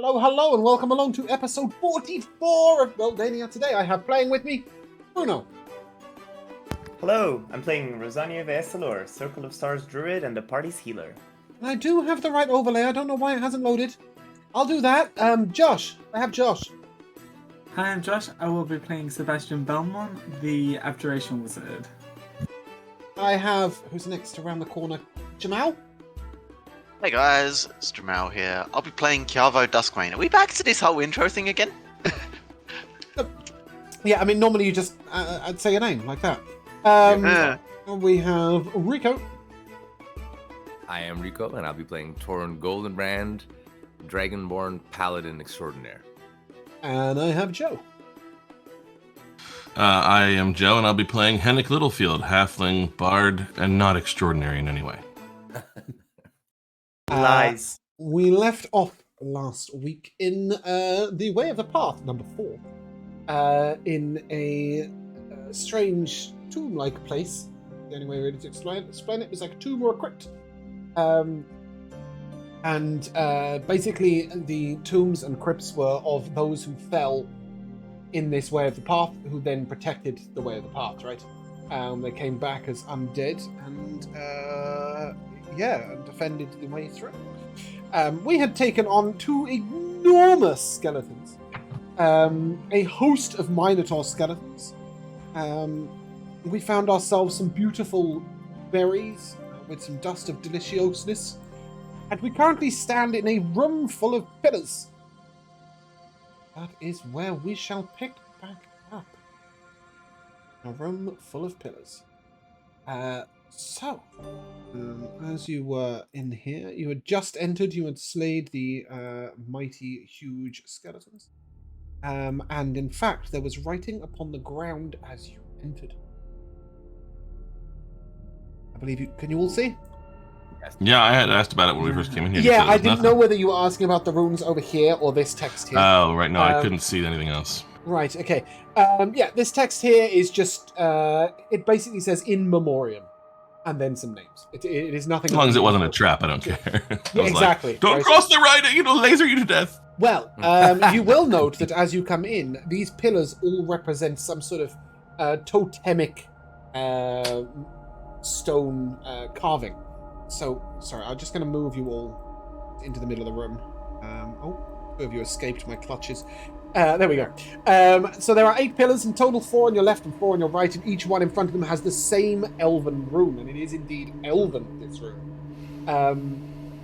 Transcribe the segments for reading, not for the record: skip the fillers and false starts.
Hello, and welcome along to episode 44 of Beldania. Today I have playing with me Bruno. Hello, I'm playing Rosania Vesalor, Circle of Stars Druid and the party's healer. And I do have the right overlay. I don't know why it hasn't loaded. I'll do that. Josh. I have Josh. Hi, I'm Josh. I will be playing Sebastian Belmont, the Abjuration Wizard. I have, who's next around the corner? Jamal? Hey guys, it's Jamal here. I'll be playing Kiavo Duskwane. Are we back to this whole intro thing again? Yeah, I mean, normally you just, I'd say a name like that. We have Rico. I am Rico, and I'll be playing Torun Goldenbrand, Dragonborn Paladin Extraordinaire. And I have Joe. I am Joe, and I'll be playing Hennick Littlefield, Halfling, Bard, and not extraordinary in any way. Lies. We left off last week in the Way of the Path, number 4, in a strange tomb-like place. The only way really to explain it was like a tomb or a crypt. Basically, the tombs and crypts were of those who fell in this Way of the Path, who then protected the Way of the Path, right? They came back as undead and defended the way through. We had taken on 2 enormous skeletons, a host of Minotaur skeletons. We found ourselves some beautiful berries with some dust of deliciousness, and we currently stand in a room full of pillars. That is where we shall pick back up. A room full of pillars. As you were in here, you had just entered, you had slayed the mighty, huge skeletons. And in fact, there was writing upon the ground as you entered. I believe you... Can you all see? Yeah, I had asked about it when we first came in here. Yeah, I didn't know whether you were asking about the runes over here or this text here. Oh, right. No, I couldn't see anything else. Right, okay. This text here is just... it basically says in memoriam. And then some names. It is nothing... As long as it wasn't a trap, I don't care. Yeah, exactly. Like, don't cross the right, laser you to death. Well, you will note that as you come in, these pillars all represent some sort of totemic stone carving. So, sorry, I'm just going to move you all into the middle of the room. Two of you escaped my clutches. There we go. So there are 8 pillars in total, 4 on your left and 4 on your right, and each one in front of them has the same elven rune, and it is indeed elven, this rune.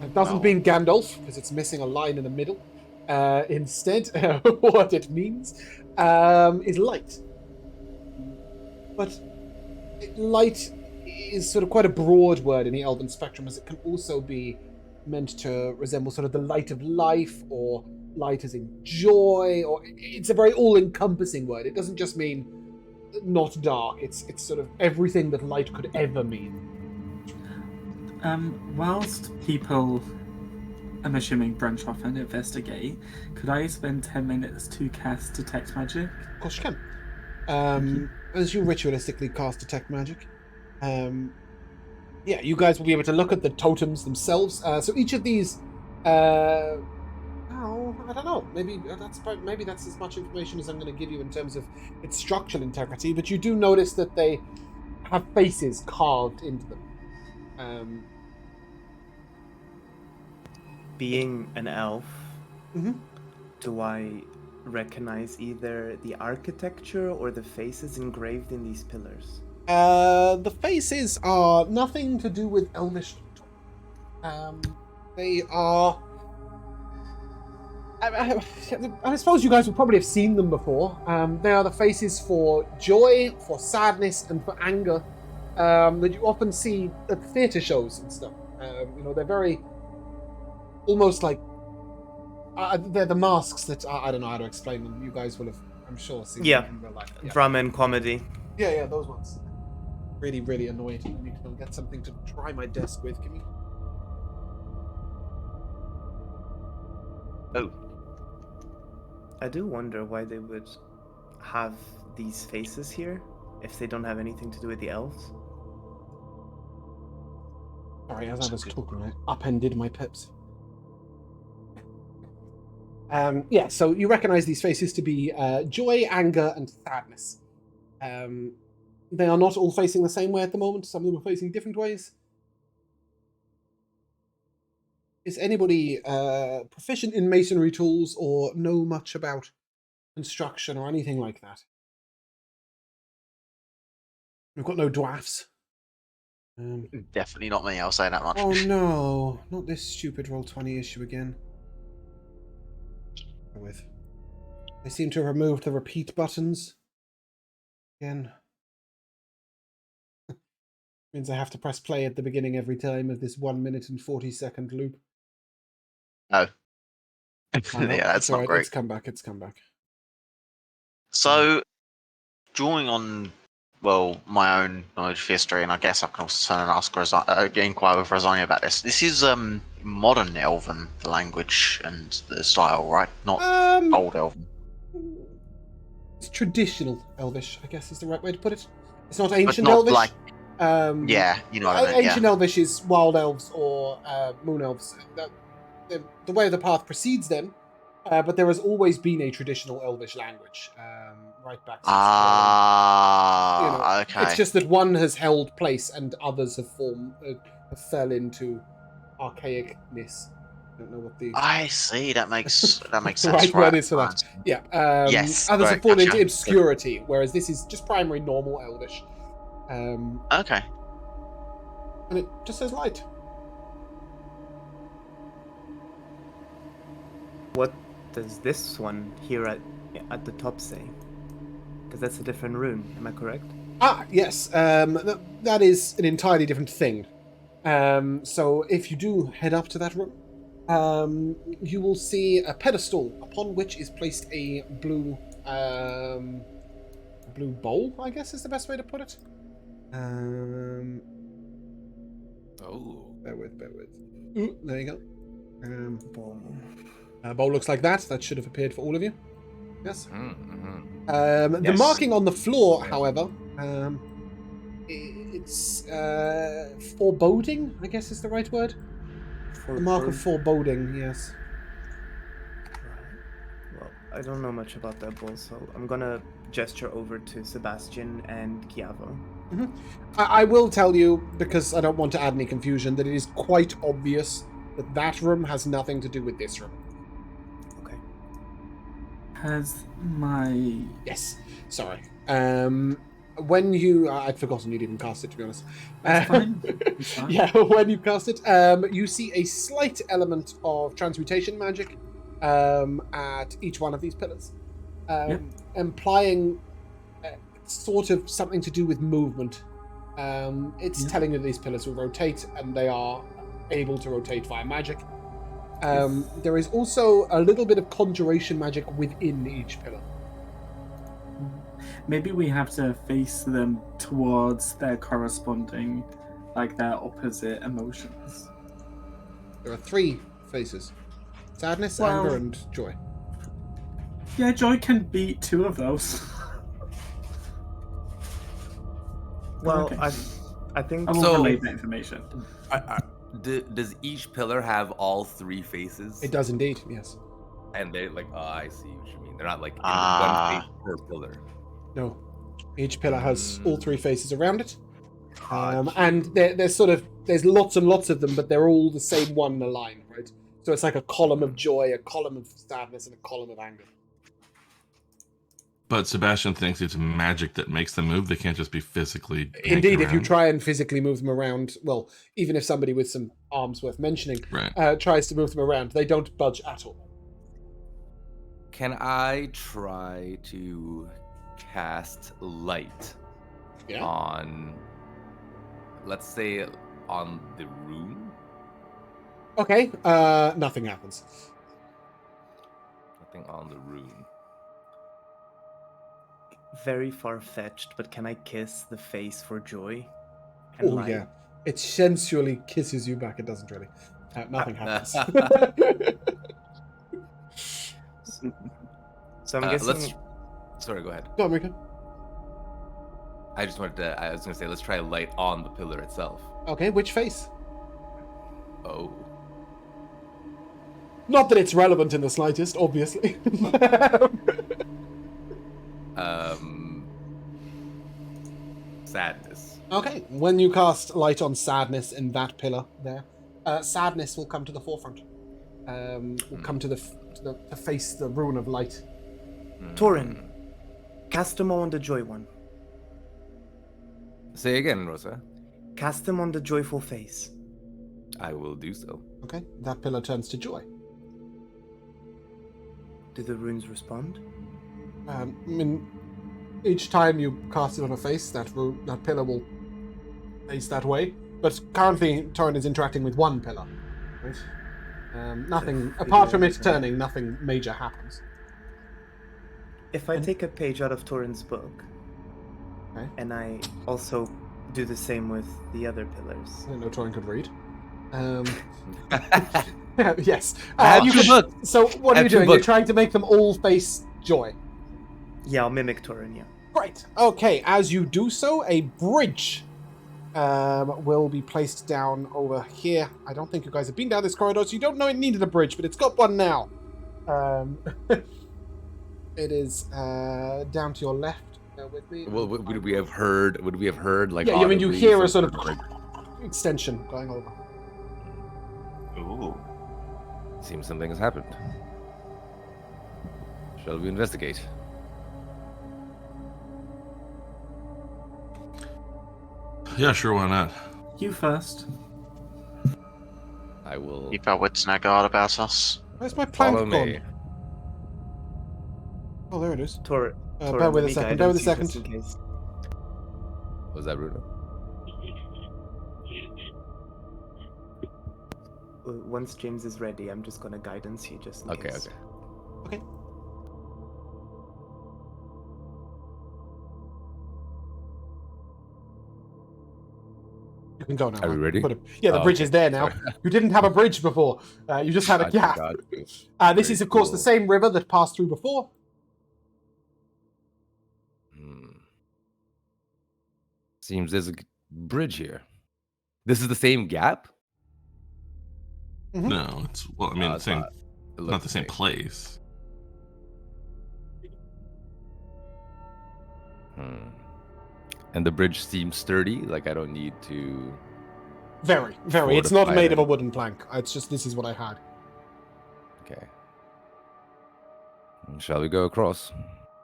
It doesn't mean Gandalf, because it's missing a line in the middle. Instead, what it means is light. But light is sort of quite a broad word in the elven spectrum, as it can also be meant to resemble sort of the light of life, or light as in joy, or it's a very all-encompassing word. It doesn't just mean not dark, it's sort of everything that light could ever mean. Whilst people, I'm assuming, branch off and investigate, could I spend 10 minutes to cast Detect Magic? Of course you can. As you ritualistically cast Detect Magic, you guys will be able to look at the totems themselves. So each of these, I don't know. Maybe that's as much information as I'm going to give you in terms of its structural integrity. But you do notice that they have faces carved into them. Being an elf, do I recognize either the architecture or the faces engraved in these pillars? The faces are nothing to do with Elvish. They are... I suppose you guys would probably have seen them before. They are the faces for joy, for sadness, and for anger that you often see at theatre shows and stuff. They're very... almost like... they're the masks that... I don't know how to explain them. You guys will have, I'm sure, seen them in real life. Yeah. Drama and comedy. Yeah, those ones. Really, really annoyed. I need to go get something to dry my desk with. Give me... Oh. I do wonder why they would have these faces here if they don't have anything to do with the elves. Sorry, as I was talking, I upended my pips. Yeah, so you recognize these faces to be joy, anger, and sadness. They are not all facing the same way at the moment. Some of them are facing different ways. Is anybody proficient in masonry tools or know much about construction or anything like that? We've got no dwarfs. Definitely not me, I'll say that much. Oh no, not this stupid Roll20 issue again. With. They seem to have removed the repeat buttons. Again. Means I have to press play at the beginning every time of this 1 minute and 40-second loop. Oh. I know, Yeah, that's it's not alright, great. it's come back, it's come back. So, drawing on, well, my own knowledge of history, and I guess I can also turn and ask inquire with Rosania about this. This is modern Elven, the language and the style, right? Not old Elven. It's traditional Elvish, I guess is the right way to put it. It's not ancient not Elvish. like- Yeah, you know what I mean. Ancient Elvish is Wild Elves or Moon Elves. The way of the path precedes them, but there has always been a traditional Elvish language, right back since Okay. It's just that one has held place and others have fell into archaicness. I don't know what the I see. That makes sense. the right word is for that. Yeah. Yes, Others right, have fallen into gotcha. obscurity, whereas this is just primary normal Elvish. Okay. And it just says light. What does this one here at the top say? Because that's a different rune. Am I correct? Ah, yes. That is an entirely different thing. So if you do head up to that room, you will see a pedestal upon which is placed a blue bowl, I guess is the best way to put it. Bear with. Ooh, there you go. Bowl looks like that. That should have appeared for all of you. Yes. The Yes. marking on the floor, however, it's foreboding, I guess is the right word. The mark of foreboding, yes. Well, I don't know much about that ball, so I'm gonna gesture over to Sebastian and Chiavo. Mm-hmm. I will tell you, because I don't want to add any confusion, that it is quite obvious that that room has nothing to do with this room. Okay. Has my... Yes, sorry. When you... I'd forgotten you'd even cast it, to be honest. It's fine. It's fine. Yeah, when you cast it, you see a slight element of transmutation magic at each one of these pillars, implying sort of something to do with movement. It's telling you that these pillars will rotate, and they are able to rotate via magic. There is also a little bit of conjuration magic within each pillar. Maybe we have to face them towards their corresponding, like their opposite emotions. There are 3 faces. Sadness, Well- anger, and joy. Yeah, Joy can beat 2 of those. Well, Okay. I think I will So- relay that information. Does each pillar have all 3 faces? It does indeed, yes. And they're like, oh, I see what you mean. They're not like in Ah. one face per pillar. No. Each pillar has all 3 faces around it. Gotcha. And there's lots and lots of them, but they're all the same one in a line, right? So it's like a column of joy, a column of sadness, and a column of anger. But Sebastian thinks it's magic that makes them move. They can't just be physically. yanked Indeed, if you around. try and physically move them around, well, even if somebody with some arms worth mentioning Right. tries to move them around, they don't budge at all. Can I try to cast light Yeah. on, let's say, on the rune? Okay, nothing happens. Nothing on the rune. very far-fetched, but can I kiss the face for joy? And Oh, light? yeah. It sensually kisses you back. It doesn't really. Nothing happens. So I'm guessing... Let's. Sorry, go ahead. Go on, Rico. I just wanted to. I was gonna say, let's try light on the pillar itself. Okay, which face? Oh. Not that it's relevant in the slightest, obviously. Sadness. Okay, when you cast light on sadness in that pillar there, sadness will come to the forefront. Will come to to face the rune of light. Torin, cast them on the joy one. Say again, Rosa. Cast them on the joyful face. I will do so. Okay, that pillar turns to joy. Do the runes respond? I mean, each time you cast it on a face, that pillar will face that way. But currently, Torin is interacting with one pillar. Right? Nothing apart from it turning, nothing major happens. If I take a page out of Torin's book, Okay. and I also do the same with the other pillars. I didn't know Torin could read. Yes. I have two books. So what I are you have two doing? You're books. trying to make them all face joy. Yeah, I'll mimic Torin, yeah. Great. Okay, as you do so, a bridge will be placed down over here. I don't think you guys have been down this corridor, so you don't know it needed a bridge, but it's got one now. It is down to your left. Bear with me. Well, would we have heard? Would we have heard like? Yeah, I mean, you audibly hear a some sort of extension going over. Ooh. Seems something has happened. Shall we investigate? Yeah, sure, why not? You first. I will Keep our wits and our guard about us. Where's my plank follow gone? me. Oh, there it is. Torin, Bear with a second. Bear with a second. Was that Bruno? Once James is ready, I'm just gonna guidance you just in Okay, case. okay. Okay. You can go now. Are we man. ready? Yeah, the Oh, bridge okay. is there now. Sorry. You didn't have a bridge before. You just had a I gap. forgot. This Very is, of course, the cool. same river that passed through before. Seems there's a bridge here. This is the same gap? Mhm. No, it's well. I mean, No, the it's same, not. It not looks the same place. And the bridge seems sturdy. Like I don't need to. Very, very. It's not Fortified made of a and- wooden plank. It's just this is what I had. Okay. Shall we go across?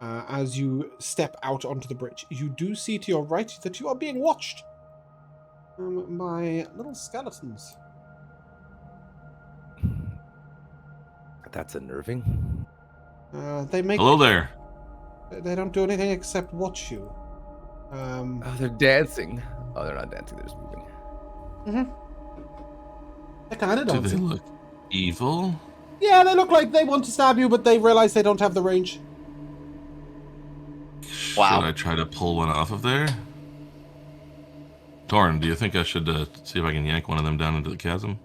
As you step out onto the bridge, you do see to your right that you are being watched by little skeletons. That's unnerving. They make. Hello there. They don't do anything except watch you. Oh, they're dancing. Oh, they're not dancing. They're just moving. They're kind of Do they dancing. look evil? Yeah, they look like they want to stab you, but they realize they don't have the range. Wow. Should I try to pull one off of there? Torn, do you think I should see if I can yank one of them down into the chasm?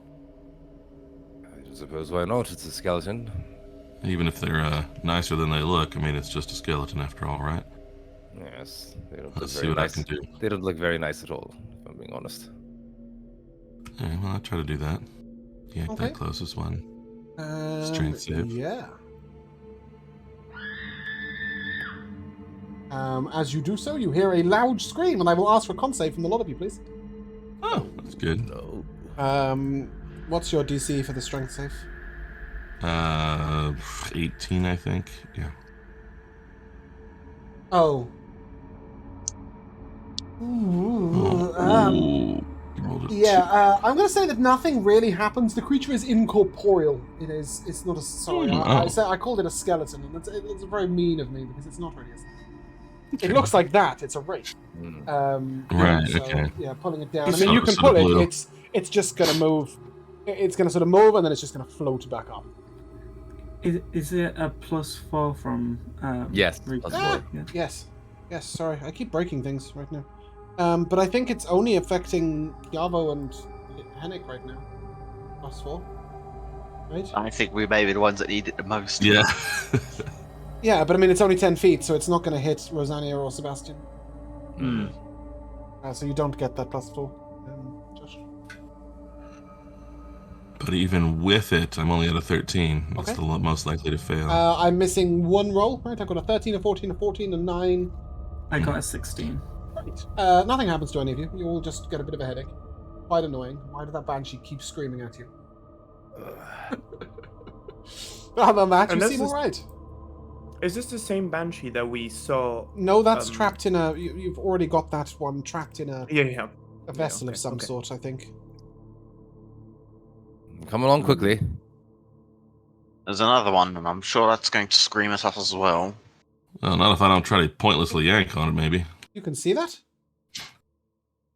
I suppose why not? It's a skeleton. Even if they're nicer than they look, I mean, it's just a skeleton after all, right? Yes, they don't Let's look see very what nice. I can do. They don't look very nice at all, if I'm being honest. Yeah, well, I'll try to do that. Yank Okay. that closest one. Strength save. Yeah. As you do so, you hear a loud scream, and I will ask for con save from the lot of you, please. Oh, that's good. No. What's your DC for the strength save? 18, I think. Yeah. Oh. Ooh, you rolled a Yeah, I'm going to say that nothing really happens. The creature is incorporeal. It's not a... Sorry, I called it a skeleton, and it's very mean of me, because it's not really a skeleton. It looks like that. It's a wraith. Right, so, okay. Yeah, pulling it down. I It's mean, you can sort of pull it. blue. It's just going to move. It's going to sort of move, and then it's just going to float back up. Is it a +4 from? Yes, Rico? +4. Yeah. Yes. Sorry, I keep breaking things right now. But I think it's only affecting Yavo and Henrik right now. +4, right? I think we may be the ones that need it the most. Yeah. Yeah, but I mean, it's only 10 feet, so it's not going to hit Rosania or Sebastian. So you don't get that +4, Josh. but even with it, I'm only at a 13. That's Okay. the most likely to fail. I'm missing one roll, right? I've got a 13, a 14, a 14, a 9. I got a 16. Right. Nothing happens to any of you. You all just get a bit of a headache. Quite annoying. Why did that banshee keep screaming at you? Other than that, And you this seem is- alright. Is this the same banshee that we saw? No, that's trapped in a... You've already got that one trapped in a Yeah. vessel okay, of some okay. sort, I think. Come along quickly. There's another one, and I'm sure that's going to scream at us as well. Well, not if I don't try to pointlessly yank on it, maybe. You can see that?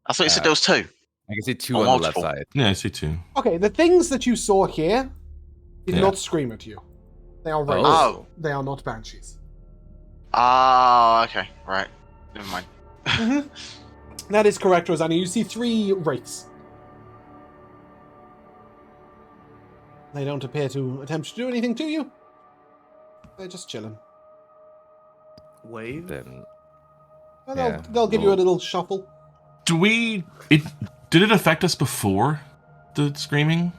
I thought you said there was 2. I can see 2 Oh, on the left multiple. side. Yeah, I see 2. Okay, the things that you saw here did Yeah. not scream at you. They are wraiths. Oh. They are not banshees. Ah, okay, right. Never mind. That is correct, Rosanna. You see 3 wraiths. They don't appear to attempt to do anything to you. They're just chilling. Wave. Then Well, Yeah. they'll give you a little shuffle. Did it affect us before the screaming?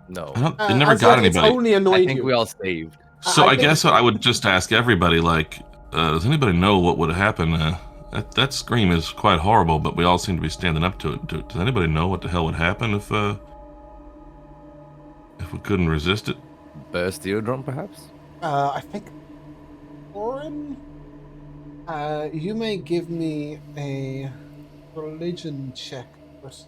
no. It never As got yet, it's anybody. only I annoyed think you. we all saved. So I I think- guess I would just ask everybody, like, does anybody know what would happen? That scream is quite horrible, but we all seem to be standing up to it. Does anybody know what the hell would happen if we couldn't resist it? Burst eardrum, perhaps? I think, Oren, you may give me a religion check, but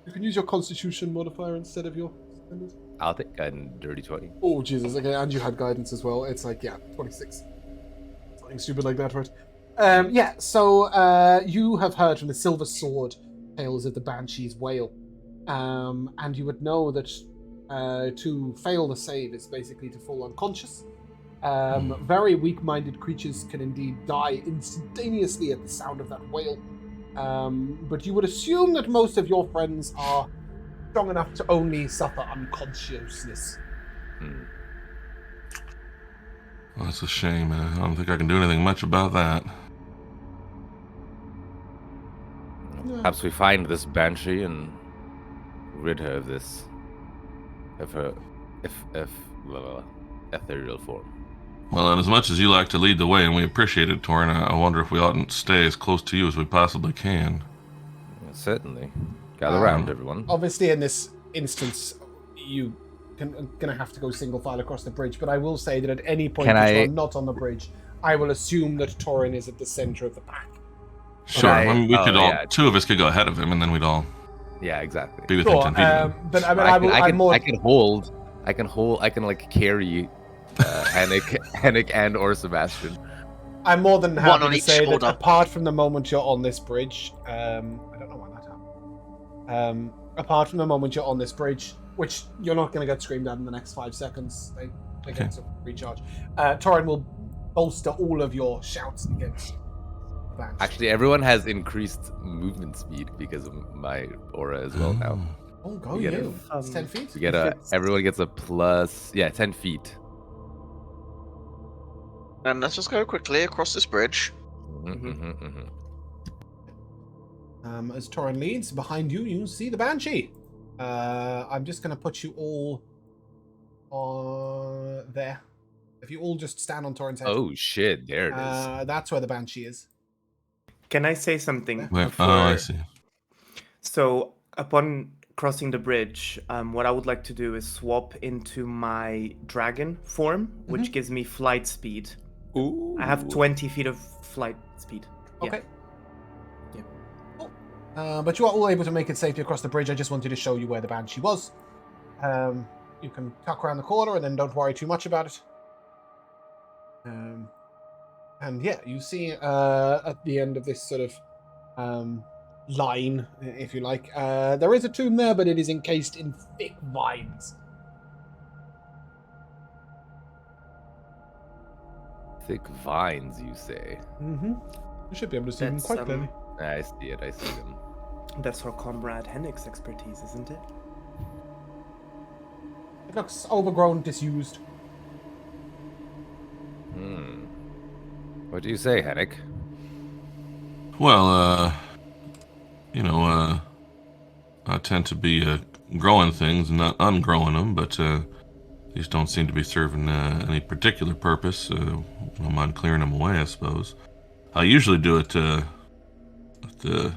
you can use your Constitution modifier instead of your standard. I'll take a dirty 20. Oh, Jesus. Okay, and you had guidance as well. It's like, 26. Something stupid like that, right? So you have heard from the Silver Sword tales of the Banshee's wail. And you would know that to fail the save is basically to fall unconscious. Very weak-minded creatures can indeed die instantaneously at the sound of that wail. But you would assume that most of your friends are strong enough to only suffer unconsciousness. Well, that's a shame. I don't think I can do anything much about that. Perhaps we find this banshee and rid her of this, of her, ethereal form. Well, and as much as you like to lead the way, and we appreciate it, Torin, I wonder if we oughtn't stay as close to you as we possibly can. Certainly. Gather round, everyone. Obviously, in this instance, you gonna have to go single file across the bridge. But I will say that at any point Can that you I- are not on the bridge, I will assume that Torin is at the center of the pack. Sure, I mean, we could all, yeah. 2 of us could go ahead of him, and then we'd all Yeah, exactly. be within Sure, 10 feet of him. but I mean, I can like carry Hennick and or Sebastian. I'm more than One happy on to each say that shoulder. apart from the moment you're on this bridge, I don't know why that happened. Apart from the moment you're on this bridge, which you're not going to get screamed at in the next 5 seconds, they Okay. get to recharge. Torin will bolster all of your shouts against the Banshee. Actually, everyone has increased movement speed because of my aura as well now. Oh, go we get you! It's 10 feet. We get everyone gets a plus, 10 feet. And let's just go quickly across this bridge. As Torin leads, behind you, you see the Banshee. I'm just going to put you all on there. If you all just stand on Torin's head. Oh shit, there it is. That's where the Banshee is. Can I say something? Where- oh, I see. So, upon crossing the bridge, what I would like to do is swap into my dragon form, which gives me flight speed. Ooh. I have 20 feet of flight speed. Yeah. Okay. Yeah. Cool. But you are all able to make it safely across the bridge. I just wanted to show you where the Banshee was. You can tuck around the corner and then don't worry too much about it. And yeah, you see at the end of this sort of line, if you like, there is a tomb there, but it is encased in thick vines. Thick vines, you say? Mm-hmm. You should be able to see them That's, quite clearly. I see it. I see them. That's our comrade Hennick's expertise, isn't it? It looks overgrown, disused. What do you say, Hennick? Well, I tend to be growing things and not ungrowing them, but these don't seem to be serving any particular purpose. I don't mind clearing them away, I suppose. I usually do it with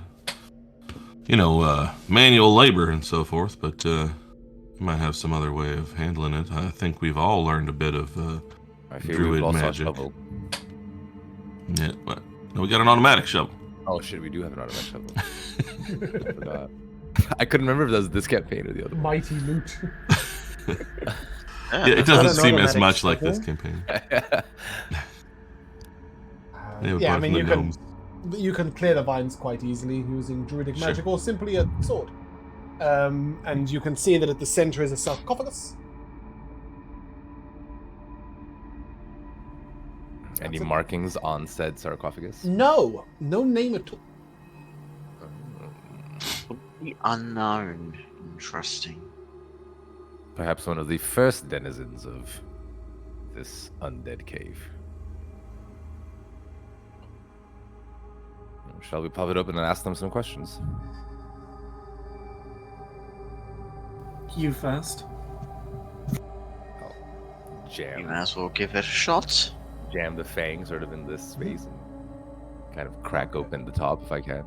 manual labor and so forth, but you might have some other way of handling it. I think we've all learned a bit of I fear druid we've lost our magic. shovel. Yeah, but no, we got an automatic shovel. Oh shit, we do have an automatic shovel. I forgot. I couldn't remember if that was this campaign or the other one. Mighty loot. Yeah, it doesn't seem as much like this campaign. Yeah, I mean, you can clear the vines quite easily using druidic magic or simply a sword. And you can see that at the center is a sarcophagus. Any markings on said sarcophagus? No name at all. The unknown. Interesting. Perhaps one of the first denizens of this undead cave. Shall we pop it open and ask them some questions? You first. I'll You jam may as well give it a shot. the fang sort of in this space and kind of crack open the top if I can.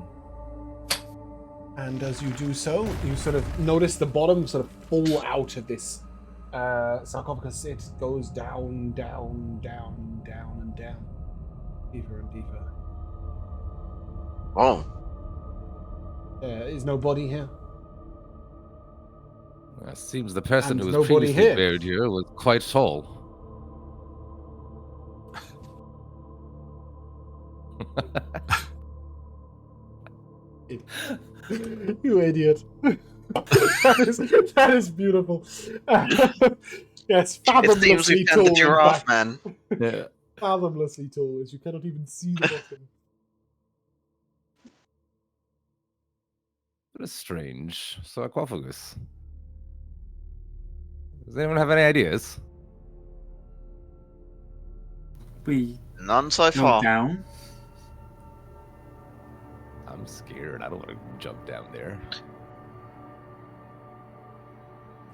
And as you do so, you sort of notice the bottom sort of fall out of this sarcophagus. It goes down, down, down, down, and down. Deeper and deeper. Oh, There is no body here. Seems the person And who was nobody previously here. buried here was quite tall. You idiot. that is beautiful. Yes, it seems fathomlessly we've tall. the in giraffe, fact. man. Yeah. Fathomlessly tall, as you cannot even see the bottom. What a strange sarcophagus. Does anyone have any ideas? We None so go far. down. I'm scared. I don't want to jump down there.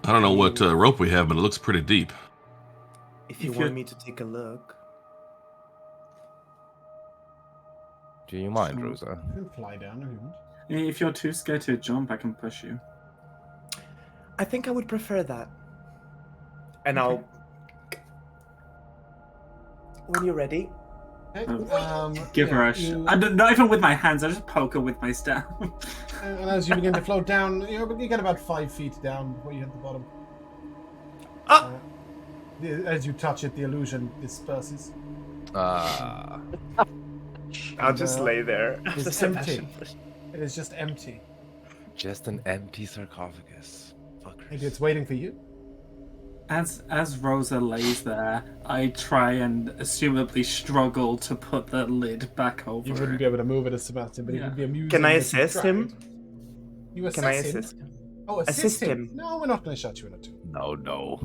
I don't know what rope we have, but it looks pretty deep. If you If want you- me to take a look. Do you mind, Sure. Rosa? You can fly down if you want. If you're too scared to jump, I can push you. I think I would prefer that. And Okay. I'll. When you're ready. Give her a shot. Not even with my hands, I just poke her with my staff. And as you begin to float down, you get about 5 feet down before you hit the bottom. Ah! As you touch it, the illusion disperses. Ah. I'll just lay there. It's After empty. Sebastian pushed- It is just empty. Just an empty sarcophagus. Maybe it's waiting for you. As Rosa lays there, I try and assumably struggle to put the lid back over You wouldn't it. be able to move it as Sebastian, but it Yeah. would be amusing. Can I if you assist tried. him? You assist Can I him? assist him? Oh, Assist him. No, we're not going to shut you in a two. No.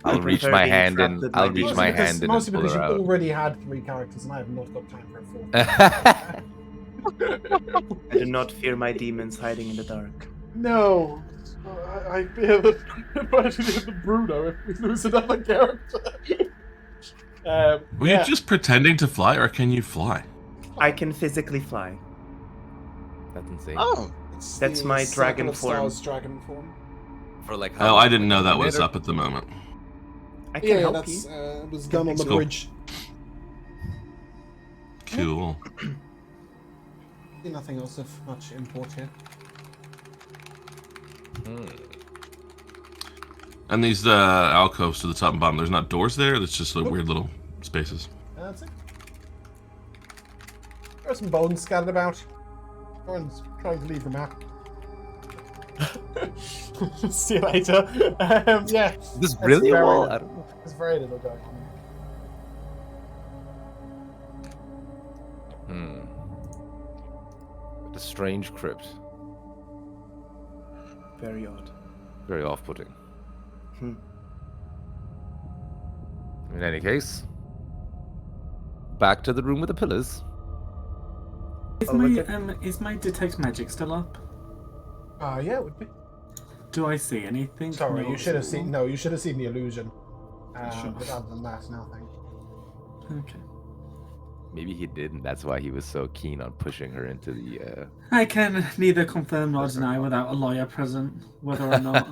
I I'll reach prefer my being hand trapped in. with I'll my reach demons. my hand in and Mostly pull because her you've out. already had 3 characters, and I have not got time for a 4th. I do not fear my demons hiding in the dark. No. I fear that if I should hit the Bruno if we lose another character. Were you just pretending to fly, or can you fly? I can physically fly. That's insane. Oh, That's my dragon form. Dragon form. For like. Oh, I didn't know that was up at the moment. I can Yeah, help that's you. it was done on the Cool. bridge. Cool. Nothing else of much import here. And these alcoves to the top and bottom, there's not doors there? There's just like weird little spaces. That's it. There are some bones scattered about. Everyone's trying to leave the map. See you later. Yeah. This really a very- wall? I don't know. There's very little going on. A strange crypt. Very odd. Very off-putting. Hmm. In any case, back to the room with the pillars. Is Oh, look my detect magic still up? Yeah, it would be. Do I see anything? Sorry, No, you should have so- seen. No, you should have seen the illusion. Sure. But other than that, nothing. Okay. Maybe he did, and that's why he was so keen on pushing her into the. I can neither confirm nor deny without a lawyer present whether or not.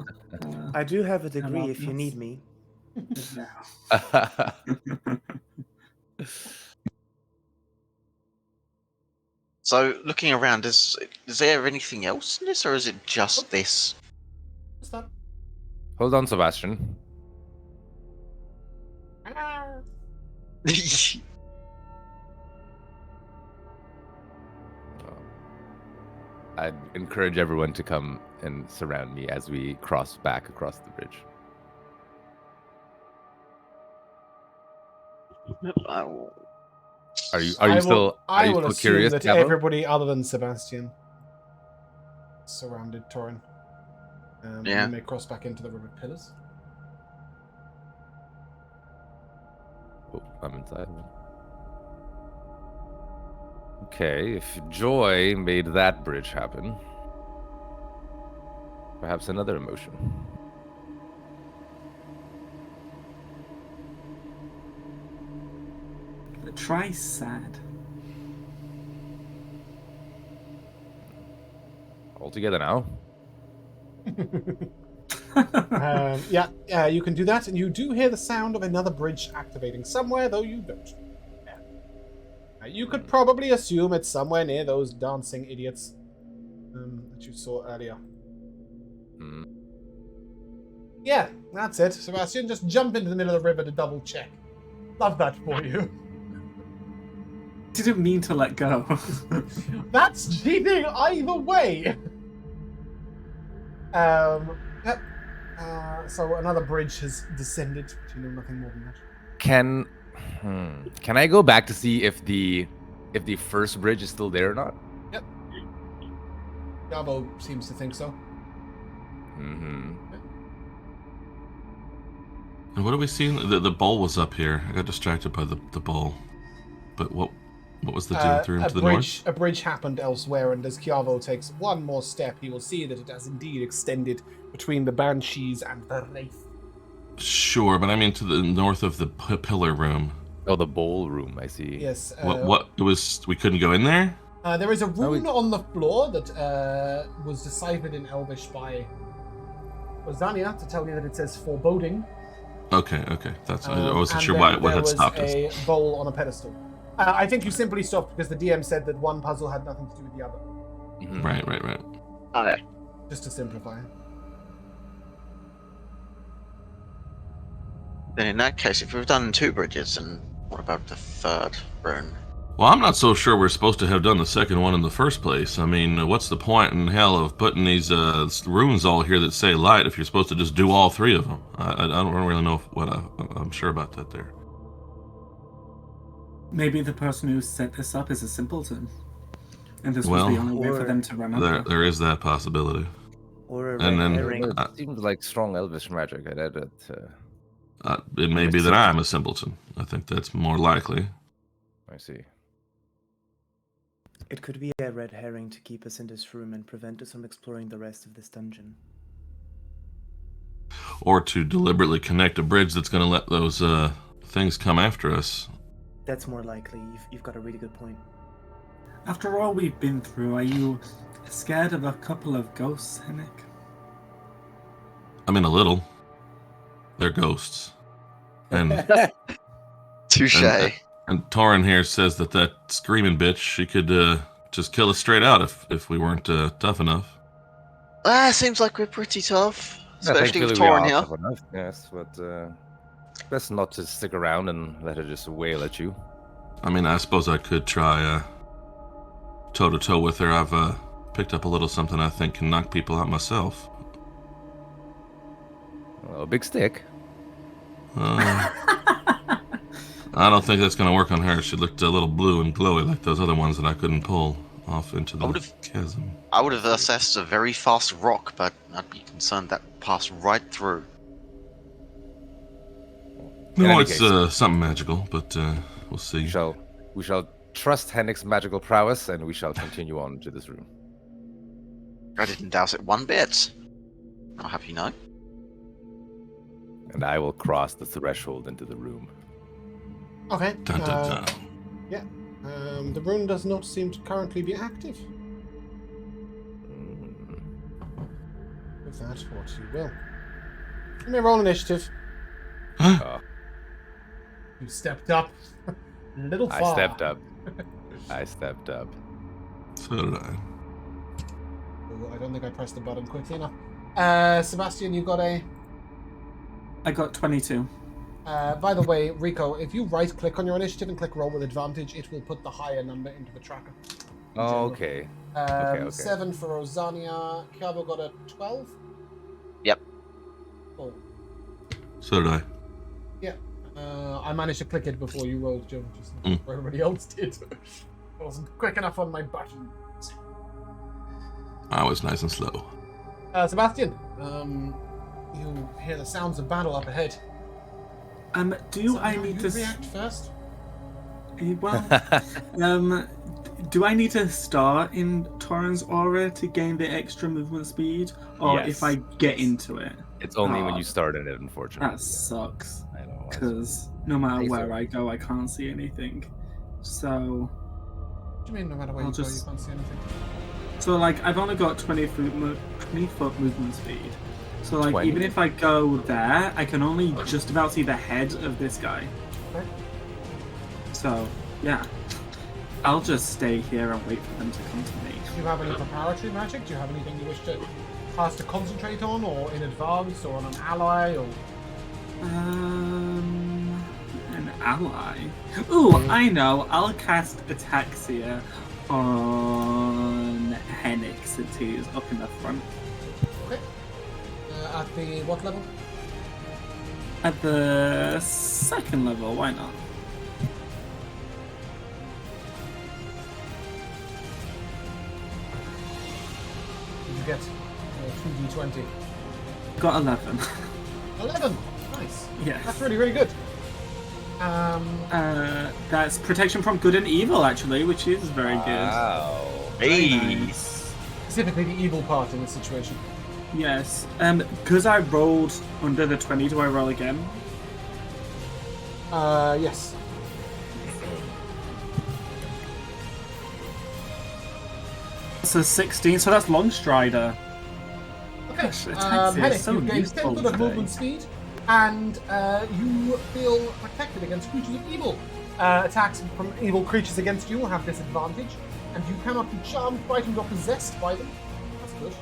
I do have a degree allowed if you this. need me. No. So, looking around, is there anything else in this, or is it just this? What's that? Hold on, Sebastian. I'd encourage everyone to come and surround me as we cross back across the bridge. Are you still I will still assume curious, that Gavel? everybody other than Sebastian surrounded Torin. Yeah. And they may cross back into the river pillars. Oh, I'm inside. Okay, if joy made that bridge happen, perhaps another emotion. Try sad. All together now. Yeah, you can do that, and you do hear the sound of another bridge activating somewhere, though you don't. You could probably assume it's somewhere near those dancing idiots that you saw earlier. Hmm. Yeah, that's it. Sebastian, just jump into the middle of the river to double check. Love that for you. Didn't mean to let go. That's cheating either way. Yep. So another bridge has descended, but you know nothing more than that. Can I go back to see if the first bridge is still there or not? Yep. Gabo seems to think so. Mm-hmm. And what are we seeing? The bowl was up here. I got distracted by the bowl. But what was the deal with the room to the north? A bridge happened elsewhere, and as Chiavo takes one more step, he will see that it has indeed extended between the Banshees and the Wraith. Sure, but I mean to the north of the pillar room. Oh, the bowl room. I see. Yes. What it was? We couldn't go in there. There is a rune on the floor that was deciphered in Elvish by Beldania to tell you that it says foreboding. Okay. That's. I wasn't sure what had stopped us. There was a bowl on a pedestal. I think you simply stopped because the DM said that one puzzle had nothing to do with the other. Mhm. Right. Oh, yeah. Just to simplify. Then in that case, if we've done 2 bridges, and what about the 3rd rune? Well, I'm not so sure we're supposed to have done the second one in the first place. I mean, what's the point in hell of putting these runes all here that say light if you're supposed to just do all 3 of them? I don't really know I'm sure about that there. Maybe the person who set this up is a simpleton. And this Well, was the only way for them to remember. There is that possibility. Or a And red then- herring. It seems like strong elvish magic. I know that. It may be that I'm a simpleton. I think that's more likely. I see. It could be a red herring to keep us in this room and prevent us from exploring the rest of this dungeon. Or to deliberately connect a bridge that's going to let those things come after us. That's more likely. You've got a really good point. After all we've been through, are you scared of a couple of ghosts, Henrik? I mean, a little. They're ghosts. And Touche. and Torin here says that screaming bitch, she could just kill us straight out if we weren't tough enough. Seems like we're pretty tough. Yeah, Especially with thankfully we Torin are here. tough enough, yes, but best not to stick around and let her just wail at you. I mean, I suppose I could try toe-to-toe with her. I've picked up a little something I think can knock people out myself. Well, a big stick. I don't think that's going to work on her. She looked a little blue and glowy like those other ones that I couldn't pull off into the chasm. I would have assessed a very fast rock, but I'd be concerned that passed right through. In No, any it's case, something magical, but we'll see. we shall trust Hennik's magical prowess, and we shall continue on to this room. I didn't doubt it one bit. I'll have you know. And I will cross the threshold into the room. Okay. Dun, dun, dun. Yeah. The rune does not seem to currently be active. With that, what you will. Let me roll initiative. Oh, You stepped up. A little far. I stepped up. I stepped up. So did I. Ooh, I don't think I pressed the button quickly enough. Sebastian, you got a... I got 22. By the way, Rico, if you right-click on your initiative and click roll with advantage, it will put the higher number into the tracker. Oh, okay. Okay. 7 for Rosania. Kiabo got a 12? Yep. Cool. So did I. Yeah. I managed to click it before you rolled, Joe, just before everybody else did. I wasn't quick enough on my button. I was nice and slow. Sebastian, you hear the sounds of battle up ahead. Do I need to react first? Well, do I need to start in Torrent's aura to gain the extra movement speed, or Yes. if I get into it? It's only when Oh, you start in it, unfortunately. That sucks. I know. Because no matter Hey, where sir. I go, I can't see anything. So, What do you mean no matter where I'll you go, just- you can't see anything? like I've only got 20-foot movement speed. So like 20? even if I go there, I can only just about see the head of this guy. Okay. So yeah, I'll just stay here and wait for them to come to me. Do you have any preparatory magic? Do you have anything you wish to cast to concentrate on, or in advance, or on an ally, or... An ally. Ooh, I know. I'll cast Ataxia on Hennick since he's up in the front. Okay. At the what level? At the second level, why not? Did you get 2d20? Got 11. 11! Nice. Yes. That's really, really good. That's protection from good and evil, actually, which is very Wow. good. Specifically the evil part in this situation. Yes. Because I rolled under the 20, do I roll again? Yes. So 16, so that's Longstrider. Okay. Gosh, Ataxia is Hennick, so you gain 10 useful foot of today. movement speed, and you feel protected against creatures of evil. Attacks from evil creatures against you will have disadvantage, and you cannot be charmed, frightened, or possessed by them. That's good.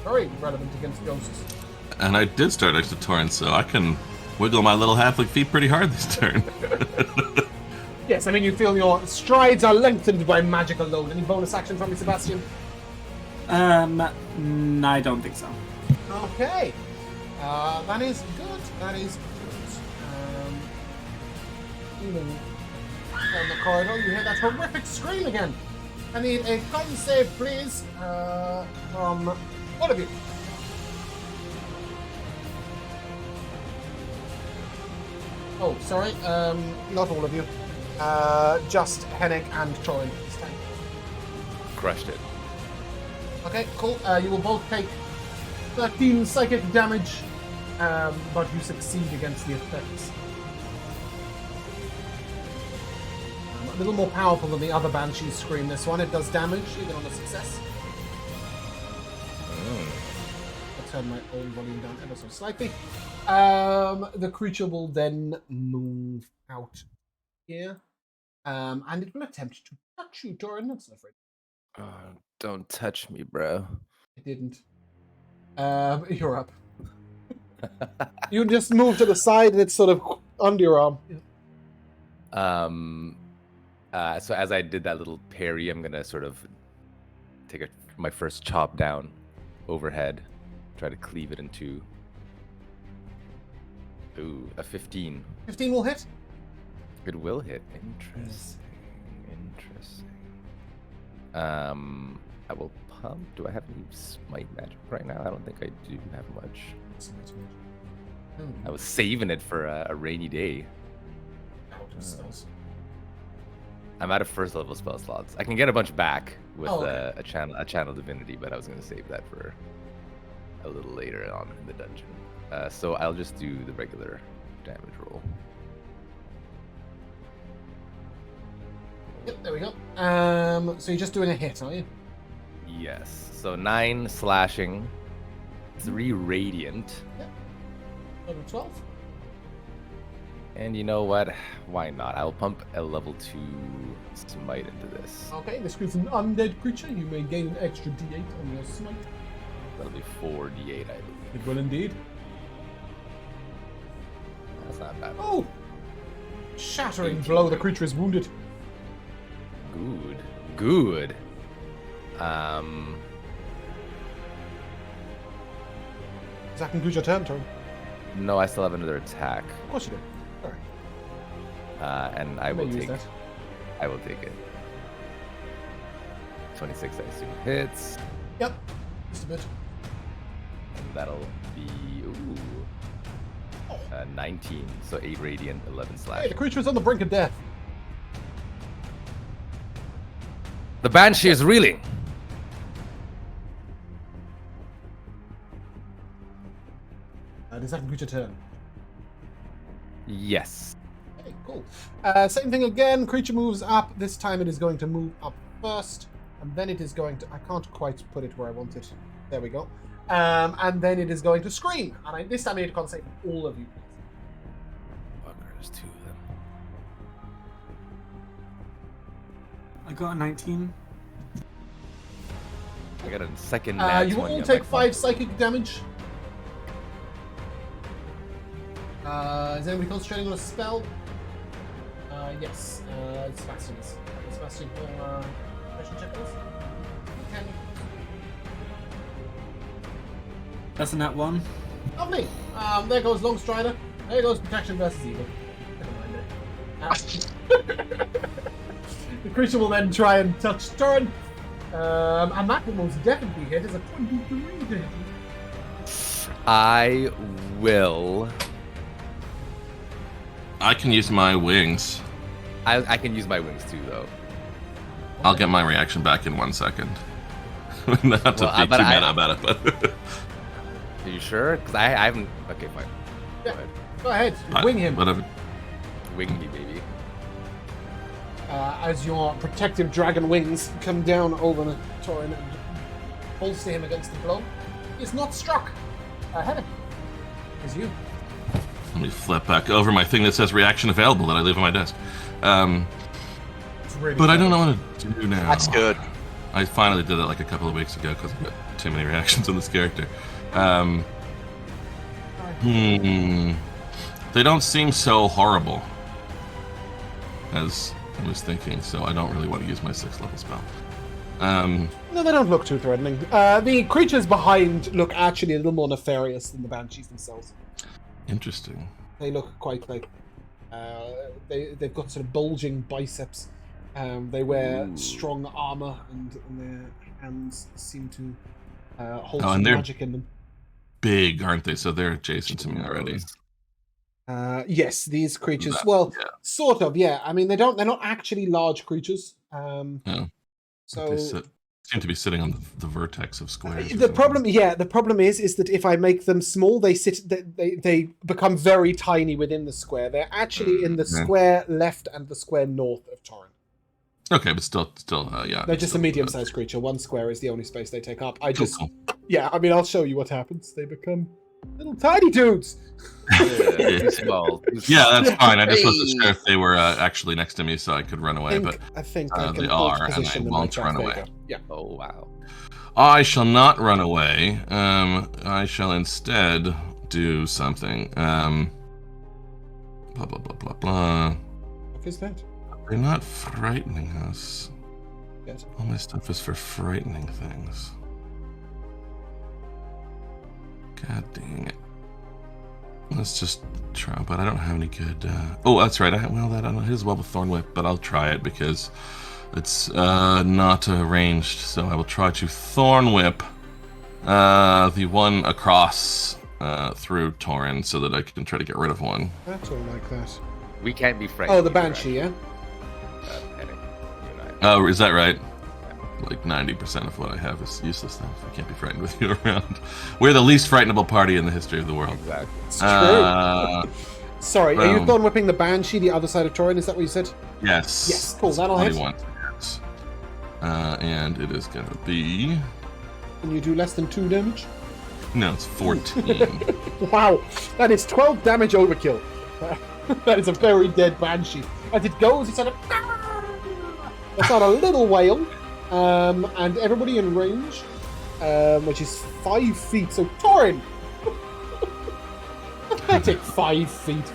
Very relevant against ghosts. And I did start next to Torrent, so I can wiggle my little halfling feet pretty hard this turn. Yes, I mean, you feel your strides are lengthened by magic alone. Any bonus action from you, Sebastian? No, I don't think so. Okay. That is good. That is good. Even down the corridor, you hear that horrific scream again. I need a con save, please, from all of you. Oh, sorry. Not all of you. Just Hennick and Troy this time. Crushed it. Okay, cool. You will both take 13 psychic damage, but you succeed against the effects. A little more powerful than the other Banshee's scream. This one, it does damage even on a success. I'll turn my own volume down ever so slightly. The creature will then move out here, and it will attempt to touch you, Doran. That's not afraid. Oh, don't touch me, bro. It didn't. You're up. You just move to the side, and it's sort of under your arm. So as I did that little parry, I'm gonna sort of take my first chop down overhead, try to cleave it in two. Ooh, a 15. 15 will hit. It will hit. Interesting. I will pump. Do I have any smite magic right now? I don't think I do have much. I was saving it for a rainy day. I'm out of first level spell slots. I can get a bunch back with okay. a channel divinity, but I was gonna save that for a little later on in the dungeon. So I'll just do the regular damage roll. Yep, there we go. So you're just doing a hit, are you? Yes. So 9 slashing, 3 radiant. Level 12. And you know what? Why not? I'll pump a level 2 smite into this. Okay, this is an undead creature. You may gain an extra d8 on your smite. That'll be 4d8, I believe. It will indeed. That's not bad. Oh! Shattering blow. The creature is wounded. Good. Good. Does that conclude your turn? No, I still have another attack. Of course you do. Sorry. And I You may will use take that. I will take it. 26, I assume, hits. Yep. Just a bit. And that'll be 19. So 8 radiant, 11 slash. Hey, the creature is on the brink of death. The banshee is reeling. Does that conclude your turn? Yes. Okay, cool. Same thing again. Creature moves up. This time it is going to move up first. And then it is going to... I can't quite put it where I want it. There we go. And then it is going to scream. And this time I need to compensate for all of you. Fucker, there's 2 of them. I got a 19. I got a second You nat will 20 all on take my 5 psychic damage. Is anybody concentrating on a spell? Yes. Sebastian is. Sebastian, question check this. Okay. That's a nat 1. Lovely. There goes Longstrider. There goes protection versus evil. Never mind it. The creature will then try and touch Torin. And that will most definitely hit as a 23 to hit. I will. I can use my wings. I can use my wings too, though. I'll get my reaction back in 1 second. Not to be too meta about it, but Are you sure? Because I haven't. Okay, fine. Yeah. Go ahead. Wing him. Whatever. Wing me, baby. As your protective dragon wings come down over the Torin and bolster him against the blow. He's not struck. Heaven. Is you. Let me flip back over my thing that says reaction available that I leave on my desk. It's really But I funny. don't know what to do now. That's good. I finally did it like a couple of weeks ago because I've got too many reactions on this character. They don't seem so horrible as I was thinking, so I don't really want to use my 6th level spell. No, they don't look too threatening. The creatures behind look actually a little more nefarious than the banshees themselves. Interesting. They look quite like they've got sort of bulging biceps. They wear strong armor, and their hands seem to hold some they're magic in them. big, aren't they? So they're adjacent to me already. Yes, these creatures. That- Well, yeah. sort of. Yeah, I mean they're not actually large creatures. Yeah. So They seem to be sitting on the vertex of squares. or the problem is that if I make them small, they become very tiny within the square. They're actually in the square left and the square north of Torin. Okay, but still, yeah. They're just still, a medium-sized creature. 1 square is the only space they take up. Cool. Yeah, I mean, I'll show you what happens. They become little tiny dudes. Too small. Yeah, that's fine. I just wasn't sure if they were actually next to me, so I could run away. I think I can they hold are, and position I them won't like run that. There away. you go. Yeah. Oh wow. I shall not run away. I shall instead do something. Blah blah blah blah blah. What is that? They're not frightening us. Yes. All my stuff is for frightening things. God dang it. Let's just try, but I don't have any good... Oh, that's right. I don't know. Here's well with Thorn Whip, but I'll try it because it's not ranged. So I will try to Thorn Whip the one across through Torin so that I can try to get rid of one. That's all like that. We can't be frightened. Oh, the either, Banshee, yeah? Henning, you and I. Oh, is that right? like 90% of what I have is useless now. I can't be frightened with you around. We're the least frightenable party in the history of the world. Exactly. It's true. Sorry, are you boom. thorn whipping the Banshee the other side of Torin? Is that what you said? Yes. Yes, cool, that'll hit. 21 hits. And it is gonna be... Can you do less than 2 damage? No, it's 14. Wow, that is 12 damage overkill. That is a very dead Banshee. As it goes, it's sort of... That's not a little wail. And everybody in range, which is 5 feet. So, Torin! Pathetic 5 feet.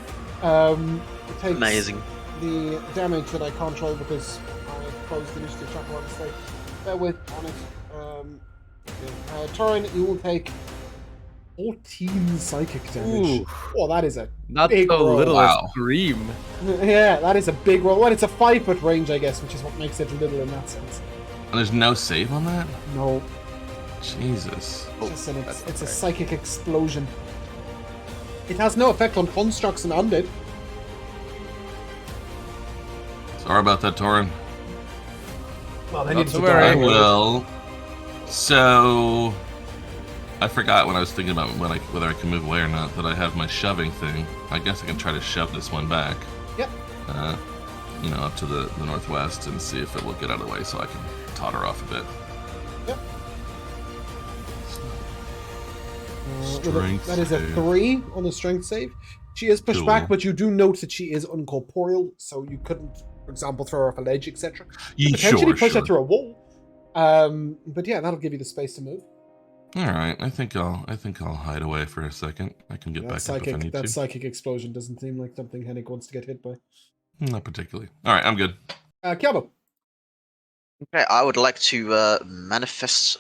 Takes Amazing. the damage that I can't roll because I closed the initiative tracker on mistake. Bear with on it. Torin, you will take 14 psychic damage. Ooh. Oh, that is a Not big so roll. little Wow. as scream. Yeah, that is a big roll. Well, it's a 5-foot range, I guess, which is what makes it little in that sense. And there's no save on that? No, Jesus. it's a psychic explosion. It has no effect on constructs and undead. Sorry about that, Torin. Well, they Not need to to worry. I die. will. So, I forgot when I was thinking about whether I can move away or not that I have my shoving thing. I guess I can try to shove this one back. Yep. Up to the northwest and see if it will get out of the way so I can totter off a bit. Yep. Strength That is a save. 3 on the strength save. She is pushed Cool. back, but you do note that she is uncorporeal, so you couldn't, for example, throw her off a ledge, etc. Potentially push her through a wall. But yeah, that'll give you the space to move. All right, I think I'll hide away for a second. I can get back up if I need That to. psychic explosion doesn't seem like something Hennig wants to get hit by. Not particularly. All right, I'm good. Kiabo. Okay, I would like to manifest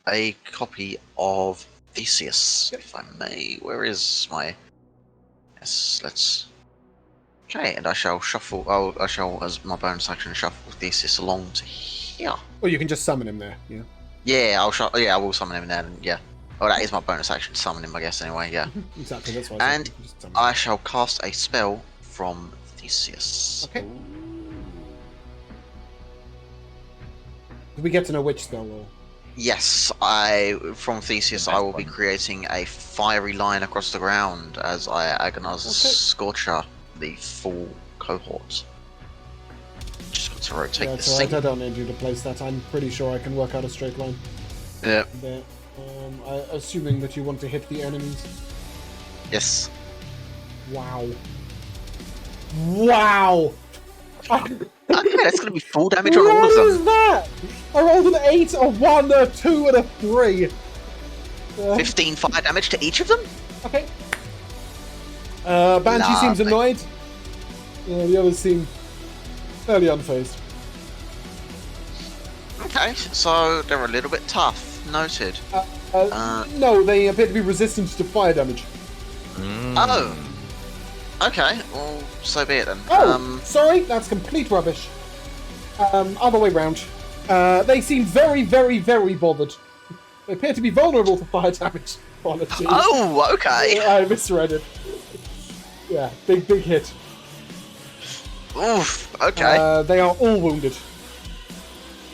a copy of Theseus, if I may. Where is my... Yes, let's... Okay, and I shall shuffle... I shall, as my bonus action, shuffle Theseus along to here. Or you can just summon him there, yeah. Yeah, I will summon him there, yeah. Oh, that is my bonus action, summon him, I guess, anyway, yeah. Exactly, that's why. And you can just summon him. I shall cast a spell from Theseus. Okay. Do we get to know which spell, or...? Yes, from Theseus, I will be creating a fiery line across the ground as I agonize Scorcher, the full cohort. Just got to rotate Yeah, this so thing. I don't need you to place that. I'm pretty sure I can work out a straight line Yeah. there. Assuming that you want to hit the enemies. Yes. Wow. Wow! Okay, that's going to be full damage on all What of them. is that? I rolled an 8, a 1, a 2, and a 3. 15 fire damage to each of them? Okay. Banshee seems Lovely. annoyed. The others seem fairly unfazed. Okay, so they're a little bit tough. Noted. No, they appear to be resistant to fire damage. Oh. Okay, well, so be it then. Oh, sorry, that's complete rubbish. Other way round. They seem very, very, very bothered. They appear to be vulnerable to fire damage. Apologies. Oh, okay. I misread it. Yeah, big hit. Oof, okay. They are all wounded.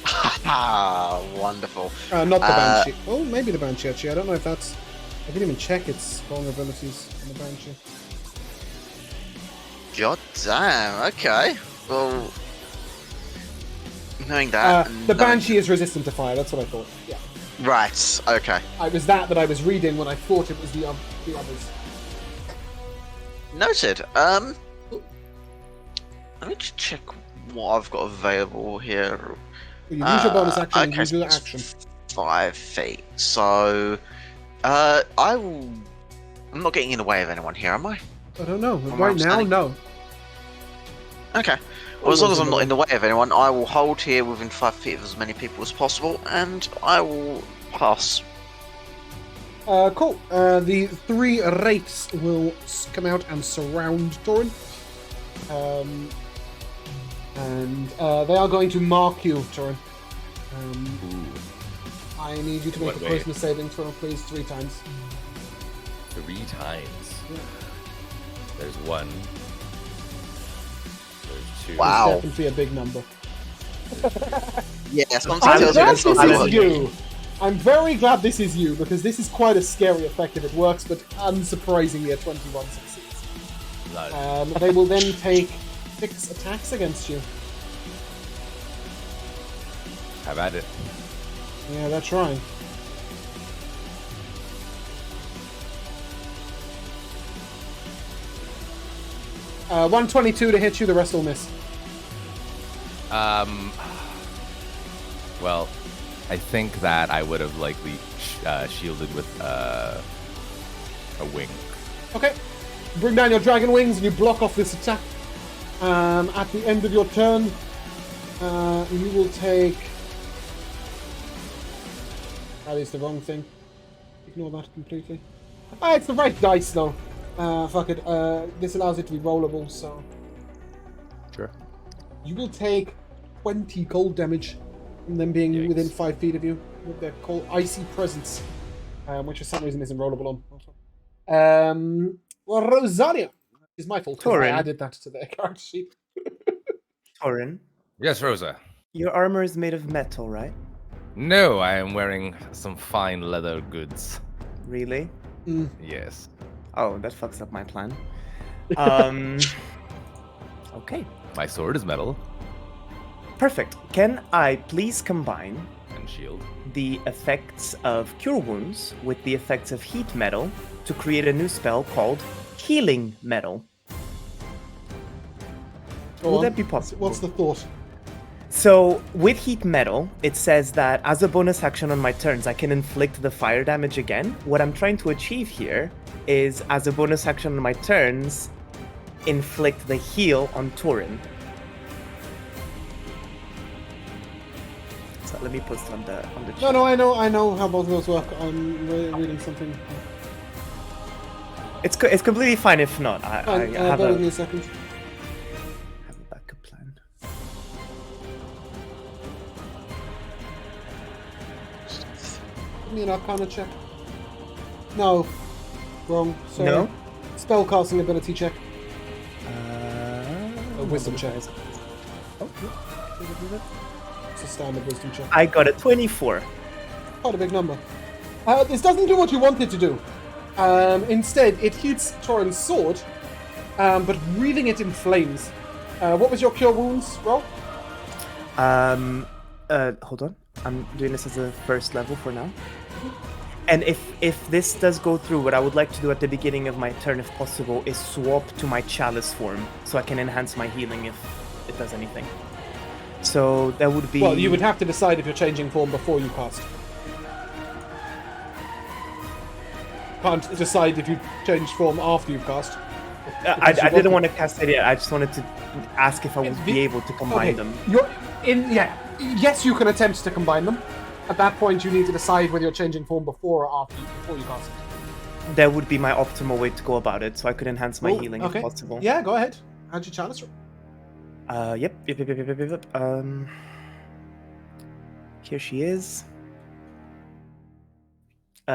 Ah, wonderful. Not the Banshee. Oh, maybe the Banshee, actually. I don't know if that's... I didn't even check its vulnerabilities on the Banshee. God damn, okay. Well, knowing that... The Banshee is resistant to fire, that's what I thought. Yeah. Right, okay. It was that I was reading when I thought it was the others. Noted. Let me just check what I've got available here. You use your bonus action and okay, you do the so action. 5 feet. So, I will... I'm not getting in the way of anyone here, am I? I don't know. Am I Right now, understanding? no. Okay. Well, as long as I'm not in the way of anyone, I will hold here within 5 feet of as many people as possible, and I will pass. Cool. The 3 wraiths will come out and surround Torin. And they are going to mark you, Torin. I need you to make What a way? charisma saving throw, please, 3 times. 3 times. Yeah. There's 1. There's 2. Wow. It's definitely a big number. Yeah, something I'm tells me glad that's not this gonna is work. you. I'm very glad this is you, because this is quite a scary effect if it works, but unsurprisingly a 21 succeeds. They will then take 6 attacks against you. Have at it. Yeah, they're trying. Uh, 122 to hit you, the rest will miss. Well, I think that I would have likely shielded with a wing. Okay. Bring down your dragon wings and you block off this attack. At the end of your turn, you will take... That is the wrong thing. Ignore that completely. Ah, it's the right dice though. Fuck it. This allows it to be rollable, so... Sure. You will take 20 cold damage from them being Yikes. within 5 feet of you with their cold icy presence, which for some reason isn't rollable on. Well, Rosalia. It's my fault because I Torin. added that to their card sheet. Torin, Yes, Rosa. your armor is made of metal, right? No, I am wearing some fine leather goods. Really? Yes. Oh, that fucks up my plan. Okay, My sword is metal perfect. Can I please combine and shield. the effects of Cure Wounds with the effects of Heat Metal to create a new spell called Healing Metal? Go Will on. that be possible? What's the thought? So, with Heat Metal, it says that as a bonus action on my turns, I can inflict the fire damage again. What I'm trying to achieve here is, as a bonus action on my turns, inflict the heal on Torin. So let me post on the chat. No, I know how both of those work. I'm reading something. It's completely fine if not. I Fine, have bear with a me a second. backup plan. Give me an Arcana check. No. Wrong. Sorry. No? Spellcasting ability check. A wisdom check. Oh, It's a standard wisdom check. I got a 24. Quite a big number. This doesn't do what you want it to do. Instead, it hits Torin's sword, but wreathing it in flames. What was your cure wounds roll? Hold on. I'm doing this as a first level for now. And if this does go through, what I would like to do at the beginning of my turn, if possible, is swap to my chalice form, so I can enhance my healing if it does anything. So that would be... Well, you would have to decide if you're changing form before you cast. Can't decide if you change form after you've cast. I didn't want to cast it yet. I just wanted to ask if I would be able to combine them. Yes, you can attempt to combine them. At that point, you need to decide whether you're changing form before or after before you cast it. That would be my optimal way to go about it, so I could enhance my healing if possible. Yeah, go ahead. How'd you chalice roll? Yep. Here she is.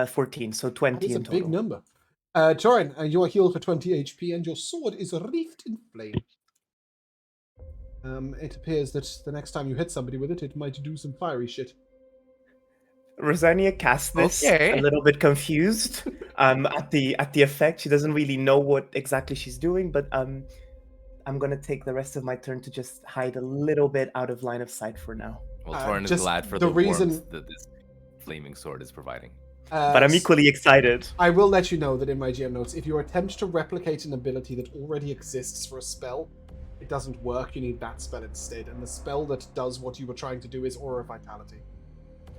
14, so 20 That is a in total. big number. Torin, you are healed for 20 HP, and your sword is wreathed in flame. It appears that the next time you hit somebody with it, it might do some fiery shit. Rosania casts this Okay. a little bit confused at the effect. She doesn't really know what exactly she's doing, but I'm gonna take the rest of my turn to just hide a little bit out of line of sight for now. Well, Torin is just glad for the the reason- warmth that this flaming sword is providing. But I'm equally excited. I will let you know that in my GM notes, if you attempt to replicate an ability that already exists for a spell, it doesn't work. You need that spell instead, and the spell that does what you were trying to do is Aura of Vitality.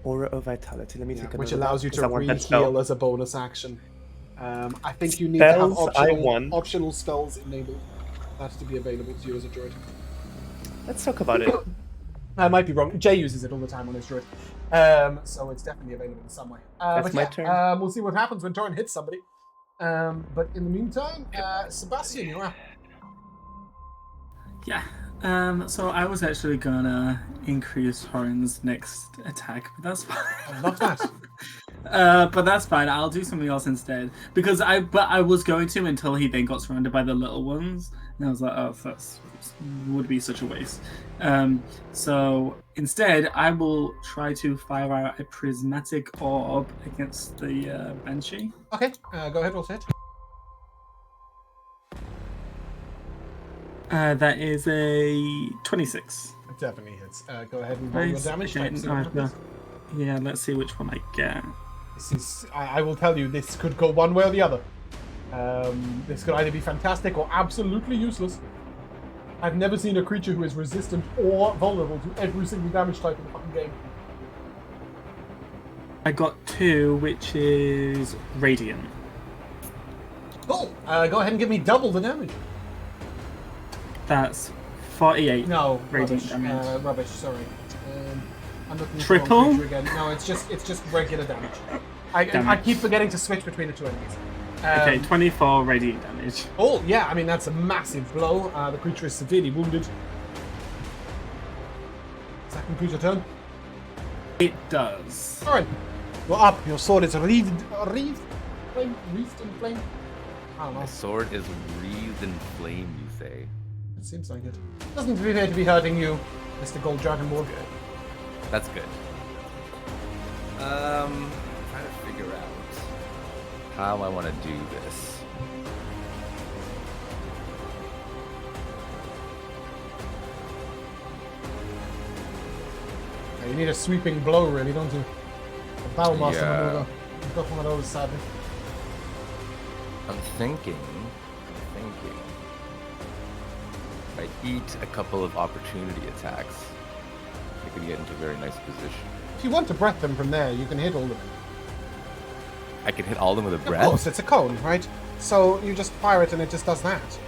Aura of Vitality. Let me take a which note of allows that, you 'cause to I want that spell. re-heal as a bonus action. I think you need to have Spells I want. optional spells enabled. That's to be available to you as a druid. Let's talk about it. I might be wrong. Jay uses it all the time on his druid. So it's definitely available in some way. That's but my yeah, turn. we'll see what happens when Torin hits somebody. But in the meantime, Sebastian, you're up. Yeah. So I was actually gonna increase Torin's next attack, but that's fine. I love that. But that's fine. I'll do something else instead because I was going to until he then got surrounded by the little ones, and I was like, oh, that would be such a waste. So instead, I will try to fire out a prismatic orb against the Banshee. Okay, go ahead, roll to hit. That is a 26. It definitely hits. Go ahead and roll your Nice. damage. Okay, Type, see what happens. yeah, let's see which one I get. This is, I will tell you, this could go one way or the other. This could either be fantastic or absolutely useless. I've never seen a creature who is resistant or vulnerable to every single damage type in the fucking game. I got 2, which is Radiant. Cool. Go ahead and give me double the damage. That's 48. No, Radiant rubbish. damage. Rubbish. Sorry. I'm looking at Triple? the wrong creature again. No, it's just regular damage. I Damage. keep forgetting to switch between the two enemies. Okay, 24 radiant damage. Oh, yeah, I mean, that's a massive blow. The creature is severely wounded. Second creature turn. It does. Alright. You're up. Your sword is wreathed in flame? I don't know. My sword is wreathed in flame, you say? It seems like it. Doesn't appear to be hurting you, Mr. Gold Dragonborn. That's good. Trying to figure out how I want to do this. Yeah, you need a sweeping blow, really, don't you? A Bowmaster Yeah. maneuver. You've got one of those, sadly. I'm thinking. If I eat a couple of opportunity attacks, I could get into a very nice position. If you want to breath them from there, you can hit all of them. I can hit all of them with a Of breath. course, it's a cone, right? So you just fire it and it just does that.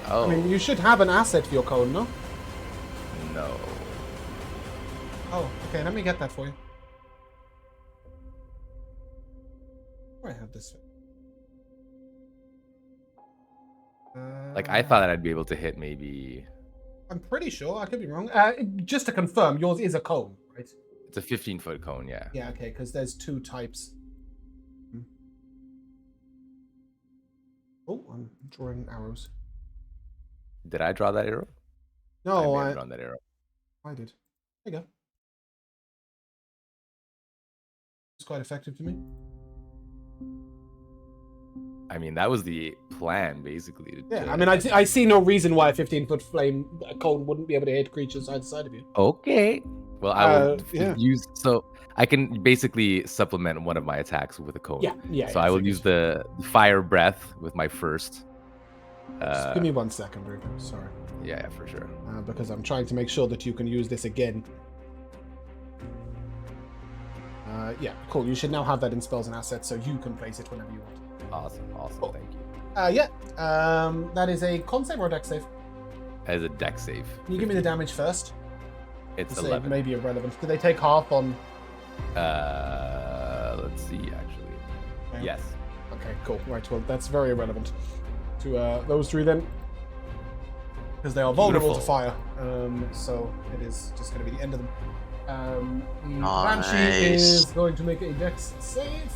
Oh, I mean, you should have an asset for your cone, no? no. Oh, okay, let me get that for you. Where I have this. Like, I thought that I'd be able to hit maybe... I'm pretty sure, I could be wrong. Just to confirm, yours is a cone, right? It's a 15-foot cone, yeah. Yeah, okay, because there's two types. Oh, I'm drawing arrows. Did I draw that arrow? No, I may have drawn that arrow. I did. There you go. It's quite effective to me. I mean, that was the plan, basically. Yeah, I mean, I see no reason why a 15-foot flame cone wouldn't be able to hit creatures either side of you. Okay. Well, I will yeah. use... So, I can basically supplement one of my attacks with a cone. Yeah. So, I will use the fire breath with my first. Just give me 1 second, Rico. Sorry. Yeah, for sure. Because I'm trying to make sure that you can use this again. Yeah, cool. You should now have that in spells and assets, so you can place it whenever you want. Awesome, Cool. thank you. That is a con save or a dex save. As a deck save. Can you give me the damage first? It's The save 11. may be irrelevant. Do they take half on... Let's see, actually. Okay. Yes. Okay, cool. Right, well, that's very irrelevant to those three then. Because they are vulnerable to Beautiful. fire. So it is just going to be the end of them. The Nice. Banshee is going to make a dex save.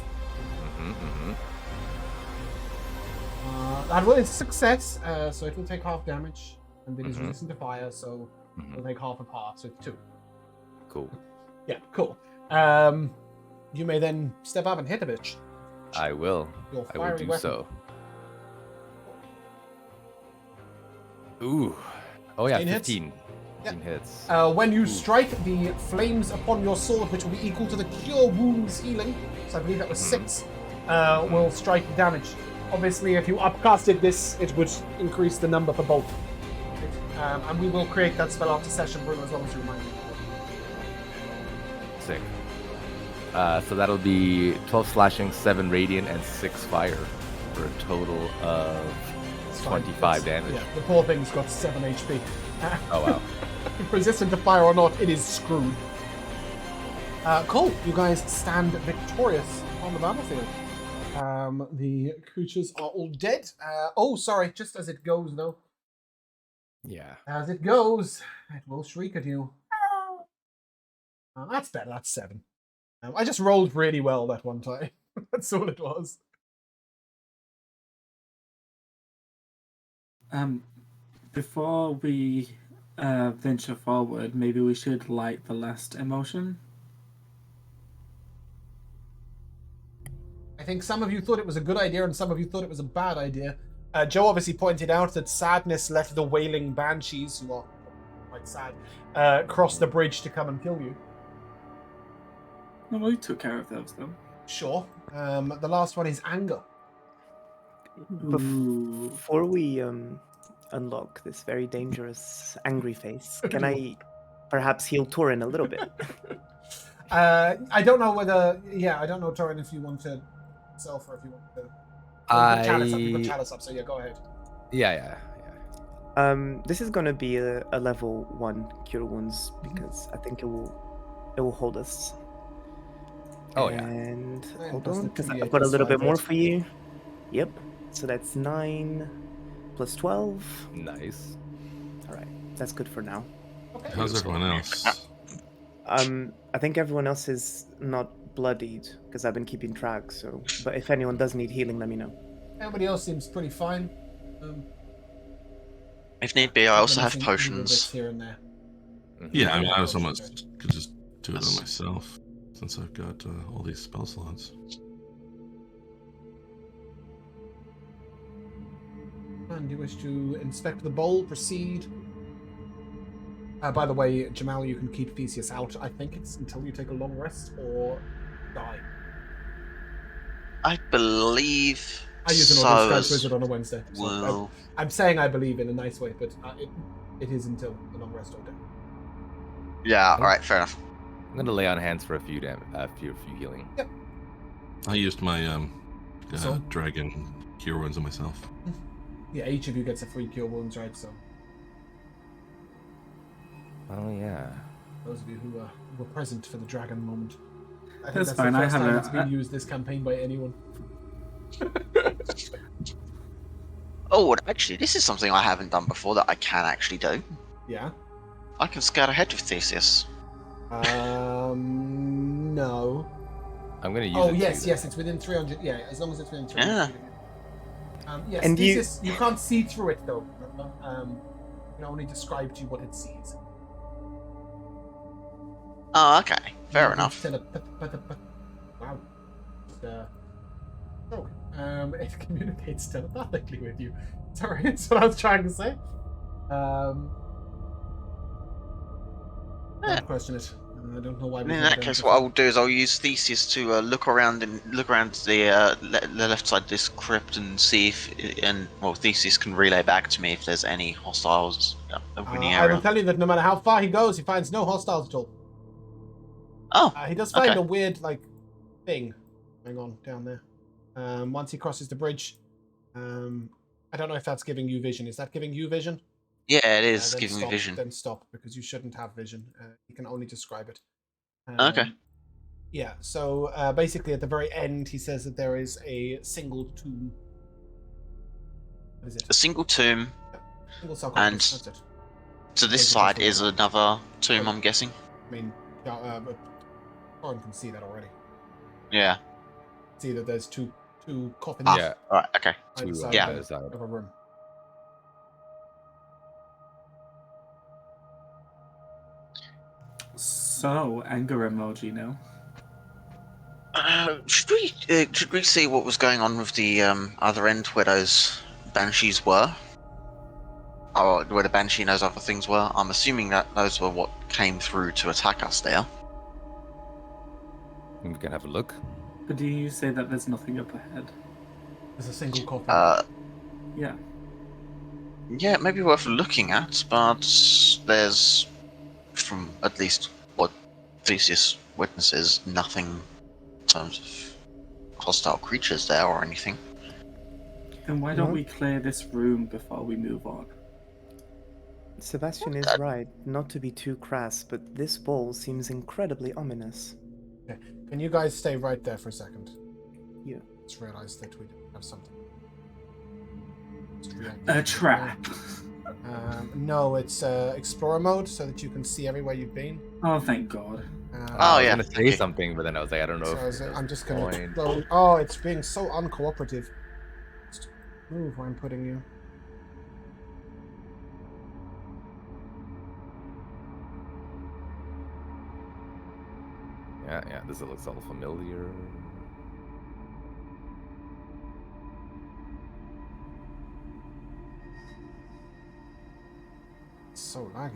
That was a success, so it will take half damage, and it is resistant to fire, so it will take half of half, so it's 2. Cool. Yeah, cool. You may then step up and hit a bitch. I will. Your I will fiery do weapon. so. Ooh. Oh yeah, 15 hits? 15. Yeah. 15 hits. When you strike, the flames upon your sword, which will be equal to the cure wounds healing, so I believe that was 6, will strike damage. Obviously, if you upcasted this, it would increase the number for both. And we will create that spell after session, Bruno, as long as you remind me. Sick. So that'll be 12 slashing, 7 radiant, and 6 fire for a total of 25 damage. Yeah, the poor thing's got 7 HP. Oh wow. Resistant to fire or not, it is screwed. Cool. You guys stand victorious on the battlefield. The creatures are all dead. Oh, sorry. Just as it goes, though. Yeah. As it goes, it will shriek at you. That's better. That's 7. I just rolled really well that one time. That's all it was. Before we venture forward, maybe we should light the last emotion. I think some of you thought it was a good idea and some of you thought it was a bad idea. Joe obviously pointed out that sadness left the wailing banshees, who are quite sad, cross the bridge to come and kill you. Well, we took care of those, though. Sure. The last one is anger. Ooh. Before we unlock this very dangerous angry face, can I perhaps heal Torin a little bit? I don't know whether... Yeah, I don't know, Torin, if you want to self or if you want to... You've got Chalice up, so yeah, go ahead. Yeah. This is gonna be a level 1 cure wounds because I think it will hold us. Oh, yeah. And And hold plus on, the because 2d8 I've got a little plus bit more 5, for you. Yep. So that's 9 plus 12. Nice. All right, that's good for now. Okay. How's everyone else? I think everyone else is not bloodied because I've been keeping track. So, but if anyone does need healing, let me know. Everybody else seems pretty fine. If need be, I also have little bits potions. here and there. Yeah, I mean, I was Potions, almost could just do it on myself since I've got all these spell slots. And you wish to inspect the bowl, proceed. By the way, Jamal, you can keep Theseus out. I think it's until you take a long rest or die. I believe I use an so Ordnance as Wizard on a Wednesday. So well. I'm saying I believe in a nice way, but it is until the long rest or day. Yeah, alright, fair enough. I'm gonna lay on hands for a few healing. Yep. I used my So? dragon cure wounds on myself. Yeah, each of you gets a free cure wounds, right? So Oh yeah. those of you who were present for the dragon moment. I think That's that's fine, the I first have time a- it's been used this campaign by anyone. Oh, actually, this is something I haven't done before that I can actually do. Yeah. I can scout ahead with Theseus. No. I'm gonna use Oh, it yes, too, yes, it's within 300. Yeah, as long as it's within 300 Yeah. feet of you. Yes, And Theseus, you can't see through it, though. Remember? You can only describe to you what it sees. Oh, okay. Fair You can enough. Wow. It communicates telepathically with you. Sorry, that's what I was trying to say. Yeah. Don't question it. I don't know why. In we've never that done it case, what I before. will do is I'll use Theseus to look around the left side of this crypt and see if, Theseus can relay back to me if there's any hostiles over in the I area. will tell you that no matter how far he goes, he finds no hostiles at all. Oh, He does find okay. a weird, thing going on down there. Once he crosses the bridge, I don't know if that's giving you vision. Is that giving you vision? Yeah, it is Then giving stop, me vision. Then stop, because you shouldn't have vision. You can only describe it. Okay. Yeah, so basically at the very end, he says that there is a single tomb. What is it? A single tomb. Single sarcophagus, and- that's it. To this Those are side just is the- another tomb, I'm guessing. I mean, but Thorin can see that already. Yeah. See that there's two coffins Yeah. Alright, okay. either Two, side yeah. of side. a room. So, anger emoji now. Should we see what was going on with the other end where those banshees were? Or where the banshee knows other things were? I'm assuming that those were what came through to attack us there. We can have a look. But do you say that there's nothing up ahead? There's a single coffin. Yeah. Yeah, it may be worth looking at, but there's, from at least what Theseus witnesses, nothing in terms of hostile creatures there or anything. Then why don't No. we clear this room before we move on? Sebastian is right, not to be too crass, but this bowl seems incredibly ominous. Okay. Can you guys stay right there for a second? Yeah. Just realized that we don't have something. A trap. No, it's explorer mode, so that you can see everywhere you've been. Oh, thank God. Oh, I was yeah, gonna thank say you. something, but then I was like, I don't know So if it I'm was just going point. to. Oh, it's being so uncooperative. Just move where I'm putting you. Yeah. This looks all familiar. It's so laggy.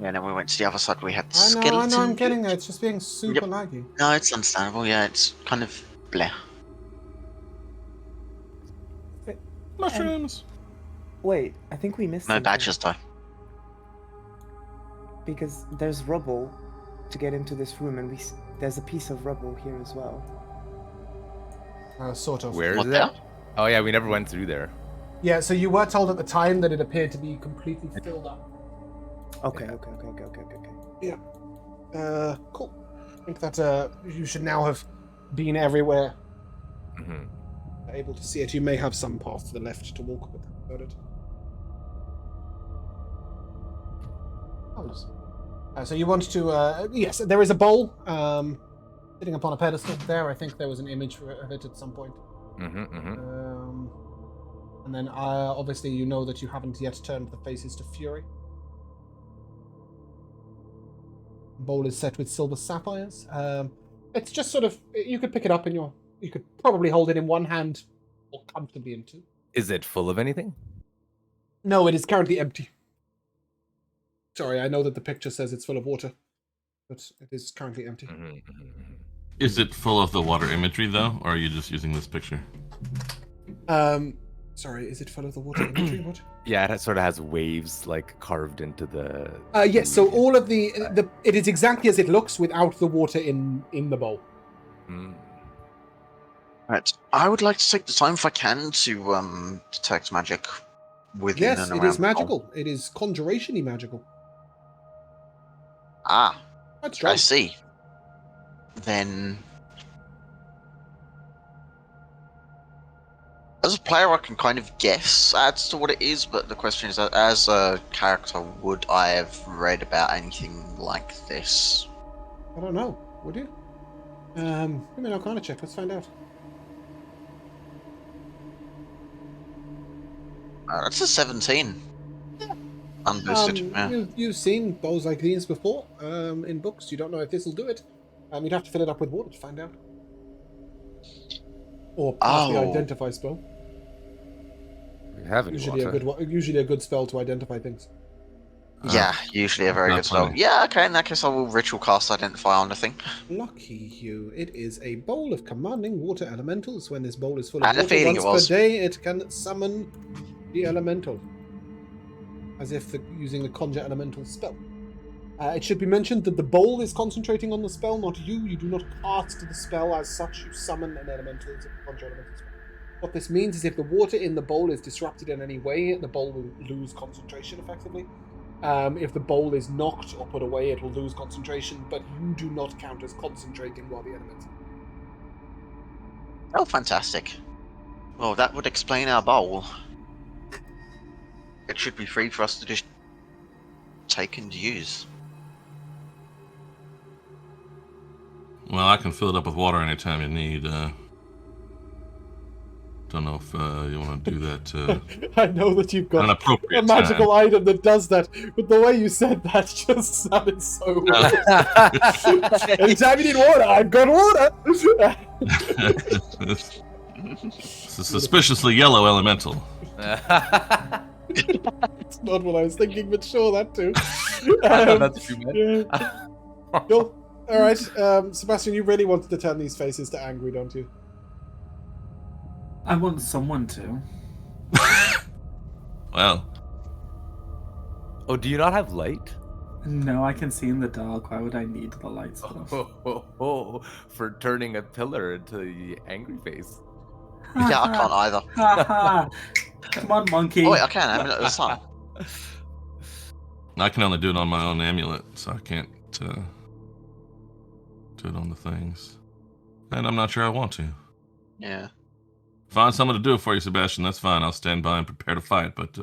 Yeah, and then we went to the other side. We had the I skeleton. know, I'm getting there. dude. It's just being super laggy. No, it's understandable. Yeah, it's kind of bleh. Mushrooms. Wait, I think we missed No something. badges though. Because there's rubble to get into this room, and there's a piece of rubble here as well. Sort of. Where What is there? it? Oh yeah, we never went through there. Yeah, so you were told at the time that it appeared to be completely filled up. Okay, Yeah. okay. Yeah. Cool. I think that you should now have been everywhere, Hmm. able to see it. You may have some path to the left to walk, but that's about it. Marvelous. So you want to? Yes, there is a bowl sitting upon a pedestal there. I think there was an image of it at some point. And then obviously you know that you haven't yet turned the faces to fury. Bowl is set with silver sapphires. It's just sort of, you could pick it up you could probably hold it in one hand or comfortably in two. Is it full of anything? No, it is currently empty. Sorry, I know that the picture says it's full of water, but it is currently empty. Is it full of the water imagery though, or are you just using this picture? Sorry, is it full of the water imagery? What? Yeah, it sort of has waves like carved into the. Yes. So all of the it is exactly as it looks without the water in the bowl. Right. I would like to take the time, if I can, to detect magic within Yes, and it around is the bowl. magical. It is conjuration-y magical. Ah, Quite strong. I see. Then, as a player, I can kind of guess as to what it is, but the question is, as a character, would I have read about anything like this? I don't know. Would you? Give me an Arcana check. Let's find out. That's a 17. Unboosted. Yeah. You've seen bowls like these before in books. You don't know if this will do it. You'd have to fill it up with water to find out. Or pass the identify spell. We haven't. Usually a good spell to identify things. Yeah, usually a very good spell. funny. Yeah, okay, in that case I will ritual cast Identify on the thing. Lucky you. It is a bowl of commanding water elementals. When this bowl is full of I had a water feeling once it was. per day, it can summon the elemental. As if using a conjure elemental spell. It should be mentioned that the bowl is concentrating on the spell, not you. You do not cast the spell as such. You summon an elemental. It's a conjure elemental spell. What this means is if the water in the bowl is disrupted in any way, the bowl will lose concentration effectively. If the bowl is knocked or put away, it will lose concentration, but you do not count as concentrating while the elemental. Oh, fantastic. Well, that would explain our bowl. It should be free for us to just take and use. Well, I can fill it up with water anytime you need. Don't know if you want to do that. I know that you've An got appropriate a magical item that does that, but the way you said that just sounded so weird. Anytime you need water, I've got water! It's a suspiciously yellow elemental. It's not what I was thinking, but sure, that too. That's too bad. Yeah. Cool. Alright, Sebastian, you really wanted to turn these faces to angry, don't you? I want someone to. Well, Oh, do you not have light? No, I can see in the dark. Why would I need the lights? For turning a pillar into the angry face. Yeah, I can't either. Come on, monkey. Oh wait, I can. Amulet of the Sun. I can only do it on my own amulet, so I can't do it on the things. And I'm not sure I want to. Yeah. Find someone to do it for you, Sebastian. That's fine. I'll stand by and prepare to fight. But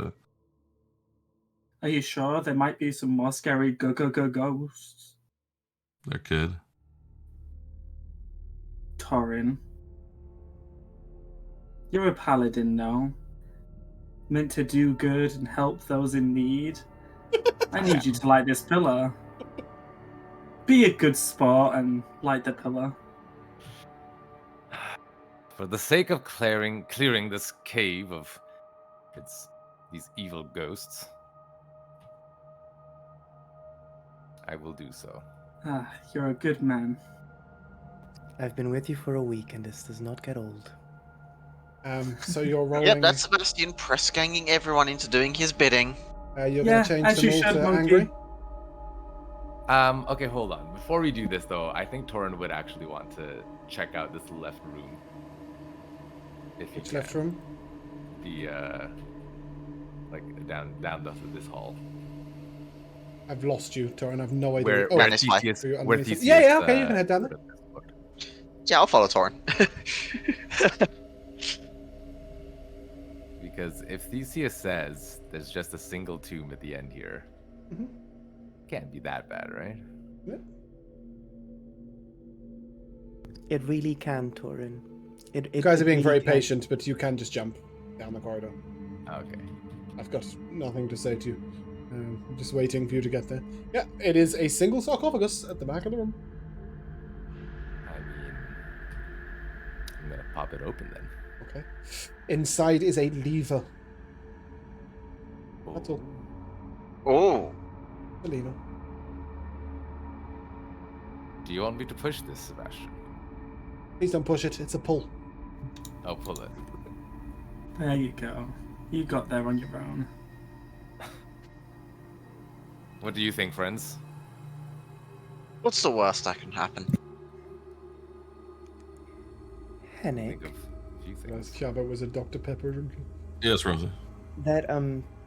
Are you sure? There might be some more scary ghosts. They're good. Torin, you're a paladin now, meant to do good and help those in need. I need you to light this pillar. Be a good sport and light the pillar. For the sake of clearing this cave of these evil ghosts, I will do so. Ah, you're a good man. I've been with you for a week, and this does not get old. So you're rolling. Yep, that's Sebastian press ganging everyone into doing his bidding. You're Yeah, going to change as them you all should, to monkey. angry. Okay, hold on. Before we do this, though, I think Torin would actually want to check out this left room. If he Which can. left room? The like down this hall. I've lost you, Torin. I've no idea. Where Oh, Down this way. Theseus, Are you where underneath it? Theseus, Yeah, okay, you can head down there. Yeah, I'll follow Torin. Because if Theseus says there's just a single tomb at the end here, Mhm. can't be that bad, right? Yeah. It really can, Torin. You guys are being very really can. patient, but you can just jump down the corridor. Okay. I've got nothing to say to you. I'm just waiting for you to get there. Yeah, it is a single sarcophagus at the back of the room. I mean, I'm gonna pop it open then. Okay. Inside is a lever. That's all. Oh. A lever. Do you want me to push this, Sebastian? Please don't push it. It's a pull. I'll pull it. There you go. You got there on your own. What do you think, friends? What's the worst that can happen? Hennig, Think of a few Nice. things. Jabba was a Dr. Pepper, didn't he? Yes, Rosa. that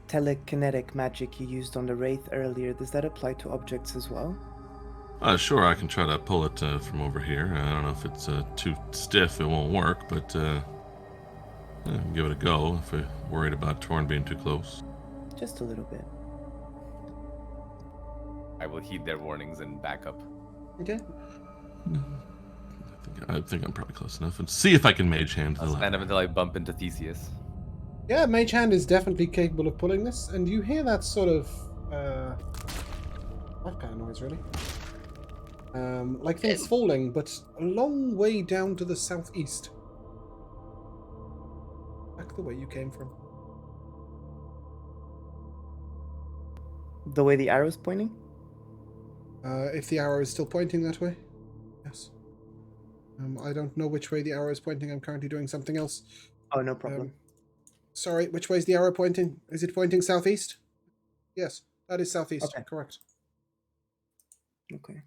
telekinetic magic you used on the Wraith earlier, does that apply to objects as well? Sure, I can try to pull it from over here. I don't know if it's too stiff, it won't work, but give it a go if we're worried about Torn being too close. Just a little bit. I will heed their warnings and back up. Okay. I think I'm probably close enough. And see if I can mage hand the I'll stand lever. up until I bump into Theseus. Yeah, Mage Hand is definitely capable of pulling this, and you hear that sort of what kind of noise, really? Like things falling, but a long way down to the southeast. Back the way you came from. The way the arrow's pointing? If the arrow is still pointing that way, yes. I don't know which way the arrow is pointing. I'm currently doing something else. Oh, no problem. Sorry, which way is the arrow pointing? Is it pointing southeast? Yes, that is southeast. Okay. Correct. Okay.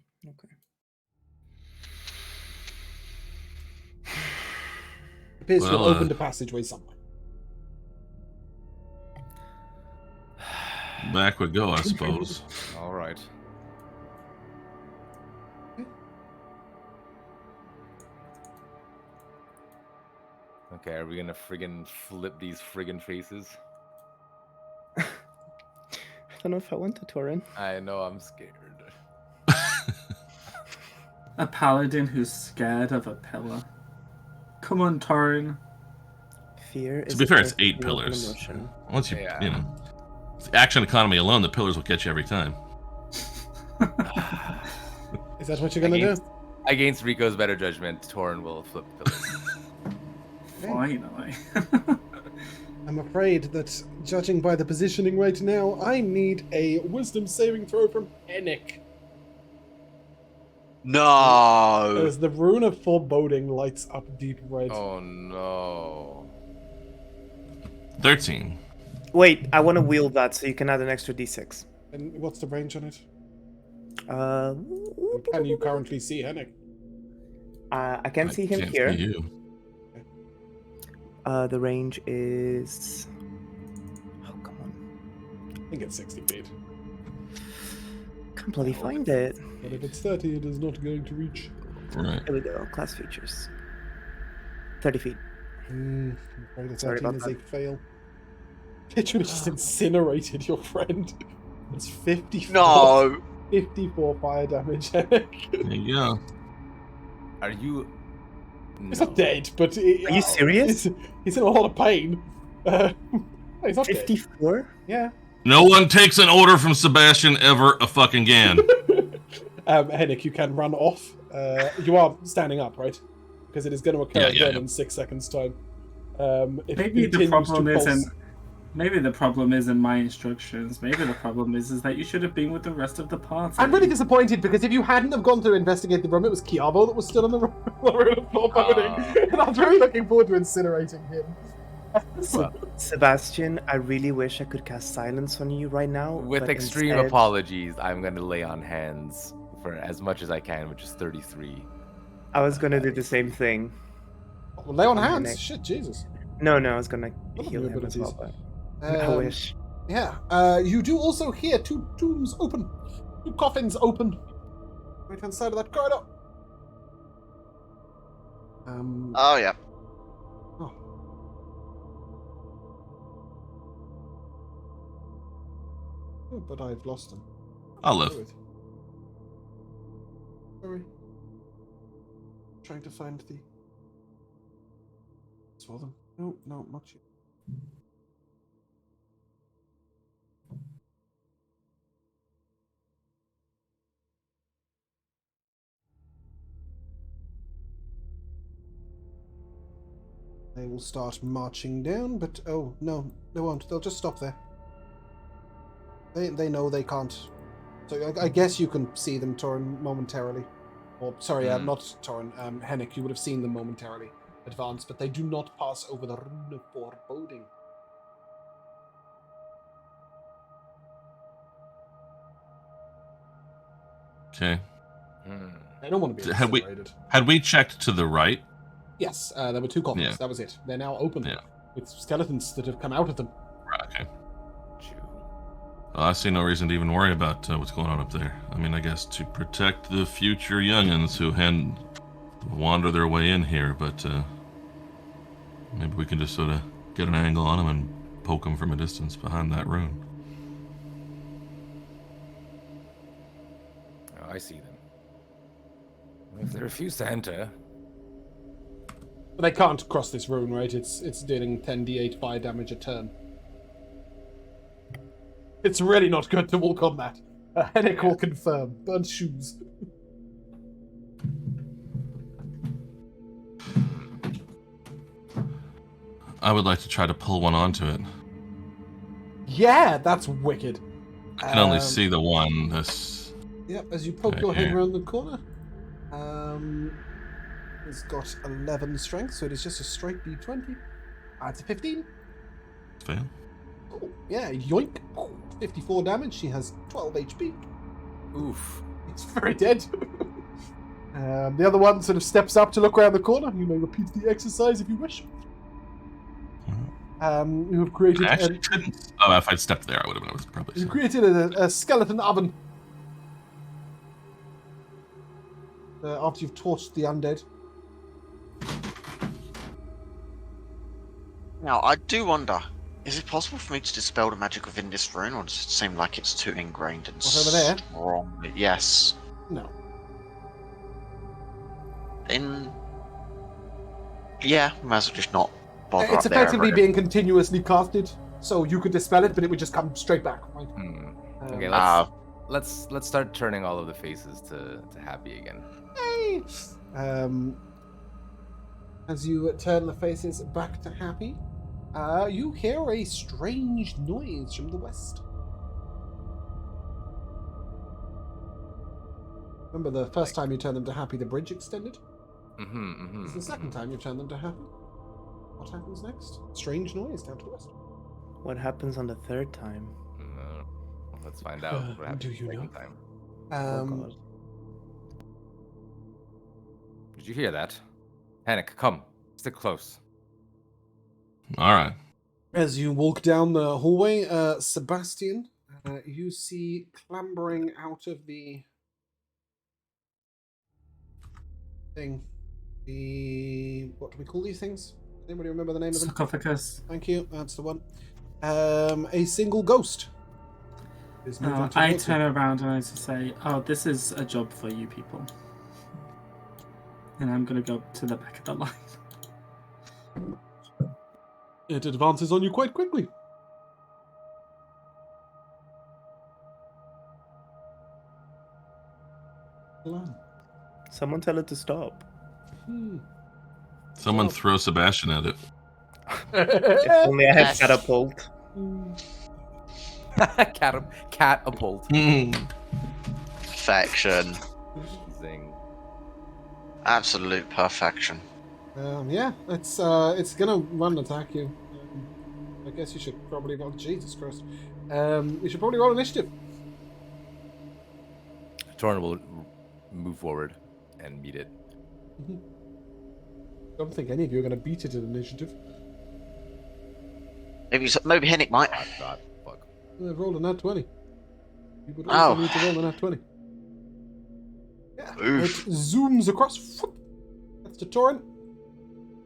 Appears to have Well, opened a passageway somewhere. Back we go, I suppose. All right. Okay, are we gonna friggin' flip these friggin' faces? I don't know if I want to, Torin. I know, I'm scared. A paladin who's scared of a pillar. Come on, Torin. Fear is To be a fair, it's perfectly 8 normal pillars. emotion. Once you, Yeah. you know, the action economy alone, the pillars will get you every time. Is that what you're gonna do? Against Rico's better judgment, Torin will flip pillars. Finally. I'm afraid that, judging by the positioning right now, I need a wisdom saving throw from Hennick. No. As the rune of foreboding lights up deep red. Oh no. 13. Wait, I want to wield that so you can add an extra d6. And what's the range on it? Uh, Can you currently see Hennick? I can see him Can't here. see you. The range is. Oh, come on. I think it's 60 feet. Can't bloody find it. But if it's 30, it is not going to reach. Right. Here we go. Class features. 30 feet. I'm afraid a Sorry 13 about is that. a fail. Literally just incinerated your friend. It's 50 No. 54 fire damage. There you go. Are you? He's No. not dead, but Are you serious? He's in a lot of pain. He's not dead. 54? Yeah. No one takes an order from Sebastian ever a fucking again. Henrik, you can run off. You are standing up, right? Because it is going to occur again in 6 seconds' time. If Maybe it the continues problem to pulse- isn't. Maybe the problem isn't my instructions. Maybe the problem is that you should have been with the rest of the party. I'm really disappointed because if you hadn't have gone to investigate the room, it was Kiavo that was still in the room foreboding. And I was really looking forward to incinerating him. Well, Sebastian, I really wish I could cast silence on you right now. with but extreme instead- apologies, I'm gonna lay on hands for as much as I can, which is 33. I was gonna do the same thing. Well, lay on Okay, hands. next. Shit, Jesus. No, I was gonna What heal new him as well, abilities? but I wish. Yeah. You do also hear 2 tombs open. 2 coffins open. Right hand side of that corridor. Oh yeah. Oh. Oh, but I've lost them. I'll live. Sorry. Trying to find the. Saw them. No, not much. They will start marching down, but oh no, they won't. They'll just stop there. They know they can't. So I guess you can see them, Torin, momentarily. Or sorry, not Torin. Henrik, you would have seen them momentarily advance, but they do not pass over the rune of foreboding. Okay. They don't want to be Had we- incinerated. Had we checked to the right? Yes, there were 2 coffins. Yeah. That was it. They're now open Yeah. with skeletons that have come out of them. Right, okay. Chew. Well, I see no reason to even worry about what's going on up there. I mean, I guess to protect the future youngins who wander their way in here, but maybe we can just sort of get an angle on them and poke them from a distance behind that rune. Oh, I see them. If they refuse to enter, But they can't cross this rune, right? It's dealing 10d8 fire damage a turn. It's really not good to walk on that. Henrik will confirm. Burnt shoes. I would like to try to pull one onto it. Yeah, that's wicked. I can only see the one. This. Yep, as you poke your head around the corner. It's got 11 strength, so it is just a straight d20. It's a 15. Fail. Oh, yeah, yoink. 54 damage. She has 12 HP. oof. It's very dead. The other one sort of steps up to look around the corner. You may repeat the exercise if you wish. You have created I actually couldn't. Oh, if I'd stepped there, I would have probably. you created a skeleton oven. After you've torched the undead. Now I do wonder: is it possible for me to dispel the magic within this rune, or does it seem like it's too ingrained and What's over there? strong? Yes. No. Then, yeah, we might as well just not bother It's up there effectively ever. being continuously casted, so you could dispel it, but it would just come straight back. Right? Okay, Ah. let's start turning all of the faces to happy again. Hey! As you turn the faces back to happy, you hear a strange noise from the west. Remember the first time you turned them to happy, the bridge extended? It's the second time you've turned them to happy. What happens next? Strange noise down to the west. What happens on the 3rd time? Let's find out what happens do you the second know? time. Oh god. Did you hear that? Henrik, come. Stick close. All right. As you walk down the hallway, Sebastian, you see clambering out of the thing. What do we call these things? Anybody remember the name of them? Sarcophagus. Thank you. That's the one. A single ghost. Is moved on to I Wilson. turn around and I just say, "Oh, this is a job for you people," and I'm gonna go to the back of the line. It advances on you quite quickly. Someone tell it to stop. Someone Stop. throw Sebastian at it. If only I had Yes. catapult. Catapult. Perfection. Zing. Absolute perfection. Yeah, it's gonna run and attack you. I guess you should probably roll. Jesus Christ. You should probably roll initiative. Torin will move forward and meet it. I don't think any of you are gonna beat it in initiative. Maybe Henrik might. Oh, God. Fuck. I've rolled a nat 20. You would also Oh. need to roll a nat 20. Yeah, Oof. it zooms across. That's to Torin.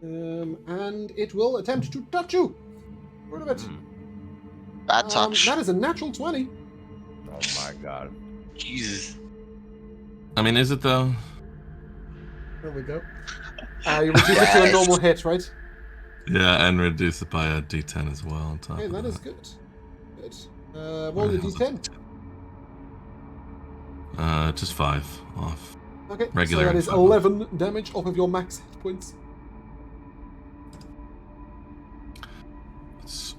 And it will attempt to touch you. Rid of it. Bad touch. That is a natural 20. Oh my God. Jesus. I mean, is it though? There we go. You reduce it to a normal hit, right? Yeah, and reduce it by a D10 as well on top. Okay, of that is good. Good. Roll your D10. Just 5 off. Okay, Regular so that and is five. 11 damage off of your max hit points. It's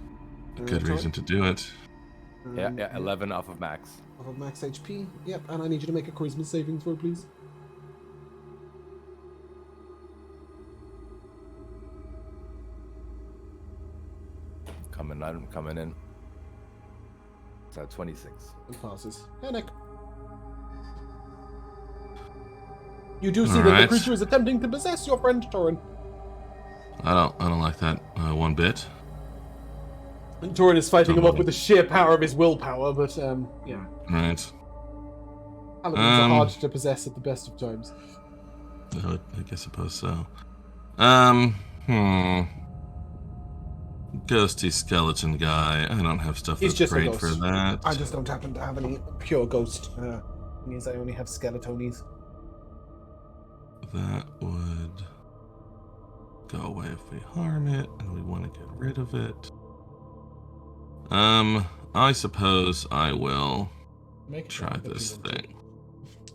a good Torin? reason to do it. Yeah, 11 off of max. Off of max HP. Yep, and I need you to make a charisma saving throw, please. I'm coming in. So 26. It passes. Henrik. You do see that the Alright. creature is attempting to possess your friend Torin. I don't like that one bit. And Torin is fighting him off Totally. with the sheer power of his willpower, but yeah. Right. Paladins are hard to possess at the best of times. I suppose so. Ghosty skeleton guy. I don't have stuff He's that's just a great ghost. for that. I just don't happen to have any pure ghost. Means I only have skeletonies. That would go away if we harm it, and we want to get rid of it. I suppose I will Make it try laugh if this you want thing.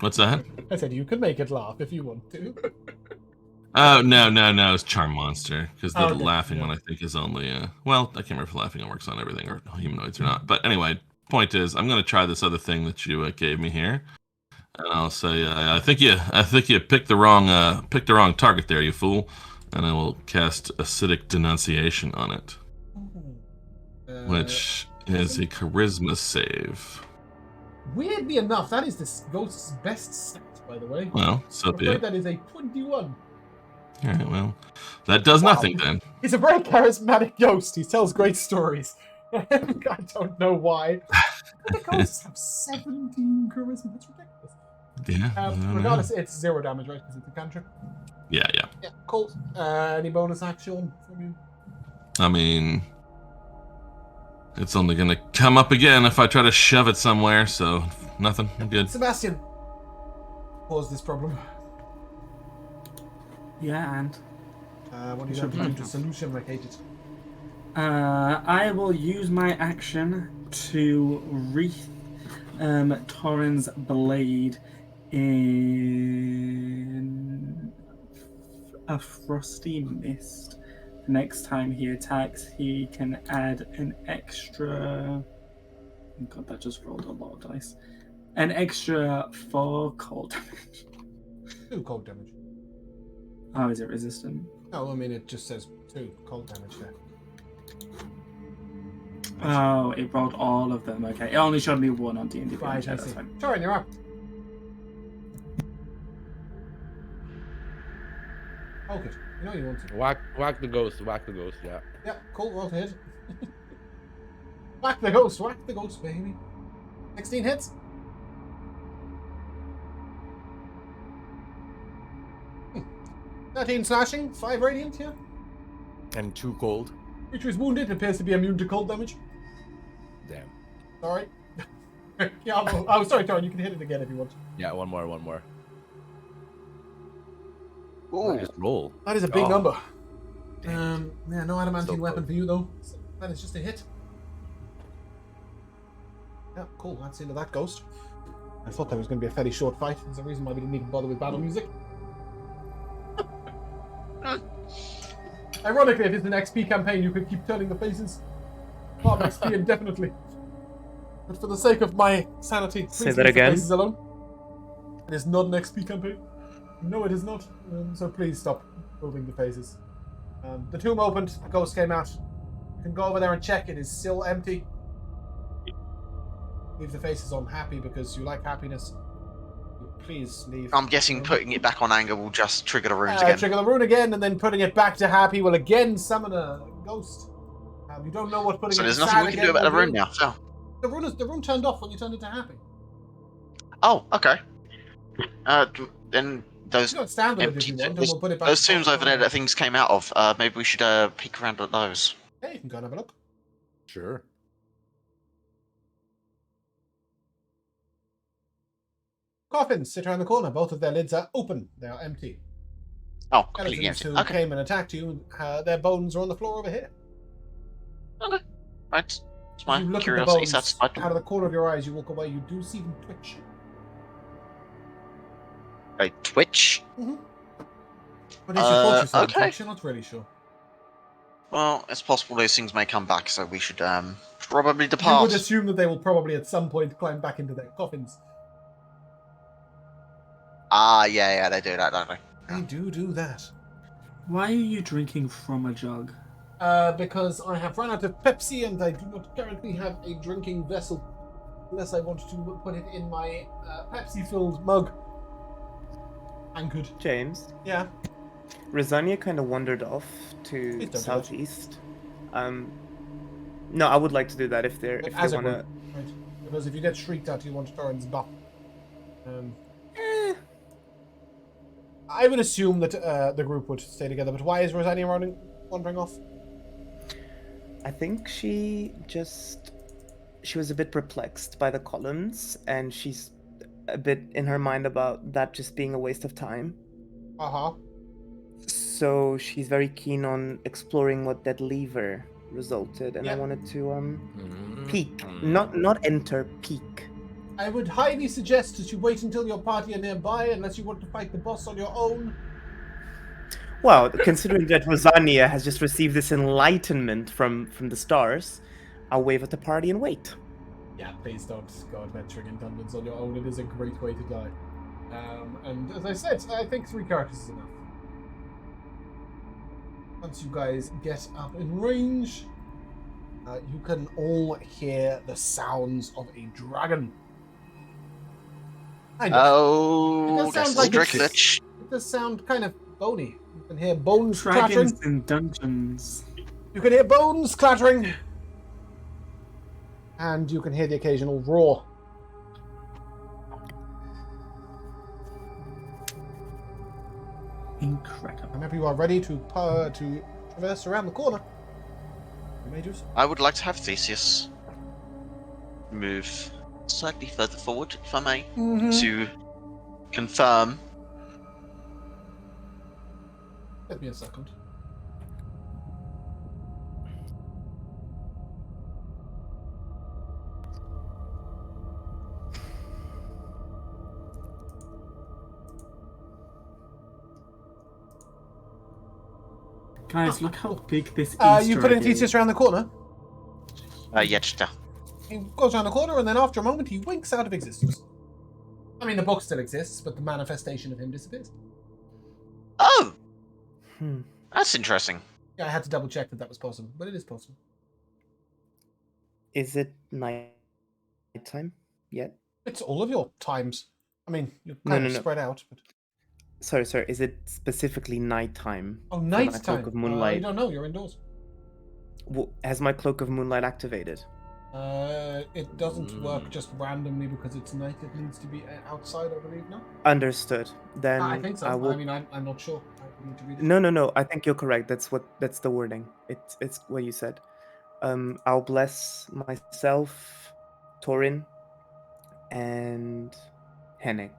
What's that? to. I said you can make it laugh if you want to. Oh, no, it's Charm Monster. Because the Okay, laughing yeah. one, I think, is only, well, I can't remember if laughing works on everything, or humanoids or not. But anyway, point is, I'm going to try this other thing that you gave me here. And I'll say, I think you picked the wrong target there, you fool. And I will cast Acidic Denunciation on it, which is a Charisma save. Weirdly enough, that is this ghost's best stat, by the way. Well, so I'm be afraid it. that is a 21. All right, well, that does nothing then. He's a very charismatic ghost. He tells great stories. I don't know why. The ghosts have 17 charisma. That's ridiculous. Yeah. I don't know. Regardless, it's 0 damage, right? Because it's a cantrip. Yeah. Yeah, cool. Any bonus action from you? I mean, it's only gonna come up again if I try to shove it somewhere, so nothing. I'm good. Sebastian, pause this problem. Yeah, and What do you have to do to solution locate it? I will use my action to wreath Torin's blade in a frosty mist. Next time he attacks, he can add an extra. Oh God, that just rolled a lot of dice. An extra 4 cold damage. 2 cold damage. Oh, is it resistant? No, I mean it just says 2 cold damage there. Oh, it rolled all of them. Okay, it only showed me 1 on D&D. Right, I That's see. fine. Torin, you're up. Okay, you know you want to. Whack the ghost, yeah. Yeah, cool, roll to hit. whack the ghost, baby. 16 hits. Hmm. 13 slashing, 5 radiant, yeah. And 2 cold. Creature is wounded, appears to be immune to cold damage. Damn. Alright. Yeah, oh, sorry, Torin, you can hit it again if you want. Yeah, one more, one more. Ooh. Just roll. That is a big Oh, number. damn Yeah, no adamantine So weapon close. for you though. So that is just a hit. Yeah, cool. That's the end of that ghost. I thought that was going to be a fairly short fight. There's a reason why we didn't even bother with battle music. Ironically, if it's an XP campaign, you could keep turning the faces. Farm XP indefinitely. But for the sake of my sanity, please Say leave that the again. faces alone. It is not an XP campaign. No, it is not. So please stop moving the faces. The tomb opened. The ghost came out. You can go over there and check. It is still empty. Leave the faces on happy because you like happiness. Please leave. I'm guessing putting it back on anger will just trigger the runes again. Trigger the rune again, and then putting it back to happy will again summon a ghost. You don't know what putting So it there's to nothing sad we can again do about the will rune now. So. The rune turned off when you turned it to happy. Oh, okay. Then those You don't stand with it if empty, you want, and those, we'll put it back. those to tombs proper over there content. that things came out of. Maybe we should peek around at those. Hey, you can go and have a look. Sure. Coffins sit around the corner. Both of their lids are open. They are empty. Oh, completely Skeletons empty. who Okay. came and attacked you, their bones are on the floor over here. Okay. Right. It's As my you look at the curiosity bones, satisfied. out of the corner of your eyes, you walk away. You do see them twitch. A twitch. But if you thought you saw them Okay. twitch, you're not really sure. Well, it's possible those things may come back, so we should probably You depart. would assume that they will probably at some point climb back into their coffins. Yeah, they do that, don't they? They do that. Why are you drinking from a jug? Because I have run out of Pepsi and I do not currently have a drinking vessel. Unless I want to put it in my Pepsi-filled mug. Anchored. James, Yeah. Rosania kind of wandered off to Please don't do that. southeast. No, I would like to do that if they As a want to. group, right? Because if you get shrieked at, you want Torin's buff. I would assume that the group would stay together, but why is Rosania wandering off? I think she was a bit perplexed by the columns, and she's a bit in her mind about that just being a waste of time. So she's very keen on exploring what that lever resulted, and I Yeah. wanted to peek, not enter, peek. I would highly suggest that you wait until your party are nearby, unless you want to fight the boss on your own. Well, considering that Rosania has just received this enlightenment from the stars, I'll wave at the party and wait. Yeah, please don't go adventuring in dungeons on your own. It is a great way to die. And as I said, I think 3 characters is enough. Once you guys get up in range, you can all hear the sounds of a dragon. Kind of. Oh, It does that's sound like it's- Stricklich. It does sound kind of bony. You can hear bones clattering. Dragons in dungeons. You can hear bones clattering. And you can hear the occasional roar. Incredible. Whenever you are ready to traverse around the corner, you may do so. I would like to have Theseus move slightly further forward, if I may, to confirm. Give me a second. Guys, look how big this You put in Easter egg Theseus is. around the corner. Yeah, just He goes around the corner, and then after a moment, he winks out of existence. I mean, the book still exists, but the manifestation of him disappears. Oh, Hmm. that's interesting. Yeah, I had to double check that was possible, but it is possible. Is it nighttime yet? It's all of your times. I mean, you're No, kind no, of no. spread out, but Sorry. Is it specifically nighttime? oh, for my night Cloak time. of You Moonlight. don't know. You're indoors. Has my Cloak of Moonlight activated? It doesn't work just randomly because it's night. It needs to be outside, I believe. No, Understood. Then I think so. I will. I mean, I'm not sure. I need to read it. No. I think you're correct. That's the wording. It's what you said. I'll bless myself, Torin, and Hennig.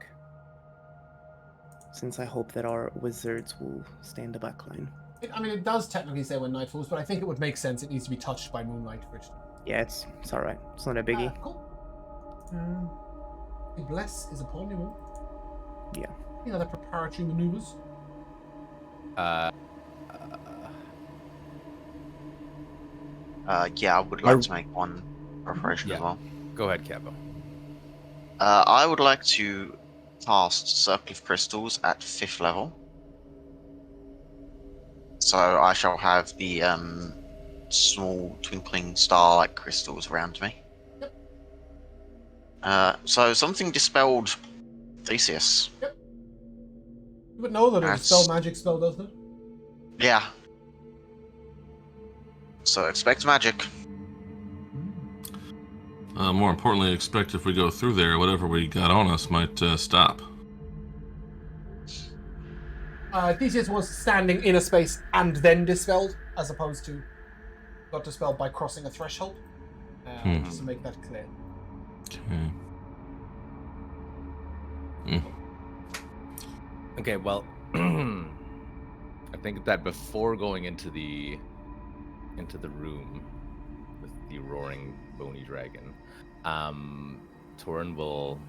Since I hope that our wizards will stay in the back line. I mean, it does technically say when night falls, but I think it would make sense. It needs to be touched by moonlight for it to... Yeah, it's alright. It's not a biggie. Cool. Bless is upon you all. Yeah. Any other preparatory maneuvers? Yeah, I would like to make one preparation as well. Go ahead, Cabo. I would like to cast Circle of Crystals at 5th level. So I shall have the small twinkling star-like crystals around me. So something dispelled Theseus. You would know that That's- a spell magic spell, doesn't it? Yeah. So expect magic. More importantly, expect if we go through there, whatever we got on us might stop. Theseus was standing in a space and then dispelled, as opposed to got dispelled by crossing a threshold. Just to make that clear. Okay. Okay, well, I think that before going into the room with the roaring bony dragon, Torin will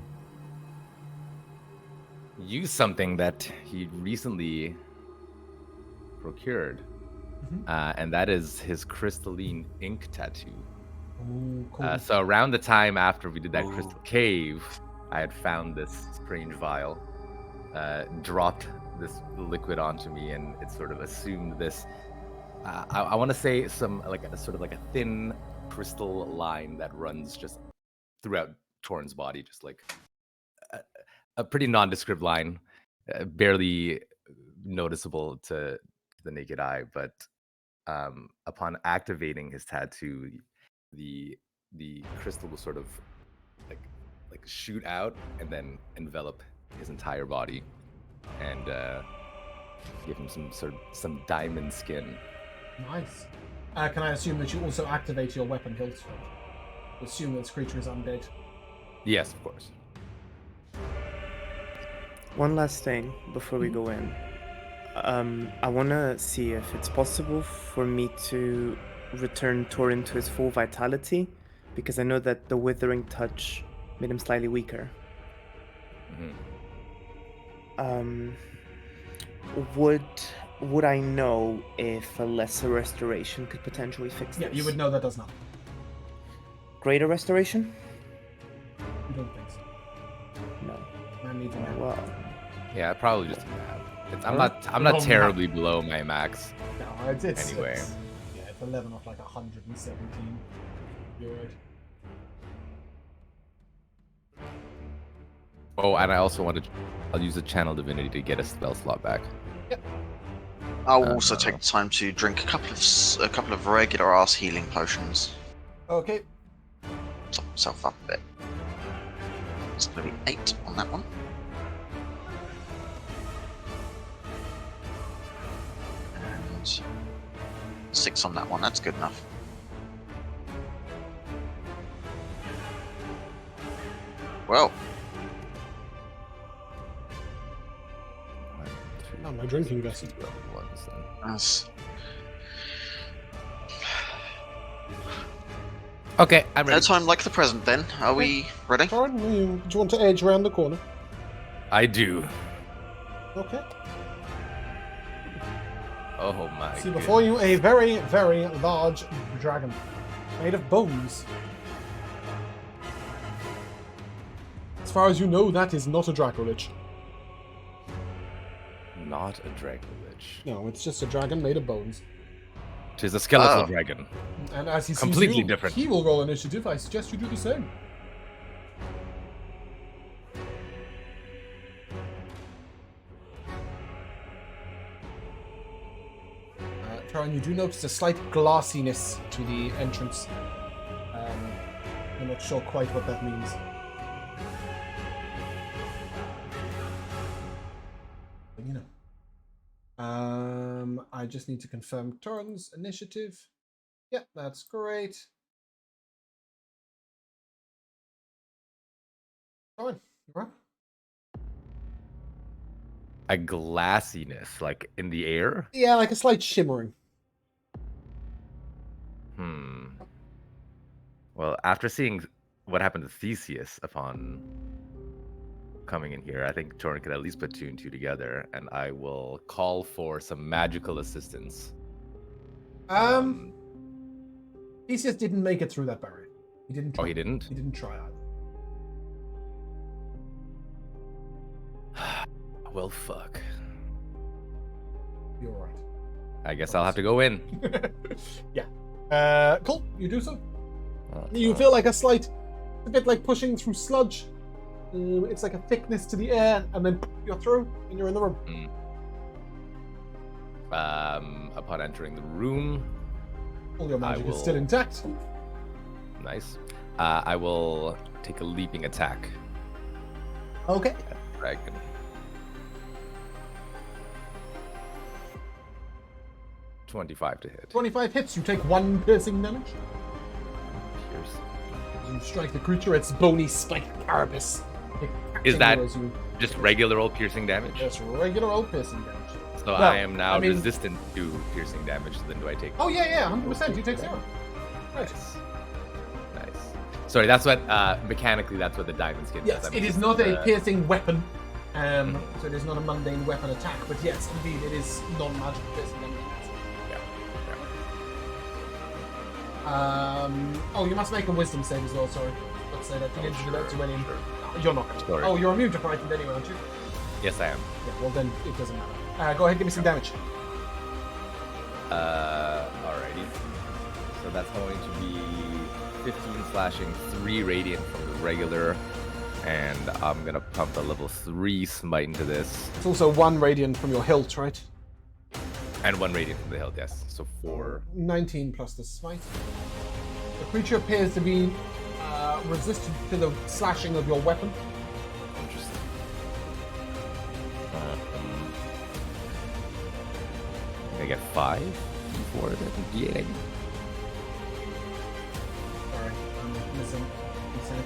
use something that he recently procured, and that is his crystalline ink tattoo. Ooh, cool. So around the time after we did that crystal cave, I had found this strange vial, dropped this liquid onto me, and it sort of assumed this. I want to say some like a sort of like a thin crystal line that runs just throughout Torin's body, just like a pretty nondescript line, barely noticeable to the naked eye. But upon activating his tattoo, the crystal will sort of like shoot out and then envelop his entire body and give him some diamond skin. Nice. Can I assume that you also activate your weapon hilt? Assume that this creature is undead. Yes, of course. One last thing before we go in. I want to see if it's possible for me to return Torin to his full vitality, because I know that the withering touch made him slightly weaker. Would I know if a lesser restoration could potentially fix Yeah, this? you would know that does not. Greater restoration? You don't think so. No. Man needs a nap. Well, Yeah, probably just a nap. I'm Oh, not no. terribly below my max. No, it's Anyway. yeah, it's 11 off like 117. You're right. Oh, and I also I'll use a channel divinity to get a spell slot back. I'll also take the time to drink a couple of regular ass healing potions. Okay. Top myself up a bit. It's gonna be 8 on that one. And 6 on that one. That's good enough. Well, Oh, my drinking vessel. that's Okay, I'm no ready. time like the present then. Are we ready? Torin, do you want to edge around the corner? I do. Okay. Oh my. See before you a very, very large dragon made of bones. As far as you know, that is not a Dracolich. Not a dragon lich. No, it's just a dragon made of bones. Tis a skeletal Oh. dragon. And as he sees Completely you, different. he will roll initiative. I suggest you do the same. Taran, you do notice a slight glassiness to the entrance. I'm not sure quite what that means. But, you know. I just need to confirm Taran's initiative. Yep, that's great. Go on. You're up. A glassiness, like in the air. Yeah, like a slight shimmering. Well, after seeing what happened to Theseus upon coming in here, I think Torin could at least put 2 and 2 together, and I will call for some magical assistance. Theseus didn't make it through that barrier. He didn't try. Oh, he didn't? He didn't try either. Well, fuck. You're right. I guess I'll have to go in. Yeah. Cool. You do so. You feel like a bit like pushing through sludge. It's like a thickness to the air, and then you're through, and you're in the room. Upon entering the room, All your magic is still intact. nice. I will take a leaping attack. Okay. At the dragon. $25 to hit. 25 hits. You take 1 piercing damage. Pierce. You strike the creature. Its bony spiked carapace. Is that as you just regular old piercing damage? just regular old piercing damage? So Well, I am now I mean- resistant to piercing damage. So then do I take? Oh yeah, 100%. You take 0. Right. Nice. Sorry, that's what mechanically that's what the diamond skin Yes, does. it is not a piercing weapon. So it is not a mundane weapon attack, but yes, indeed, it is non-magical piercing damage. Oh, you must make a wisdom save as well, sorry. Let's say that you didn't do that to any... You're not. Sorry. Oh, you're immune to frightened anyway, aren't you? Yes, I am. Yeah, well then, it doesn't matter. Go ahead, give me some damage. Alrighty. So that's going to be 15 slashing, 3 radiant from the regular, and I'm gonna pump a level 3 smite into this, It's also 1 radiant from your hilt, right? and 1 radiant from the hilt. Yes, so 4. 19 plus the smite. The creature appears to be resistant to the slashing of your weapon. Interesting. I get 5 d4 d8. Sorry, I'm missing.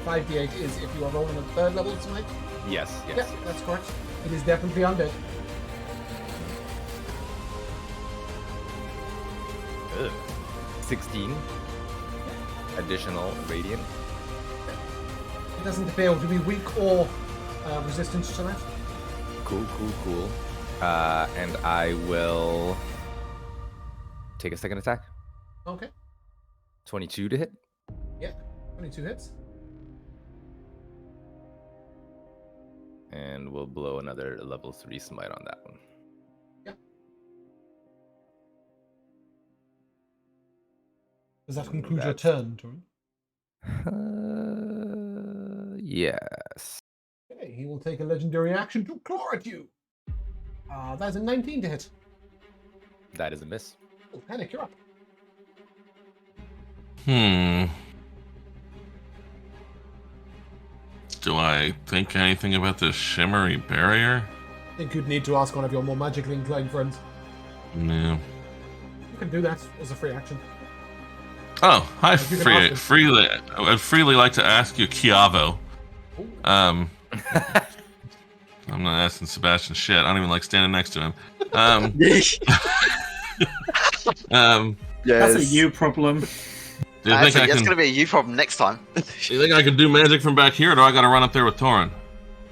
5d8 is if you are rolling a 3rd level smite. Yes. Yeah, that's correct. It is definitely undead. Ugh. 16 additional radiant. It doesn't appear to be weak or resistant to that. Cool. And I will take a second attack. Okay. 22 to hit. Yeah, 22 hits. And we'll blow another level 3 smite on that one. Yeah. Does that conclude your turn, Torin? Yes. Okay, he will take a legendary action to claw at you. That's a 19 to hit. That is a miss. Oh, Panic, you're up. Do I think anything about this shimmery barrier? I think you'd need to ask one of your more magically inclined friends. No. You can do that as a free action. Oh, hi, You can ask him. freely. I'd freely like to ask you, Chiavo. I'm not asking Sebastian shit. I don't even like standing next to him. That's a you problem. Do you think I That's can? going to be a you problem next time. Do you think I can do magic from back here, or do I got to run up there with Torin?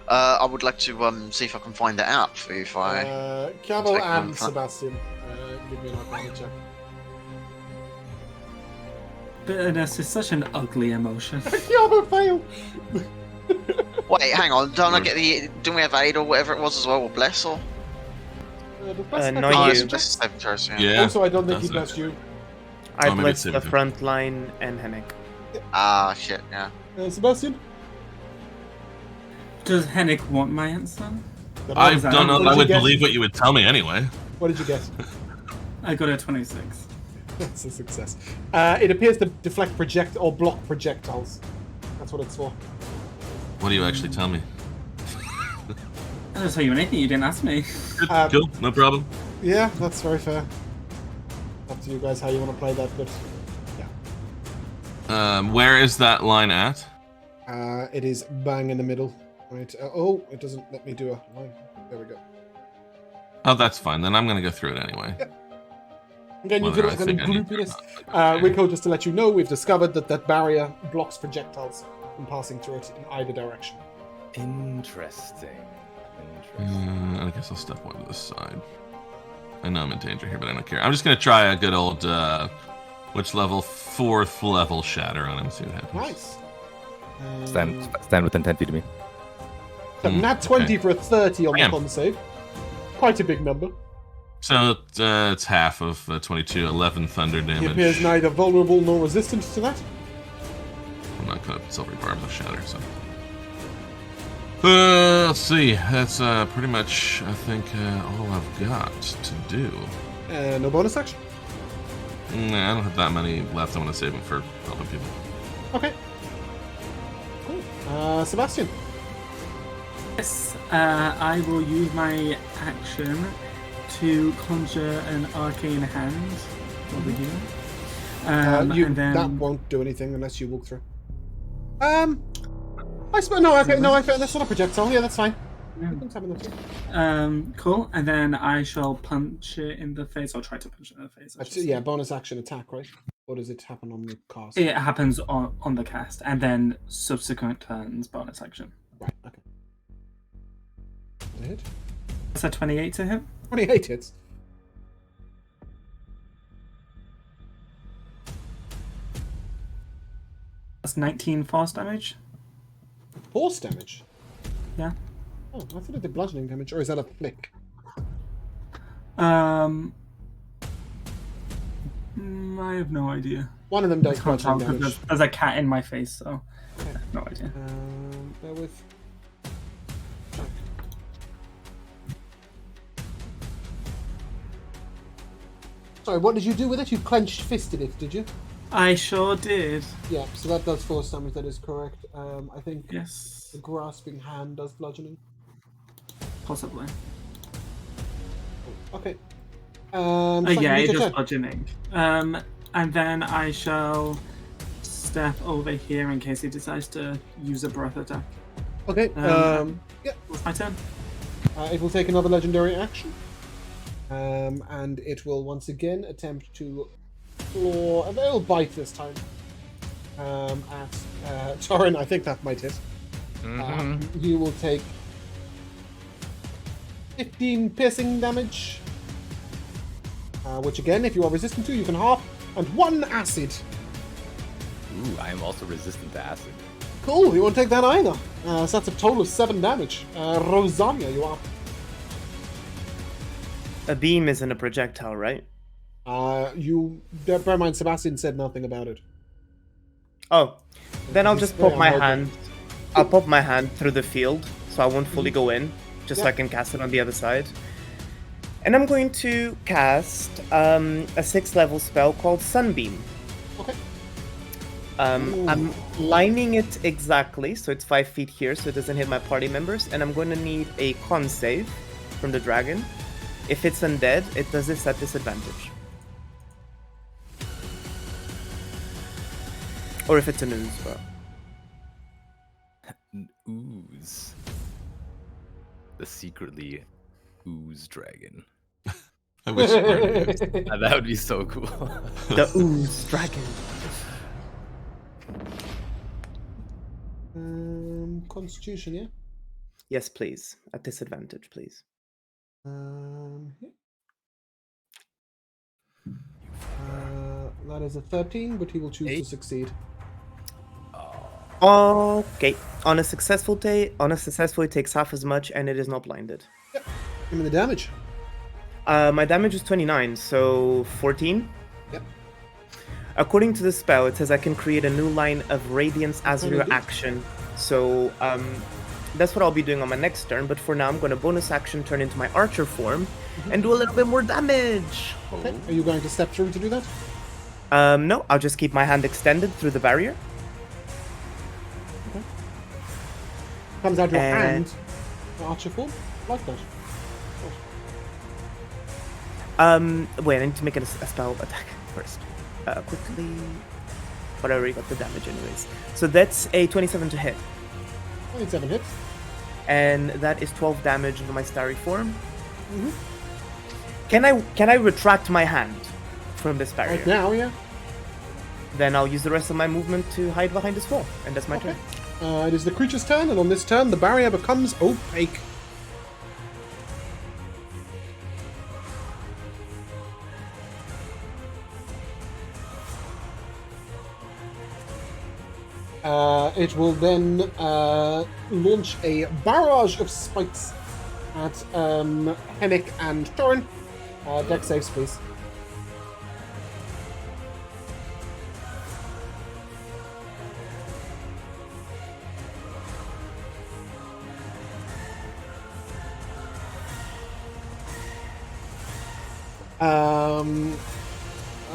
I would like to see if I can find that out for you. If I Cabo Take and one. Sebastian, give me an arcana check. Bitterness is such an ugly emotion. Cabo failed! wait, hang on. Don't I get the? Don't we have aid or whatever it was as well, or bless or? No, Oh, you. it's just a saving throws, yeah. Yeah. Also, I don't think he that's blessed it. you. I Oh, maybe blessed it's the him. front line and Hennig. Ah, shit. Yeah. Sebastian? Does Hennig want my answer? I was that? don't know What that I did you would get? believe what you would tell me anyway. What did you get? I got a 26. That's a success. It appears to deflect or block projectiles. That's what it's for. What do you actually tell me? I didn't tell you anything. You didn't ask me. Good, cool, no problem. Yeah, that's very fair. Up to you guys how you want to play that, but yeah. Where is that line at? It is bang in the middle. Right. Oh, it doesn't let me do a line. There we go. Oh, that's fine. Then I'm going to go through it anyway. Yep. Again, you Whether feel I like kind of think I need to or gloopiness. not, but okay. Rico, just to let you know, we've discovered that that barrier blocks projectiles from passing through it in either direction. Interesting. I guess I'll step one to the side. I know I'm in danger here, but I don't care. I'm just going to try a good old, which level? 4th level shatter on him, see what happens. Nice. Stand within 10 feet of me. So nat 20 okay. for a 30 on the Bam. con save. Quite a big number. So it's half of 22, 11 thunder damage. He appears neither vulnerable nor resistant to that. I'm not going to silvery barbs of shatter, so. Let's see. That's pretty much, I think, all I've got to do. No bonus action? Nah, I don't have that many left. I want to save them for helping people. Okay. Cool. Sebastian. Yes, I will use my action to conjure an arcane hand over here. And then... That won't do anything unless you walk through. I suppose no. Okay, no. That's not a projectile. Yeah, that's fine. Cool. And then I shall punch it in the face. I'll try to punch it in the face. Yeah, bonus action attack, right? Or does it happen on the cast? It happens on the cast, and then subsequent turns bonus action. Right. Okay. Hit. Is that 28 to hit? 28 hits. That's 19 force damage. Force damage? Yeah. Oh, I thought it did bludgeoning damage, or is that a flick? I have no idea. One of them does I can't tell bludgeoning because damage. there's a cat in my face, so Okay. I have no idea. Bear with. Sorry, what did you do with it? You clenched fisted it, did you? I sure did. Yeah, so that does force damage, that is correct. I think Yes, the grasping hand does bludgeoning. possibly. Okay. Yeah, Second, it your does turn. bludgeoning. And then I shall step over here in case he decides to use a breath attack. Okay. Yeah. It's my turn. It will take another legendary action. And it will once again attempt to claw, and it'll bite this time. At Torin, I think that might hit. You will take 15 piercing damage. Which again, if you are resistant to, you can half, and 1 acid. Ooh, I am also resistant to acid. Cool, you won't take that either. So that's a total of 7 damage. Rosalia, you are. A beam isn't a projectile, right? Bear in mind, Sebastian said nothing about it. Oh, then I'll just pop my Yeah, hand. I'll pop my hand through the field, so I won't fully go in, just so I can cast it on the other side. And I'm going to cast a 6th level spell called Sunbeam. Okay. I'm lining it exactly, so it's 5 feet here, so it doesn't hit my party members, and I'm going to need a con save from the dragon. If it's undead, it does this at disadvantage. Or if it's an ooze, but... An ooze. The secretly ooze dragon. I wish it were. That would be so cool. The ooze dragon. Constitution, yeah? Yes, please. At disadvantage, please. Yeah. That is a 13, but he will choose to succeed. Okay. On a successful it takes half as much, and it is not blinded. Yep. Give me the damage. My damage is 29, so 14. Yep. According to the spell, it says I can create a new line of radiance as Okay, your good. action. So that's what I'll be doing on my next turn. But for now, I'm going to bonus action turn into my archer form and do a little bit more damage. Okay. Are you going to step through to do that? No, I'll just keep my hand extended through the barrier. Comes out your And- hand. Archer form? Like that. Wait, I need to make it a spell attack first. Quickly. But I already got the damage anyways. So that's a 27 to hit. 27 hits. and that is 12 damage of my starry form. Can I retract my hand from this barrier? Right now, yeah. Then I'll use the rest of my movement to hide behind this wall, and that's my turn. It is the creature's turn, and on this turn, the barrier becomes opaque. It will then launch a barrage of spikes at Hennick and Torin. Dex saves, please. An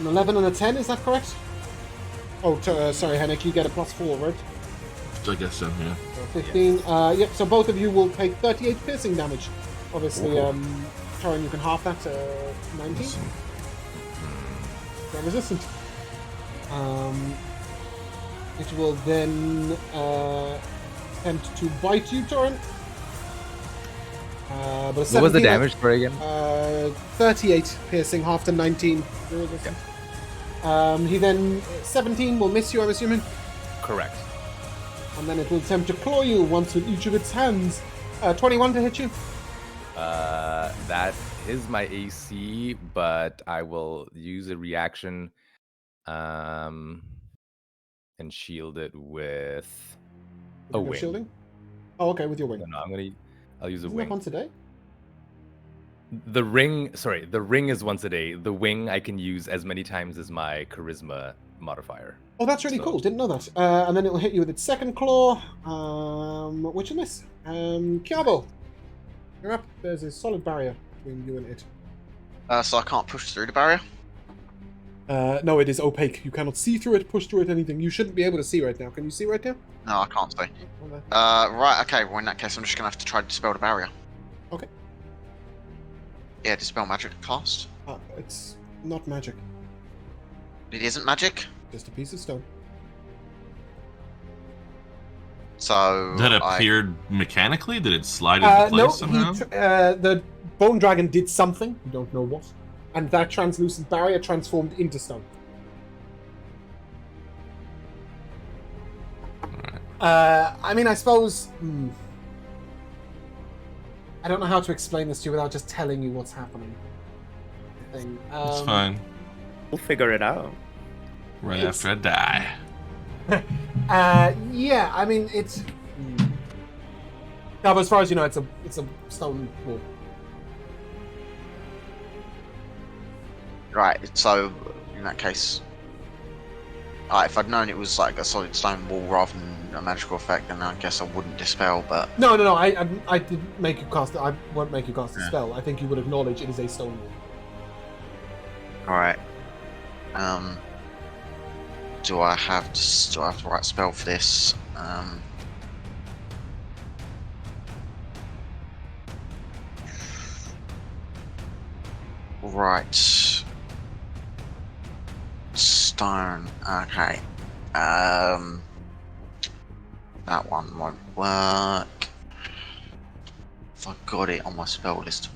11 and a 10, is that correct? Oh, sorry, Hennick, you get a +4, right? I guess so, yeah. So 15. Yep, so both of you will take 38 piercing damage. Obviously, Torin, you can half that to 19. They're resistant. It will then attempt to bite you, Torin. But a 17, What was the damage for again? 38 piercing, half to 19. You're resistant. He then 17 will miss you, I'm assuming. Correct. And then it will attempt to claw you once with each of its hands. 21 to hit you. That is my AC, but I will use a reaction, and shield it with a With wing. shielding? Oh, okay, with your wing. No, I'll use a Isn't that wing. once a day? The ring is once a day. The wing I can use as many times as my charisma modifier. Oh, that's really So- cool. Didn't know that. And then it will hit you with its second claw. Which is this? Kiabo, you're up. There's a solid barrier between you and it. So I can't push through the barrier. No, it is opaque. You cannot see through it, push through it, anything. You shouldn't be able to see right now. Can you see right now? No, I can't see. Okay. Right, okay, well in that case I'm just gonna have to try to dispel the barrier. Okay. Yeah, dispel magic cast. It's not magic. It isn't magic, Just a piece of stone. so That I- appeared mechanically? Did it slide into place No, somehow? the bone dragon did something. You don't know what. And that translucent barrier transformed into stone. I mean, I suppose... I don't know how to explain this to you without just telling you what's happening. It's fine. We'll figure it out. Right it's- after I die. Yeah, I mean, it's... Yeah, but as far as you know, it's a stone wall. Right, so in that case, if I'd known it was like a solid stone wall rather than a magical effect, then I guess I wouldn't dispel. But No, I didn't make you cast it. I won't make you cast a spell. I think you would acknowledge it is a stone wall. all right, do I have to write a spell for this? Right. Stone. Okay. That one won't work. If I got it on my spell list.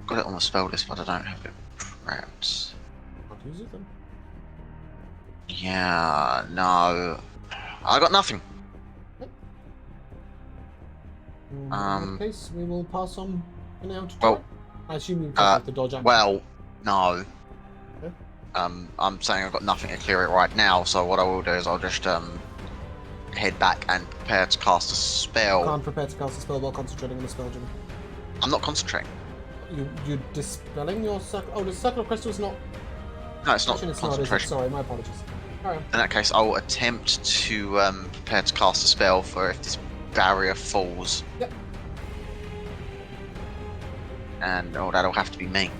Got it on my spell list, but I don't have it prepped. Can't use it then. Yeah, no. I got nothing. In that case, we will pass on for now to Well, Tor. I assume you have to dodge action. Well, no. Okay. I'm saying I've got nothing to clear it right now, so what I will do is I'll just head back and prepare to cast a spell. Can't prepare to cast a spell while concentrating on the spell, Jimmy. I'm not concentrating. You're dispelling your circle. Oh, the circle of crystals not. No, it's not Actually, it's not, is it? concentration. Sorry, my apologies. Carry on. In that case, I'll attempt to prepare to cast a spell for if this barrier falls. Yep. And that'll have to be me.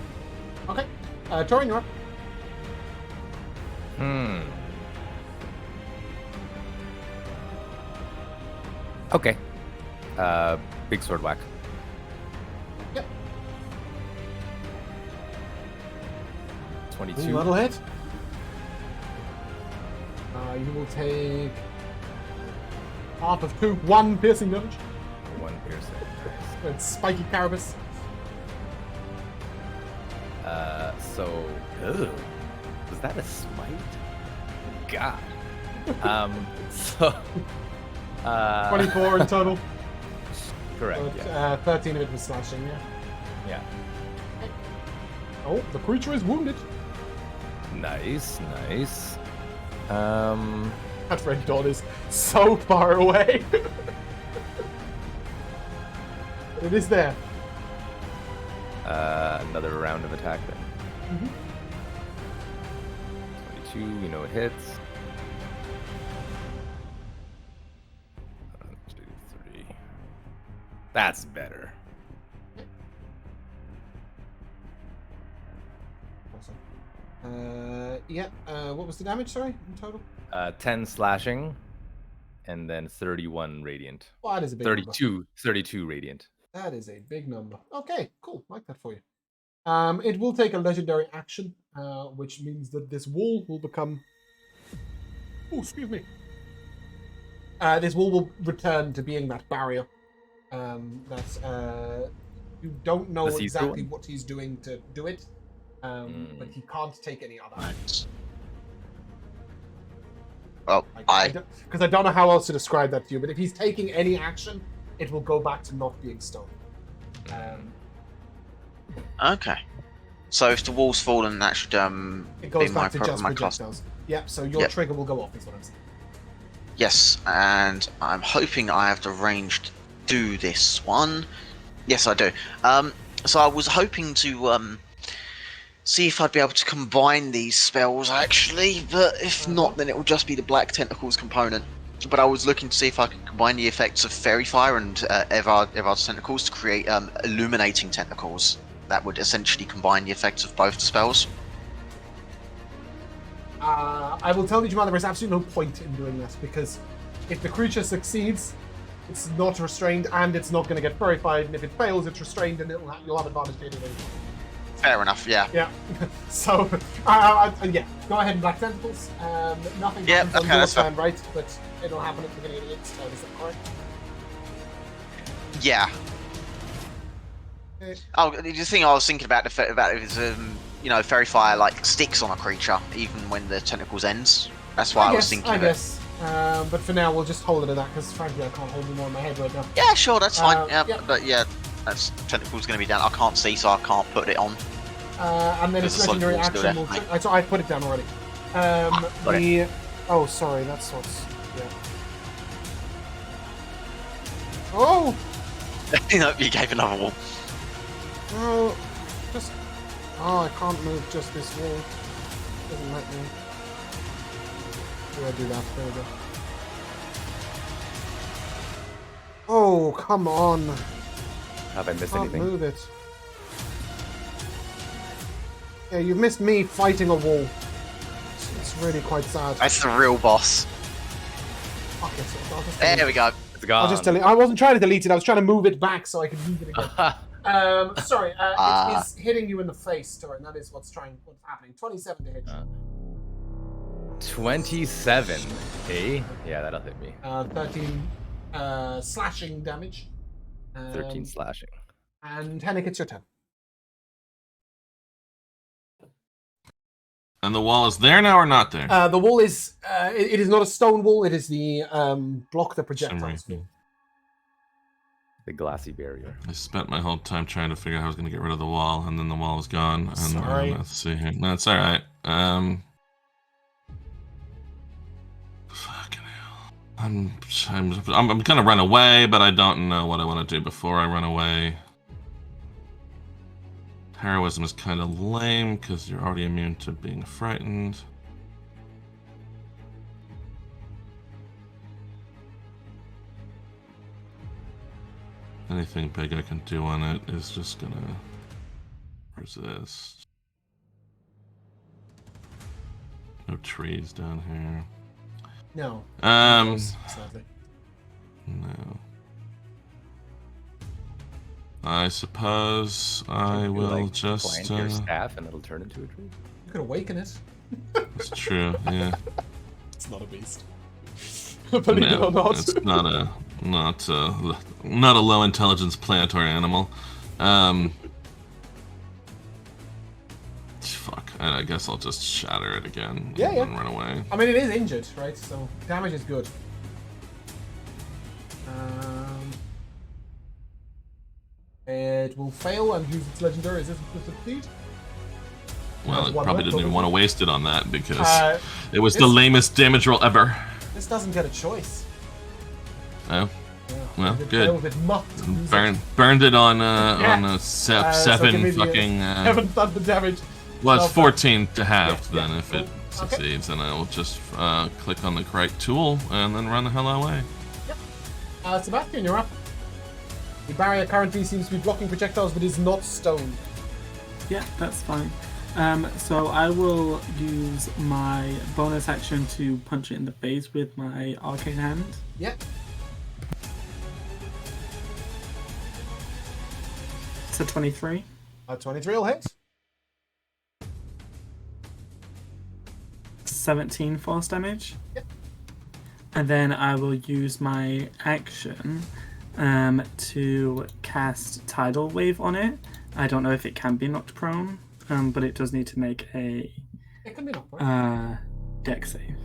Okay. Torin, you're up. Okay. Big sword whack. Yep. 22. Ooh, that'll hit. You will take half of 1 piercing damage. 31 piercing. With spiky carapace. So, was that a smite? God. So, 24 in total. correct. But, Yeah. 13 of it was slashing, yeah. Yeah. Oh, the creature is wounded. Nice, nice. That red dot is so far away. But it is there. Another round of attack then. 22, we know it hits. 1, 2, 3. That's better. Yeah. What was the damage? Sorry, in total. 10 slashing, and then 31 radiant. Well, that is a big number. 32 radiant. That is a big number. Okay, cool. Like that for you. It will take a legendary action, which means that this wall will become. Oh, excuse me. This wall will return to being that barrier. You don't know The see-through exactly one? what he's doing to do it, but he can't take any other action. Well, Because I don't know how else to describe that to you, but if he's taking any action, it will go back to not being stone. Okay. So if the wall's fallen, that should It goes be my back to just my class. projectiles. Yep, so your Yep. trigger will go off, is what I'm saying. Yes, and I'm hoping I have the range to do this one. Yes, I do. So I was hoping to see if I'd be able to combine these spells actually, but if not, then it will just be the Black Tentacles component. But I was looking to see if I could combine the effects of Fairy Fire and Evard's Tentacles to create Illuminating Tentacles. That would essentially combine the effects of both the spells. I will tell you, Jamal, there is absolutely no point in doing this, because if the creature succeeds, it's not restrained and it's not going to get purified, and if it fails, it's restrained and you'll have advantage to it anyway. Fair enough, yeah. Yeah. So, yeah, go ahead and Black Tentacles. Nothing Yeah, happens on okay, your that's turn, right? But it'll happen at the beginning of its turn, is that correct? Yeah. Okay. Oh, the thing I was thinking about is, Fairy Fire like sticks on a creature even when the tentacles ends. That's why I was thinking I of it. guess. But for now, we'll just hold it at that, because frankly, I can't hold any more in my head right now. Yeah, sure, that's fine. Yeah. But yeah, that's tentacles going to be down. I can't see, so I can't put it on. And then its There's a legendary solid wall action still will. So I put it down already. got it. Oh, sorry, that's what's. Yeah. Oh! You gave another wall. Oh, just. Oh, I can't move just this wall. Doesn't let me. Yeah, do that. There we go. Oh, come on. Have I missed Can't anything? move it. Yeah, you've missed me fighting a wall. It's really quite sad. That's the real boss. Fuck it. I'll just There we go. It's gone. I'll just delete. I wasn't trying to delete it. I was trying to move it back so I could move it again. Sorry. It is hitting you in the face, Torrin. That is what's happening. 27 to hit. 27. Hey, yeah, that'll hit me. 13 slashing damage. 13 slashing. And Henrik, it's your turn. And the wall is there now or not there? The wall is. It is not a stone wall. It is the block the projectiles reason. for. The glassy barrier. I spent my whole time trying to figure out how I was going to get rid of the wall, and then the wall was gone. And Sorry. let's see here. No, it's all right. Fucking hell. I'm gonna run away, but I don't know what I want to do before I run away. Heroism is kind of lame because you're already immune to being frightened. Anything big I can do on it is just gonna resist. No trees down here. No. Sadly. No. I suppose I You, will like, just. plant your staff and it'll turn into a tree. You could awaken it. It's true. Yeah. It's not a beast. Believe it or No, not. it's not a. not a low intelligence plant or animal. Fuck. I guess I'll just shatter it again and run away. I mean, it is injured, right? So damage is good. It will fail and use its legendary resistance to succeed. Well, it one probably left, didn't even obviously. want to waste it on that because it was the this- lamest damage roll ever. This doesn't get a choice. Oh, Yeah. well, It good. fails, it must use it. Burned it on Yeah. so give me seven the, fucking. Haven't done the damage. Well, it's So, 14 to half Yeah, then yeah, if cool. it succeeds, and I will just click on the correct tool and then run the hell away. Sebastian, you're up. The barrier currently seems to be blocking projectiles, but is not stone. Yeah, that's fine. So I will use my bonus action to punch it in the face with my arcane hand. Yep. It's a 23. 23 will hit. 17 force damage. Yep. And then I will use my action to cast Tidal Wave on it. I don't know if it can be knocked prone, but it does need to make a It can be knocked. dex save.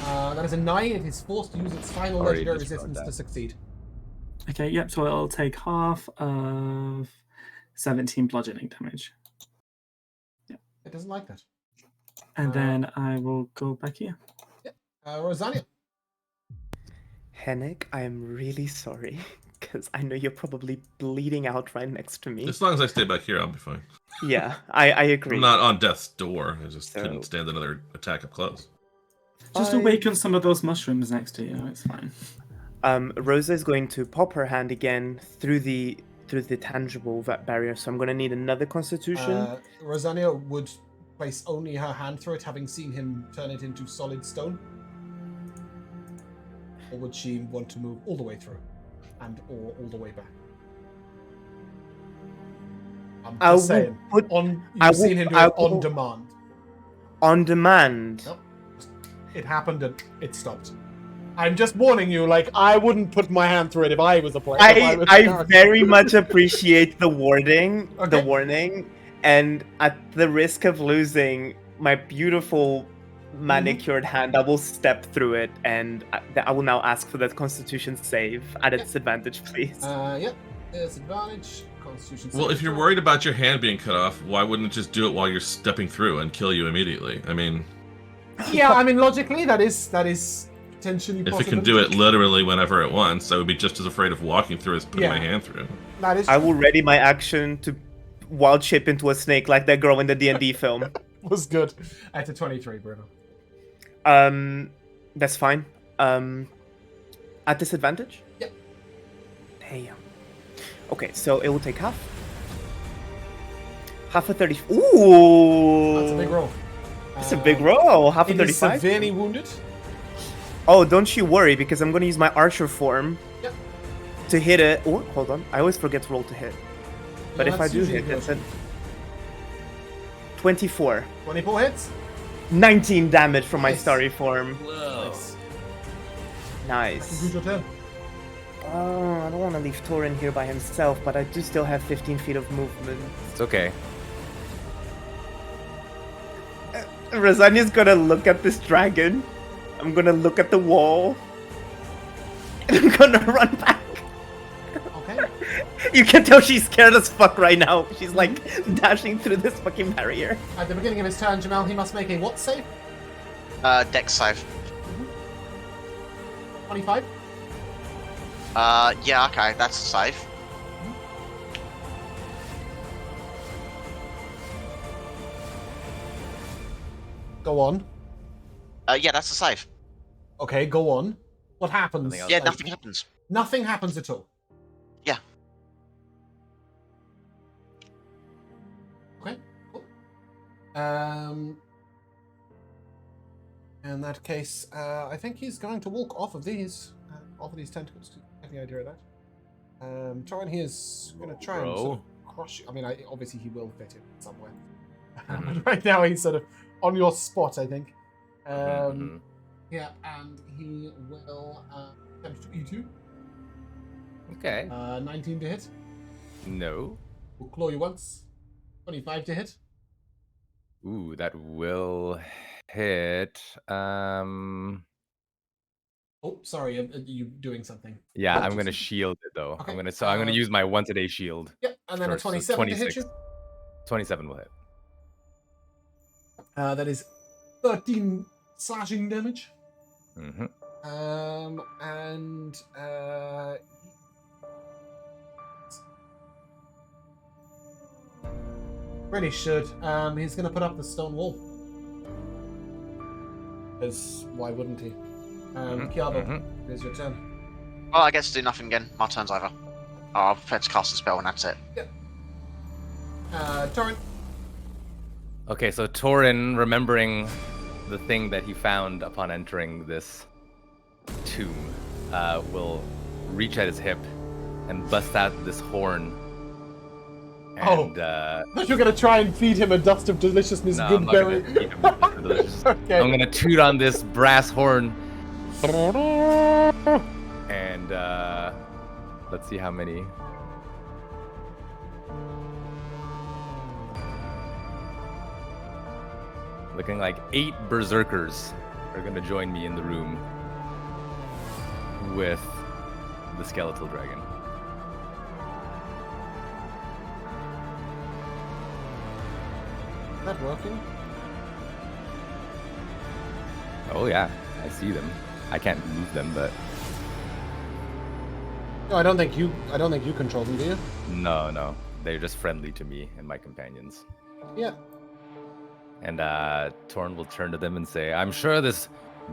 That is a 9. It is forced to use its final Already legendary just wrote resistance to that. succeed. Okay, yep, so it'll take half of 17 bludgeoning damage. It doesn't like that. And then I will go back here. Rosania. Hennig, I am really sorry, because I know you're probably bleeding out right next to me. As long as I stay back here, I'll be fine. Yeah, I agree. I'm not on death's door. I just So- couldn't stand another attack up close. Just awaken some of those mushrooms next to you, it's fine. Rosa is going to pop her hand again through the tangible barrier, so I'm going to need another Constitution. Rosania would place only her hand through it, having seen him turn it into solid stone. Or would she want to move all the way through? Or all the way back? I'm I just will saying. put- You've I will- seen him do I it on will- demand. On demand. Nope. It happened and it stopped. I'm just warning you, like, I wouldn't put my hand through it if I was a player. if was a I character. very much appreciate the warning, Okay. and at the risk of losing my beautiful manicured hand, I will step through it, and I will now ask for that Constitution save at its advantage, please. Yep. There's advantage. Constitution. Well, if you're saving worried about your hand being cut off, why wouldn't it just do it while you're stepping through and kill you immediately? I mean, throw. Yeah, I mean, logically, that is potentially if possible. it can do it literally whenever it wants, I would be just as afraid of walking through as putting my Yeah. hand through. That is I will ready my action to wild shape into a snake like that girl in the D&D film. was good. At a 23, Bruno. That's fine. At disadvantage? Yep. Damn. Okay, so it will take half. Half a 30. Ooh! That's a big roll. That's a big roll. Half a It is 35. severely wounded. Oh, don't you worry, because I'm going to use my archer form Yep. to hit it. Oh, hold on. I always forget to roll to hit. But Yeah, if I that's do usually hit, good. that's a 24. 24 hits. 19 damage from my Nice. starry form. Nice. Nice. Conclude your turn. Oh, I don't want to leave Torin here by himself, but I do still have 15 feet of movement. It's okay. Rosania's gonna look at this dragon. I'm gonna look at the wall. And I'm gonna run back. Okay. You can tell she's scared as fuck right now. She's like dashing through this fucking barrier. At the beginning of his turn, Jamal, he must make a what save? Dex save. 25. Yeah, okay, that's a save. Go on. Yeah, that's a save. Okay, go on. What happens? Nothing else. Yeah, Like, nothing happens. Nothing happens at all. Yeah. Okay, cool. In that case, I think he's going to walk off of these tentacles. I have the idea of that. Torin, he is going to try and sort of crush you. I mean, obviously he will fit him somewhere. But right now he's sort of on your spot, I think. Mhm. Yeah, and he will attempt to eat you. Okay. 19 to hit. No. We'll claw you once. 25 to hit. Ooh, that will hit. Oh, sorry, are you doing something? Yeah, Oh, I'm gonna just- shield it though. Okay, I'm gonna use my once a day shield. Yep, and then a first, so 27 to hit 26. you. 27 will hit. That is 13 slashing damage. Mm-hmm. And really should. He's gonna put up the stone wall. Because why wouldn't he? Kiabo, it is your turn. Well, I guess do nothing again. My turn's over. Oh, I'll prepare to cast a spell and that's it. Yep. Torrent. Okay, so Torin, remembering the thing that he found upon entering this tomb, will reach at his hip and bust out this horn. And, But you're gonna try and feed him a dust of deliciousness, no, good I'm not berry. gonna feed him a dust of deliciousness. Okay. I'm gonna toot on this brass horn. And let's see how many. Looking like 8 berserkers are gonna join me in the room with the skeletal dragon. Is that working? Oh yeah, I see them. I can't move them, but No, I don't think you control them, do you? no, they're just friendly to me and my companions. Yeah. And Torn will turn to them and say, "I'm sure this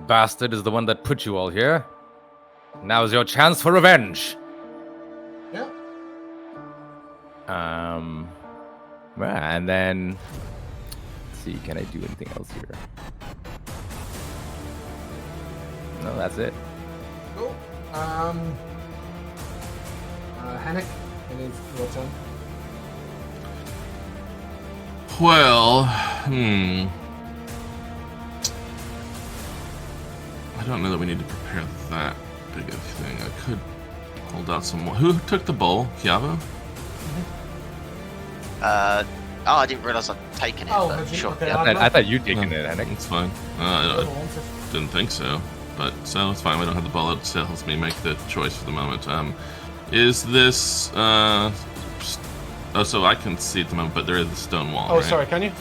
bastard is the one that put you all here. Now's your chance for revenge." Yeah. And then let's see, can I do anything else here? No, that's it. Cool. Hennick, it is your turn. Well, I don't know that we need to prepare that big of a thing. I could hold out some more. Who took the bowl? Kiavo? I didn't realise I'd taken it, Oh, but had you? sure. Okay, Yeah. I thought you'd taken it, Henrik. It's fine. I didn't think so. But so it's fine. We don't have the ball. It still helps me make the choice for the moment. Is this oh, so I can see at the moment, but there is the stone wall. Oh, right? sorry, can you?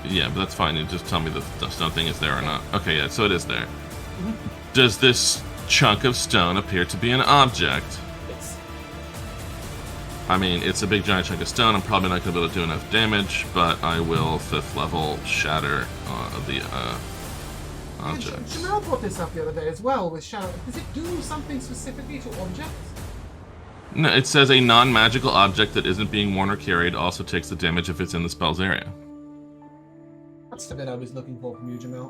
Yeah, but that's fine. You just tell me the stone thing is there or not. Okay, yeah, so it is there. Mm-hmm. Does this chunk of stone appear to be an object? Yes. I mean, it's a big giant chunk of stone. I'm probably not going to be able to do enough damage, but I will 5th level shatter the objects. Jamal brought this up the other day as well with Shadow. Does it do something specifically to objects? No, it says a non-magical object that isn't being worn or carried also takes the damage if it's in the spell's area. That's the bit I was looking for from you, Jamal.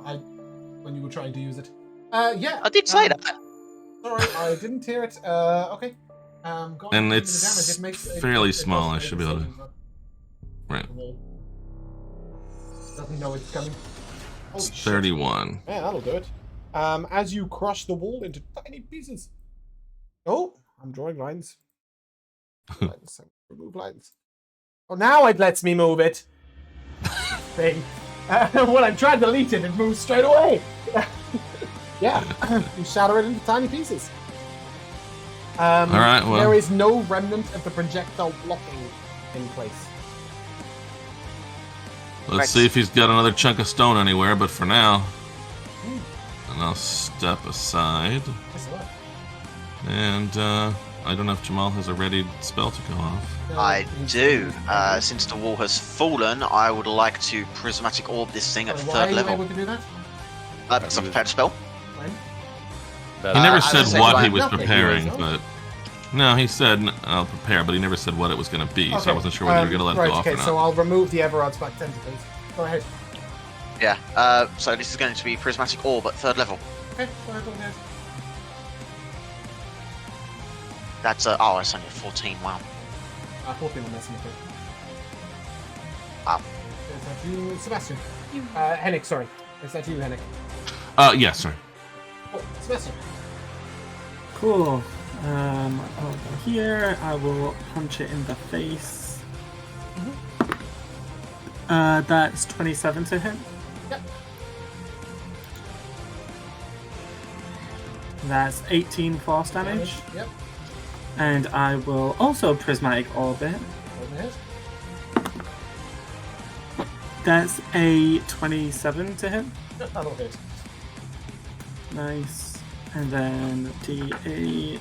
When you were trying to use it. Yeah. I did say that. Sorry, I didn't hear it. Okay. Go And on, give me it's the damage. It makes, fairly it small, does I make should be able to- something, but Right. the wall doesn't know it's coming. Holy It's shit. 31. Yeah, that'll do it. As you crush the wall into tiny pieces. Oh, I'm drawing lines. Lines. Remove lines. Oh, now it lets me move it. Thing. When I try to delete it, it moves straight away. Yeah, you shatter it into tiny pieces. All right, well. There is no remnant of the projectile blocking in place. Let's see if he's got another chunk of stone anywhere, but for now... And I'll step aside. And I don't know if Jamal has a ready spell to go off. I do. Since the wall has fallen, I would like to prismatic orb this thing at Why are 3rd you level. able to do that? Because I prepared a spell. When? He never I said was saying what he like was nothing. preparing, He was- but... No, he said, I'll prepare, but he never said what it was going to be, so I wasn't sure whether you were going to let it go off or not. so I'll remove the Everard's back tentacles. Go ahead. Yeah. So this is going to be prismatic orb at 3rd level. Okay, go ahead. That's oh, it's only a 14. Wow. 14 on messing with it. Wow. Is that you, Sebastian? Hennick, sorry. Is that you, Henrik? Yes, sir. Oh, Sebastian. Cool. I'll go here. I will punch it in the face. That's 27 to hit. Yep. That's 18 force damage. Yep. And I will also prismatic orbit. Over hit. That's a 27 to hit. That'll hit. Nice. And then D8.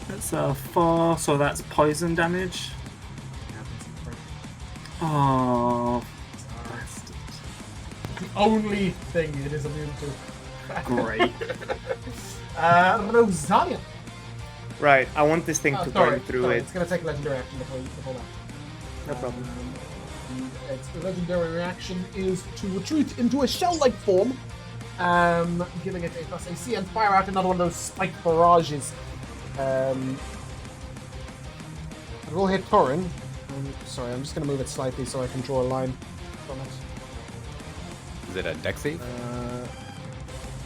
That's a 4, so that's poison damage. Oh, bastard. The only thing it is immune to. Great. Rosalia. Right, I want this thing to burn through it. It's going to take a legendary action before that. No problem. Its legendary reaction is to retreat into a shell-like form, giving it a plus AC and fire out another one of those spike barrages. It will hit Torin. Sorry, I'm just going to move it slightly so I can draw a line from it. Is it a dex save?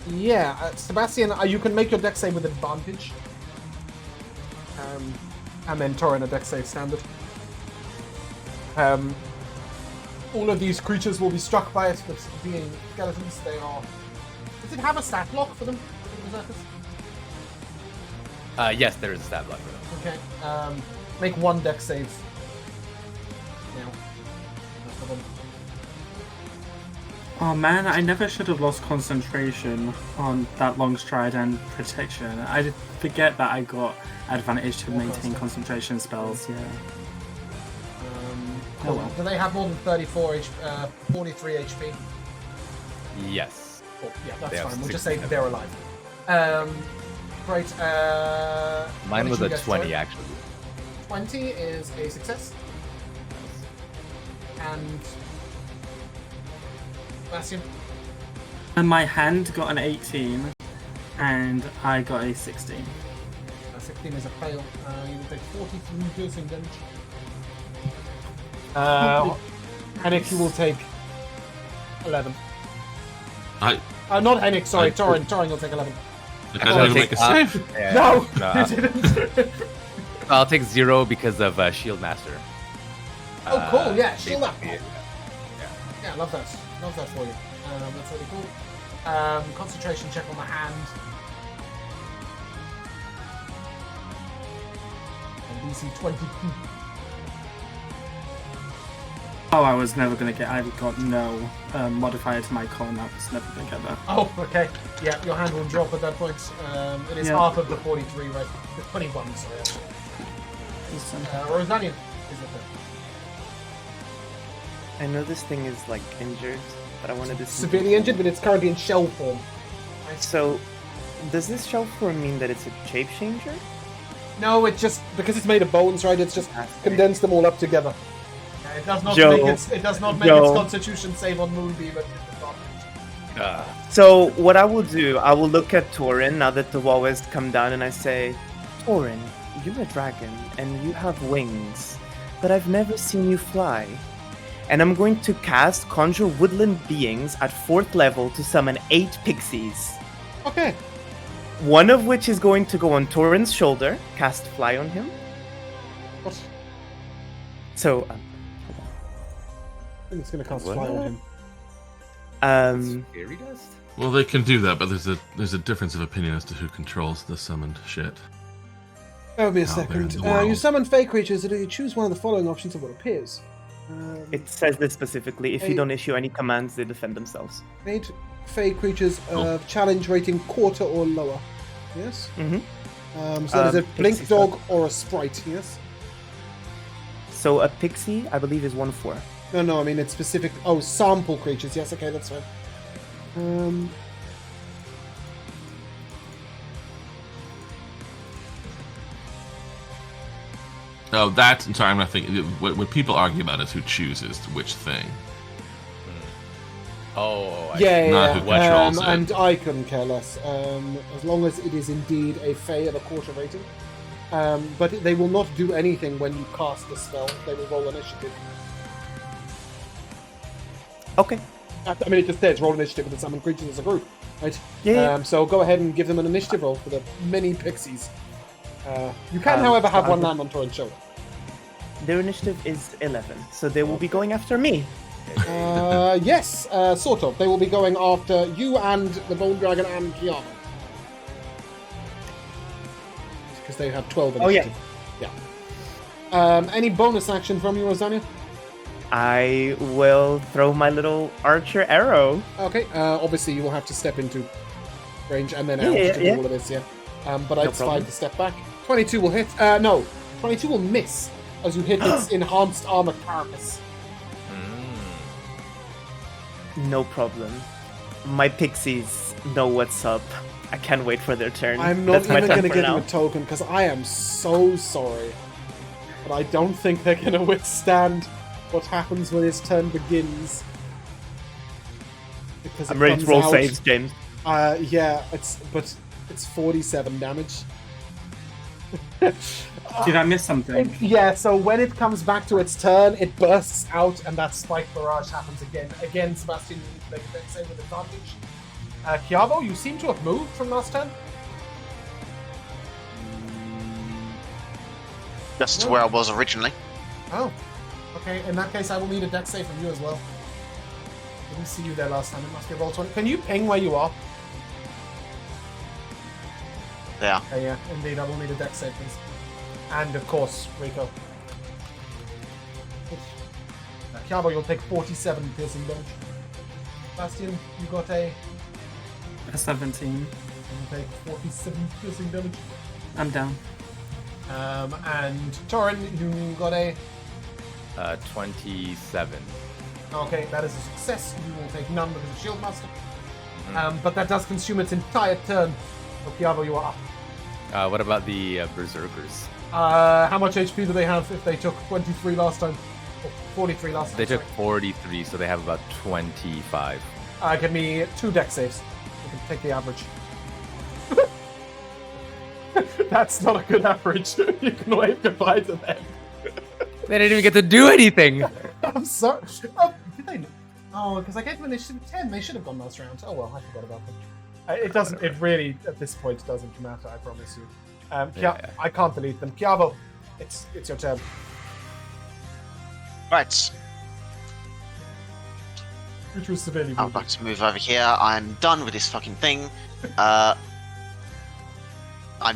Yeah, Sebastian, you can make your dex save with advantage. And then Torin a dex save standard. All of these creatures will be struck by it, but being skeletons, they are... Does it have a stat block for them? Yes, there is a stat block for them. Okay, make one dex save. Now. Oh man, I never should have lost concentration on that long stride and protection. I did forget that I got advantage to maintain concentration spells, yeah. Cool. Oh well. Do they have more than 43 HP? Yes. Cool. Yeah, They that's have fine. We'll just say 67. they're alive. Great. Mine what was did a you guys 20, try? actually. 20 is a success. And Sebastian. And my hand got an 18, and I got a 16. 16 is a fail. You will take 43 piercing damage. Henrik, you will take 11. Not Henrik, sorry, Torin. Torin will take 11. Can I make a save? Yeah, No, no, you didn't. I'll take 0 because of Shield Master. Oh, cool, yeah, shield up. Yeah. Yeah, love that. Love that for you. That's really cool. Concentration check on the hand. And DC 22. Oh, I was never gonna get. I got no modifier to my con. I was never gonna get that. Oh, okay. Yeah, your hand will drop at that point. It is half of the 43, right? The 21, sorry. Rosanian is the third. I know this thing is like injured, but I wanted to see. Severely injured, but it's currently in shell form. So, does this shell form mean that it's a shape changer? No, it just because it's made of bones, right? It's just condensed them all up together. Yeah, it does not make its Constitution save on Moonbeam, but So what I will do, I will look at Torin now that the wall has come down, and I say, Torin, you're a dragon and you have wings, but I've never seen you fly. And I'm going to cast Conjure Woodland Beings at 4th level to summon 8 pixies. Okay. One of which is going to go on Torin's shoulder, cast Fly on him. What? So, I think it's going to cast Fly on him. Fairy dust? Well, they can do that, but there's a difference of opinion as to who controls the summoned shit. That'll be a Out there second. in the world. You summon fey creatures, and you choose one of the following options of what appears. It says this specifically. If you Hey. don't issue any commands, they defend themselves. 8 fey creatures of challenge rating quarter or lower. Yes? Mm-hmm. So that is a blink Pixie dog or a sprite, yes? So a pixie, I believe, is 1/4. No, I mean it's specific. Oh, sample creatures. Yes, okay, that's fine. Oh, that's. I'm sorry, I'm not thinking. What people argue about is who chooses which thing. Oh, Yeah, Not who controls it. and I couldn't care less. As long as it is indeed a fey of a quarter rating. But they will not do anything when you cast the spell. They will roll initiative. Okay. I mean, it just says roll initiative with the summoned creatures as a group, right? Yeah. So go ahead and give them an initiative roll for the mini pixies. You can, Um, however, so have I one would- land on turn show. Their initiative is 11, so they will be going after me. Yes, sort of. They will be going after you and the Bone Dragon and Kiana. Because they have 12 Oh, yeah. initiative. Any bonus action from you, Rosania? I will throw my little archer arrow. Okay, obviously you will have to step into range and then Yeah, out yeah, to do yeah. all of this, yeah. But No it's fine problem. to step back. 22 will hit. No, 22 will miss as you hit its enhanced armor carapace. No problem. My pixies know what's up. I can't wait for their turn. I'm not That's my even turn going to for give now. them a token because I am so sorry. But I don't think they're going to withstand what happens when his turn begins. Because I'm ready to roll out, saves, James. Yeah, it's 47 damage. Did I miss something? Yeah, so when it comes back to its turn, it bursts out, and that spike barrage happens again. Again, Sebastian, you need to make a dex save with advantage. Chiavo, you seem to have moved from last turn. Just where I was originally. Oh, okay. In that case, I will need a dex save from you as well. Didn't see you there last time. It must be a roll 20. Can you ping where you are? Yeah. Yeah, indeed. I will need a dex save, please. And of course, Rico. Chiavo, you'll take 47 piercing damage. Bastion, you got a. A 17. You'll take 47 piercing damage. I'm down. And Torin, you got a. 27. Okay, that is a success. You will take none because of Shield Master. But that does consume its entire turn. So Chiavo, you are up. What about the berserkers? How much HP do they have if they took 23 last time? Or 43 last time? They took sorry. 43, so they have about 25. Give me 2 dex saves. You can take the average. That's not a good average. You can wave goodbye to them. They didn't even get to do anything. I'm sorry. Oh, did they? Oh, because I gave them initiative 10. They should have gone last round. Oh well, I forgot about them. It doesn't. It really, at this point, doesn't matter. I promise you. Yeah. I can't delete them. Chiavo, it's your turn. Right. Which was severely I'd wounded. like to move over here. I'm done with this fucking thing. I'm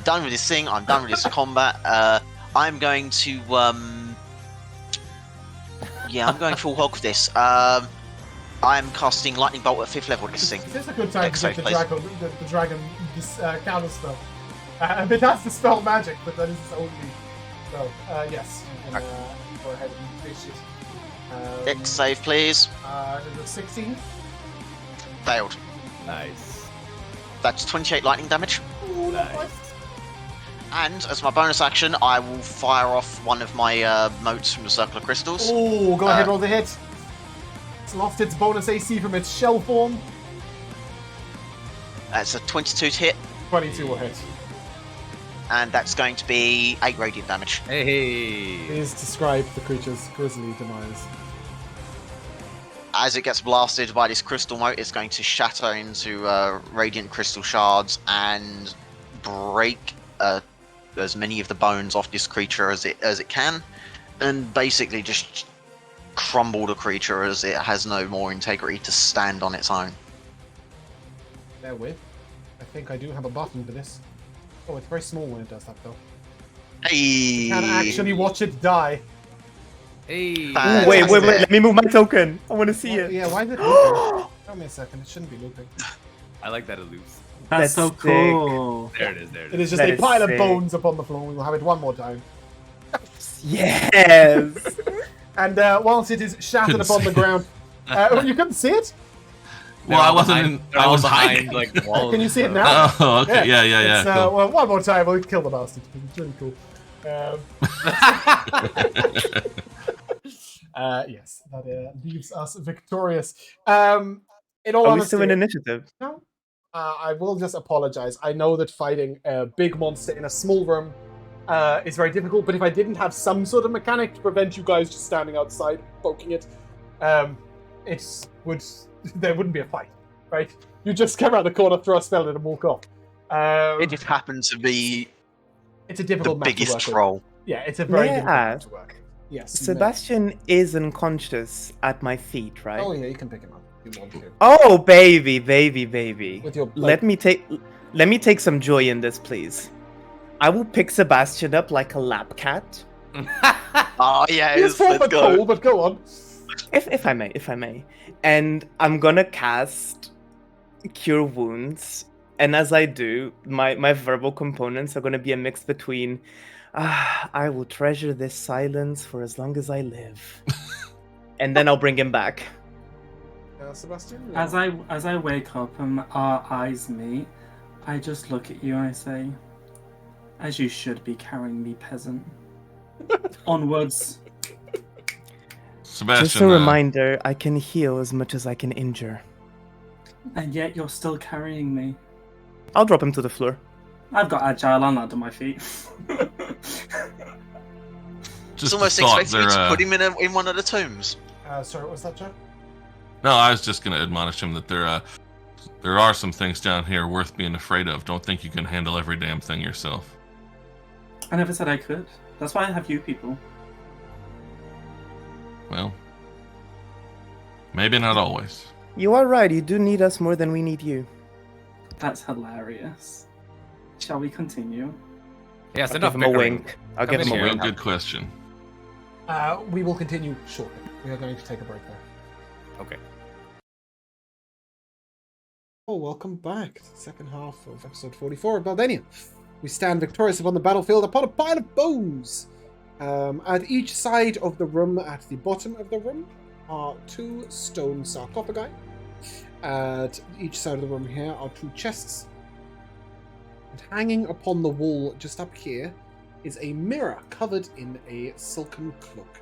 done with this thing. I'm done with this combat. I'm going to. Yeah, I'm going full hog with this. I'm casting lightning bolt at 5th level. This thing. Is this a good time Dex to get save, the please. dragon counter spell? I mean, that's the spell magic, but that is its only spell. Yes, you can go ahead and finish it. Dex save, please. Is it 16? Failed. Nice. That's 28 lightning damage. Ooh, not Nice. nice. And as my bonus action, I will fire off one of my motes from the Circle of Crystals. Oh, go ahead, roll the hit. It's lost its bonus AC from its shell form. That's a 22 to hit, 22 will hit. and that's going to be 8 radiant damage. Hey. Please describe the creature's grisly demise. As it gets blasted by this crystal mote, it's going to shatter into radiant crystal shards and break as many of the bones off this creature as it can, and basically just crumble the creature as it has no more integrity to stand on its own. Therewith, I think I do have a button for this. Oh, it's very small when it does that, though. Hey! You can actually watch it die. Hey. Fantastic. Wait, let me move my token. I want to see it. Yeah, why is it looping? Tell me a second, it shouldn't be looping. I like that it loops. That's so sick. cool. There it is. There It it is is. just That a is pile of sick. bones upon the floor. We will have it one more time. Yes. And whilst it is shattered Couldn't upon the see ground, you couldn't see it? Well, I wasn't. I was hiding. behind like walls. Can you see it and now? stuff. Oh, okay. Yeah, It's, cool. Well, one more time, we'll kill the bastard. It's really cool. Yes, that leaves us victorious. In all Are we honesty, still in initiative? no. I will just apologize. I know that fighting a big monster in a small room is very difficult, but if I didn't have some sort of mechanic to prevent you guys just standing outside poking it, there wouldn't be a fight, right? You just come around the corner, throw a spell at and walk off. It just happened to be It's a the difficult map to biggest work with. troll. Yeah, it's a very May I difficult map ask? to work. Yes. you may. Sebastian is unconscious at my feet, right? Oh yeah, you can pick him up if you want to. Oh, baby, baby, baby. With your Let me take some joy in this, please. I will pick Sebastian up like a lap cat, Oh yeah, He's 4 let's foot go. tall, but go on. if I may. And I'm gonna cast Cure Wounds. And as I do, my verbal components are gonna be a mix between I will treasure this silence for as long as I live. And then I'll bring him back. Sebastian? As I wake up and our eyes meet, I just look at you and I say, "As you should be carrying me, peasant." Onwards. Sebastian, Just a reminder, I can heal as much as I can injure. And yet you're still carrying me. I'll drop him to the floor. I've got agile and under my feet. just It's almost a thought, expecting me to there, put him in one of the tombs. Sorry, what was that, Joe? No, I was just going to admonish him that there are some things down here worth being afraid of. Don't think you can handle every damn thing yourself. I never said I could. That's why I have you people. Well, maybe not always. You are right, you do need us more than we need you. That's hilarious. Shall we continue? Yes, I'll enough give him a bickering. wink. I'll Come give in him a here. Real wink. good question. We will continue shortly. We are going to take a break there. Okay. Oh, welcome back to the second half of episode 44 of Beldania. We stand victorious upon the battlefield upon a pile of bones. At each side of the room, at the bottom of the room, are 2 stone sarcophagi. At each side of the room here are 2 chests. And hanging upon the wall just up here is a mirror covered in a silken cloak.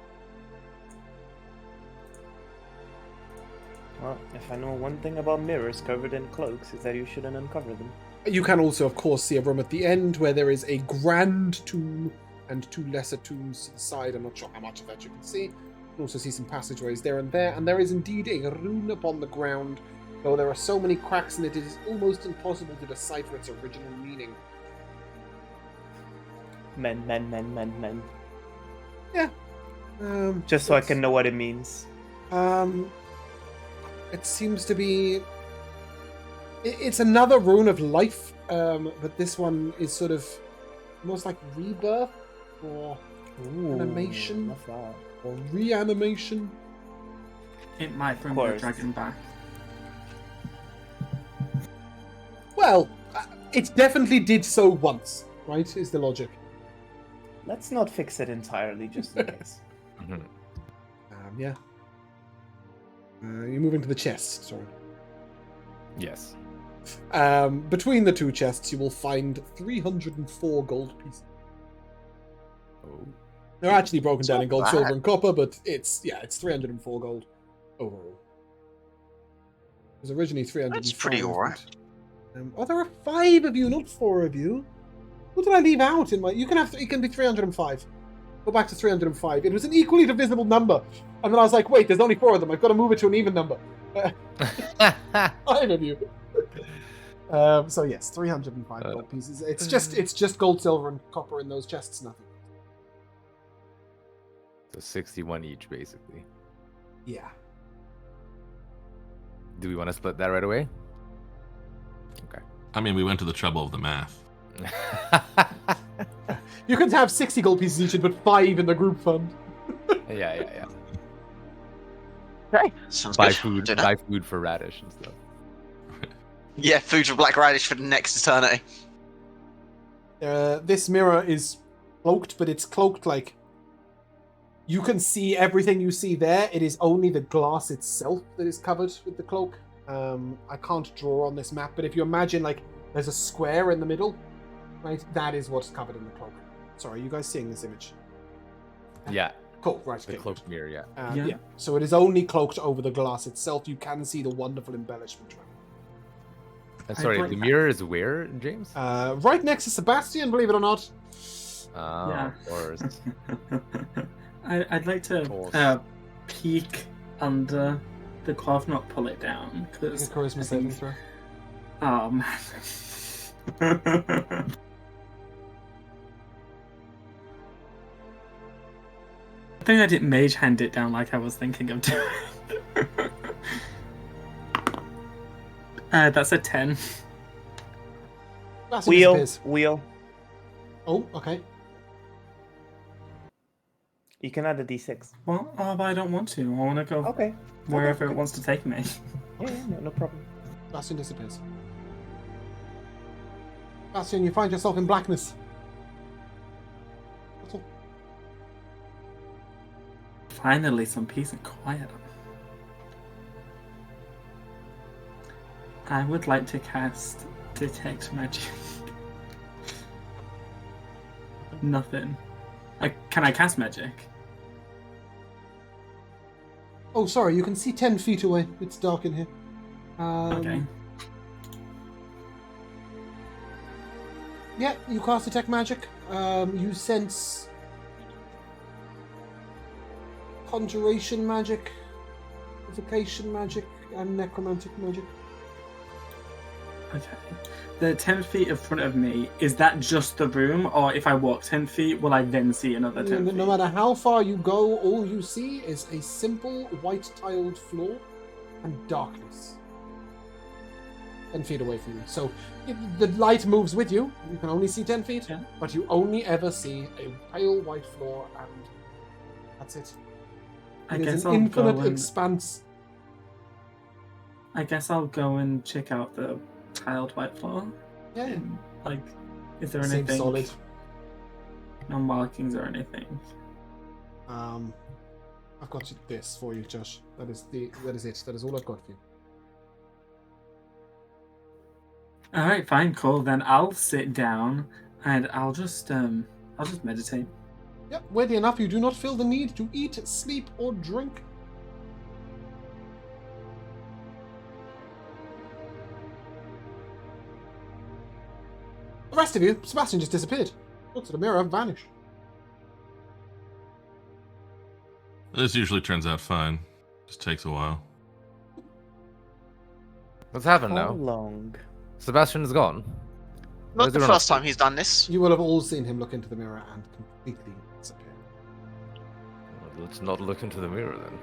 Well, if I know one thing about mirrors covered in cloaks, is that you shouldn't uncover them. You can also, of course, see a room at the end where there is a grand tomb and 2 lesser tombs to the side. I'm not sure how much of that you can see. You can also see some passageways there, and there is indeed a rune upon the ground, though there are so many cracks in it, it is almost impossible to decipher its original meaning. Men. Yeah. Just so I can know what it means. It seems to be... It's another rune of life, but this one is sort of almost like rebirth, or animation, love that. or reanimation. It might bring the course. dragon back. Well, it definitely did so once, right? Is the logic. Let's not fix it entirely, just in case. Mhm. Yeah. You're moving to the chest, sorry. Yes. Between the 2 chests, you will find 304 gold pieces. Oh. They're actually broken down not in gold, bad. silver, and copper, but it's 304 gold overall. It was originally 305. That's pretty alright. There are 5 of you, not 4 of you. What did I leave out in my? You can be 305. Go back to 305. It was an equally divisible number, and then I was like, wait, there's only 4 of them. I've got to move it to an even number. 5 of you. So yes, 305 gold pieces. It's just gold, silver, and copper in those chests. Nothing. So 61 each, basically. Yeah. Do we want to split that right away? Okay. I mean, we went to the trouble of the math. You can have 60 gold pieces each and put 5 in the group fund. yeah. Okay. Sounds Buy good. food, Do that. buy food for Radish and stuff. Yeah, food for Black Radish for the next eternity. This mirror is cloaked, but it's cloaked like... You can see everything you see there. It is only the glass itself that is covered with the cloak. I can't draw on this map, but if you imagine, like, there's a square in the middle, right? That is what's covered in the cloak. Sorry, are you guys seeing this image? Yeah, Cool, right. the okay, cloaked mirror, yeah. Yeah. yeah. So it is only cloaked over the glass itself. You can see the wonderful embellishment. And I sorry, brought the that. mirror is where, James? Right next to Sebastian, believe it or not. Yeah. Of course. I'd like Of course. to peek under the cloth not pull it down? Make a Because charisma saving throw. oh man. I think I didn't mage hand it down like I was thinking of doing. That's a 10. That's Wheel. Oh, okay. You can add a d6. Well, oh, but I don't want to. I want to go Okay. wherever Okay. it wants to take me. Yeah, no problem. Bastion disappears. Bastion, you find yourself in blackness. That's all. Finally, some peace and quiet. I would like to cast Detect Magic. Nothing. Can I cast magic? Oh, sorry, you can see 10 feet away. It's dark in here. Okay. Yeah, you cast Detect Magic. You sense Conjuration Magic, Evocation Magic, and Necromantic Magic. Okay. The 10 feet in front of me, is that just the room? Or if I walk 10 feet, will I then see another 10 feet? No matter how far you go, all you see is a simple white-tiled floor and darkness. 10 feet away from you. So if the light moves with you. You can only see 10 feet, Yeah. but you only ever see a pale white floor, and that's it. I It is guess an I'll infinite go and expanse. I guess I'll go and check out the tiled white floor. Yeah, And, is there seems anything? solid. No markings or anything. I've got this for you, Josh. That is it. That is all I've got for you. All right, fine, cool. Then I'll sit down and I'll just meditate. Yep, weirdly enough, you do not feel the need to eat, sleep, or drink. The rest of you, Sebastian just disappeared. Looks at the mirror, vanished. This usually turns out fine. Just takes a while. What's happened How now? long? Sebastian is gone. Not Is the there first not- time he's done this. You will have all seen him look into the mirror and completely disappear. Let's not look into the mirror then.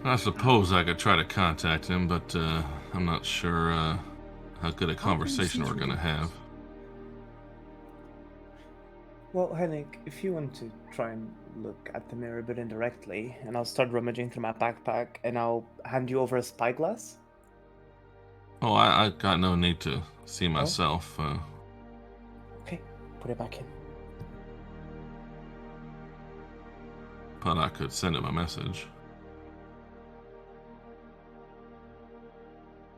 I suppose I could try to contact him, but I'm not sure how good a conversation we're gonna have. Well, Henrik, if you want to try and look at the mirror a bit indirectly, and I'll start rummaging through my backpack, and I'll hand you over a spyglass. Oh, I got no need to see myself. Okay, put it back in. But I could send him a message.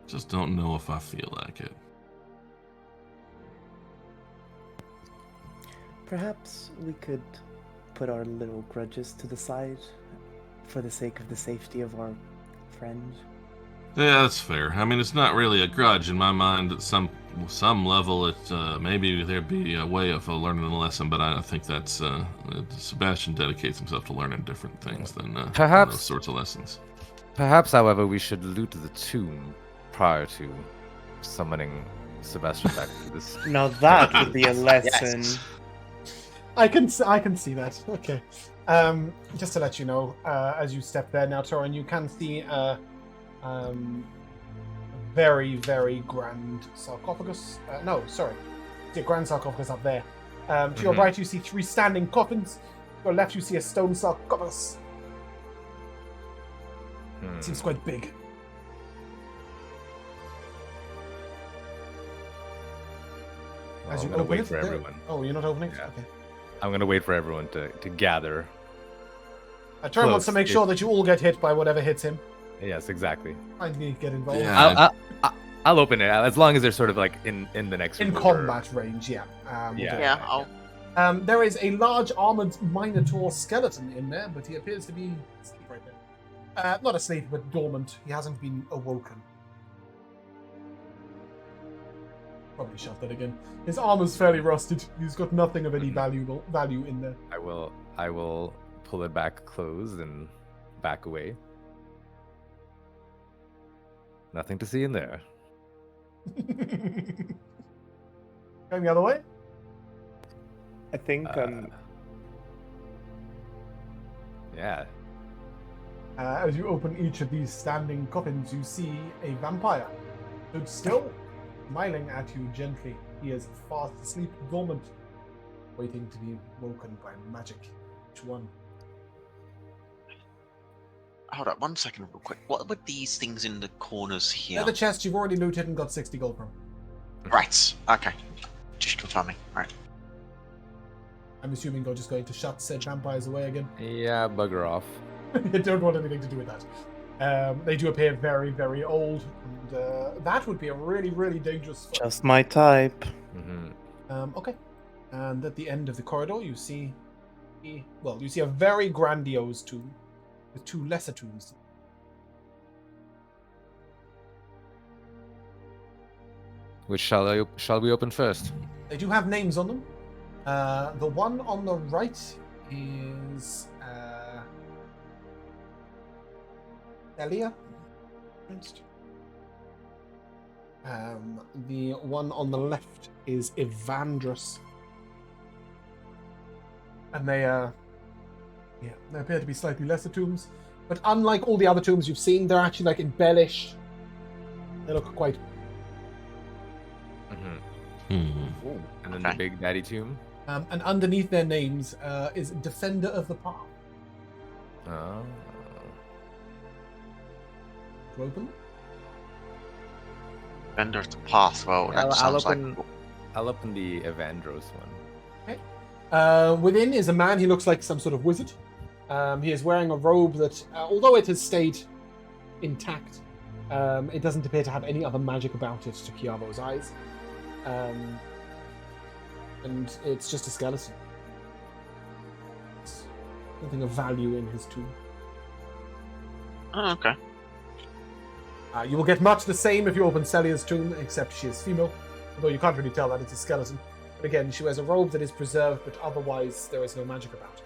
Just don't know if I feel like it. Perhaps we could put our little grudges to the side for the sake of the safety of our friend. Yeah, that's fair. I mean, it's not really a grudge in my mind. At some level, it maybe there'd be a way of learning a lesson, but I think that's Sebastian dedicates himself to learning different things than Perhaps- those sorts of lessons. Perhaps, however, we should loot the tomb prior to summoning Sebastian back to this. Now that would be a lesson. Yes. I can see that. Okay. Just to let you know, as you step there now, Torin, you can see a very, very grand sarcophagus. No, sorry. The grand sarcophagus up there. To your right, you see 3 standing coffins. To your left, you see a stone sarcophagus. It seems quite big. Well, As I'm you gonna open wait it, for there- everyone. Oh, you're not opening it? Yeah. Okay. I'm gonna wait for everyone to gather. Torin wants to Close. make sure that you all get hit by whatever hits him. Yes, exactly. I need to get involved. Yeah. I'll open it as long as they're sort of like in the next In room or- combat range, yeah. We'll Yeah. do Yeah, that. I'll. There is a large armored Minotaur skeleton in there, but he appears to be asleep right now. Not asleep, but dormant. He hasn't been awoken. Probably shut that again. His armor's fairly rusted. He's got nothing of any value in there. I will pull it back closed and back away. Nothing to see in there. Going the other way? I think Yeah. As you open each of these standing coffins, you see a vampire stood still, smiling at you gently. He is fast asleep, dormant, waiting to be woken by magic. Which one? Hold up 1 second, real quick. What were these things in the corners here? They're the chest you've already looted and got 60 gold from. Right. Okay. Just confirming. Right. I'm assuming you're just going to shut said vampires away again. Yeah, bugger off. You don't want anything to do with that. They do appear very, very old, and that would be a really, really dangerous fight. just my type. Okay. And at the end of the corridor, you see, you see a very grandiose tomb with two lesser tombs. Which shall we open first? They do have names on them. The one on the right is Elia. The one on the left is Evandrus. And they appear to be slightly lesser tombs. But unlike all the other tombs you've seen, they're actually like embellished. They look quite. And then the big daddy tomb. And underneath their names is Defender of the Path. Oh. To open? Vendor of the Path. Well, that I'll sounds open, like. I'll open the Evandros one. Within is a man. He looks like some sort of wizard. He is wearing a robe that, although it has stayed intact, it doesn't appear to have any other magic about it to Kiavo's eyes. And it's just a skeleton. There's nothing of value in his tomb. Oh, okay. You will get much the same if you open Celia's tomb, except she is female. Although you can't really tell that it's a skeleton. But again, she wears a robe that is preserved, but otherwise there is no magic about it.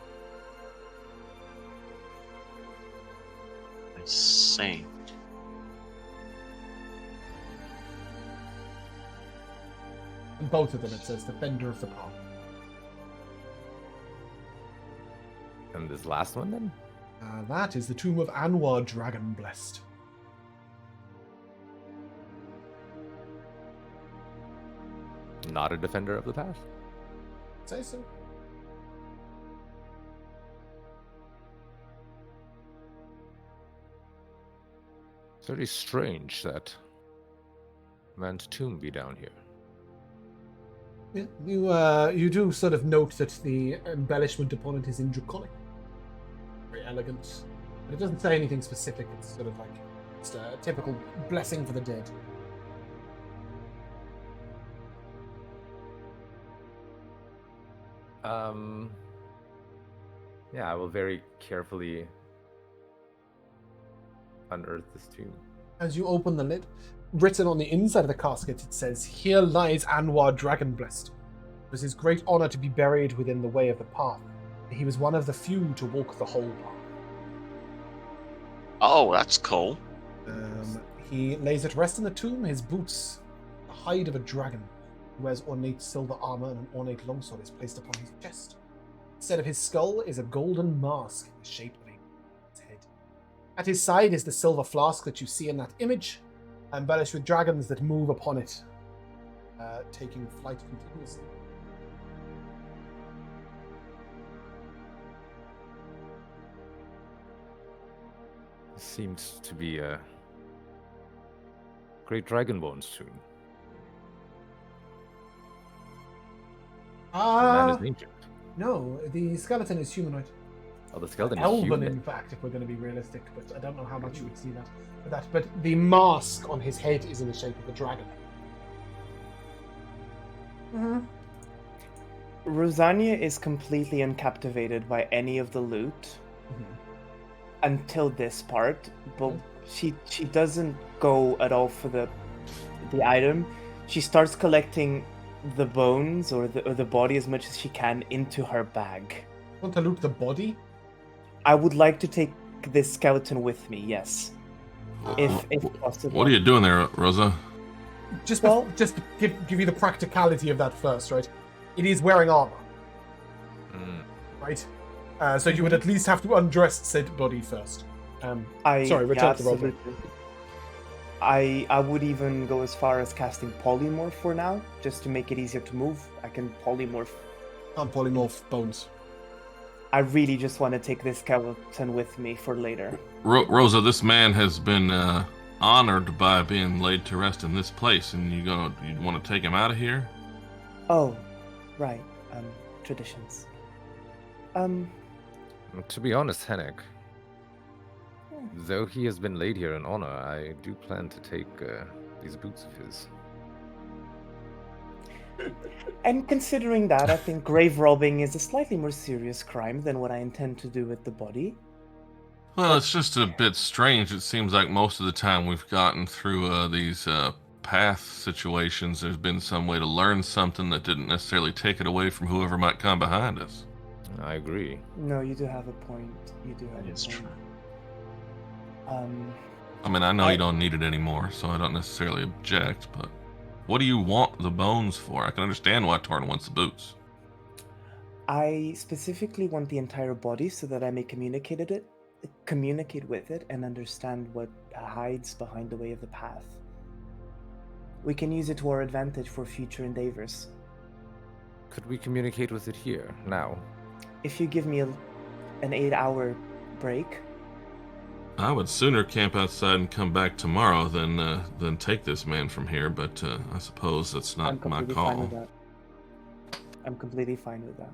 I see. In both of them it says Defender of the Path. And this last one then? That is the tomb of Anwar Dragon Blessed. Not a defender of the path? Say so. It's very strange that man's tomb be down here. Yeah, you do sort of note that the embellishment upon it is in Draconic. Very elegant. But it doesn't say anything specific. It's sort of like just a typical blessing for the dead. Yeah, I will very carefully unearth this tomb. As you open the lid, written on the inside of the casket, it says, "Here lies Anwar Dragonblessed. It was his great honor to be buried within the way of the path. He was one of the few to walk the whole path." Oh, that's cool. He lays at rest in the tomb, his boots, the hide of a dragon. He wears ornate silver armor, and an ornate longsword is placed upon his chest. Instead of his skull is a golden mask in the shape of his head. At his side is the silver flask that you see in that image, embellished with dragons that move upon it, taking flight continuously. This seems to be a great dragonborn's tomb. The man is ancient. No, the skeleton is humanoid. Oh, the skeleton is Elven, human. in fact, if we're going to be realistic, but I don't know how much you would see that. But the mask on his head is in the shape of a dragon. Rosania is completely uncaptivated by any of the loot until this part, but she doesn't go at all for the item. She starts collecting the bones or the body as much as she can into her bag. Want to loot the body? I would like to take this skeleton with me, yes. if possible. What are you doing there, Rosa? Just Well- just to give you the practicality of that first, right? It is wearing armor, right? So you would at least have to undress said body first. Sorry, return to the role. I would even go as far as casting polymorph for now, just to make it easier to move. I can polymorph. Can't polymorph bones. I really just want to take this skeleton with me for later. Rosa, this man has been honored by being laid to rest in this place, and you want to take him out of here? Oh, right. Traditions. To be honest, Henrik, though he has been laid here in honor, I do plan to take these boots of his. And considering that, I think grave robbing is a slightly more serious crime than what I intend to do with the body. Well, it's just a bit strange. It seems like most of the time we've gotten through these path situations, there's been some way to learn something that didn't necessarily take it away from whoever might come behind us. I agree. No, you do have a point. You do have It's a point. true. I mean, I know you don't need it anymore, so I don't necessarily object, but what do you want the bones for? I can understand why Torn wants the boots. I specifically want the entire body so that I may communicate with it and understand what hides behind the way of the path. We can use it to our advantage for future endeavors. Could we communicate with it here, now? If you give me an 8-hour break, I would sooner camp outside and come back tomorrow than take this man from here, but I suppose that's I'm not my completely fine with call. that. I'm completely fine with that.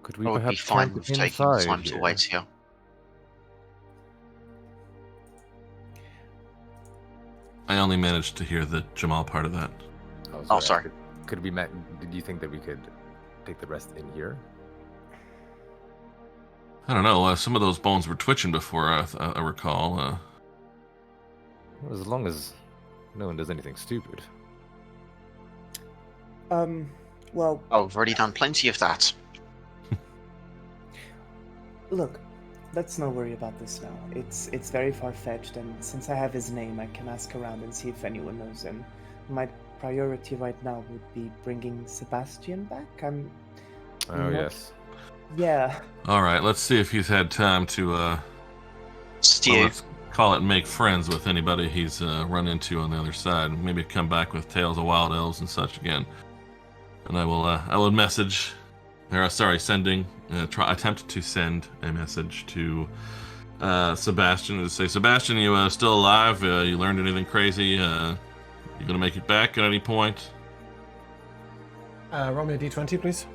Could we I would be perhaps fine camp with taking the inside time to here? wait here. I only managed to hear the Jamal part of that. Oh, sorry. Could we did you think that we could take the rest in here? I don't know. Some of those bones were twitching before, I recall. Well, as long as no one does anything stupid. Well, Oh, we've already done plenty of that. look, let's not worry about this now. It's very far-fetched, and since I have his name, I can ask around and see if anyone knows him. My priority right now would be bringing Sebastian back. Oh, not- yes. Yeah. All right, let's see if he's had time to, well, Stew. let's call it make friends with anybody he's run into on the other side. Maybe come back with tales of wild elves and such again. And I will message, sending, attempt to send a message to Sebastian to say, Sebastian, you still alive? You learned anything crazy? You gonna make it back at any point? Roll me a d20, please.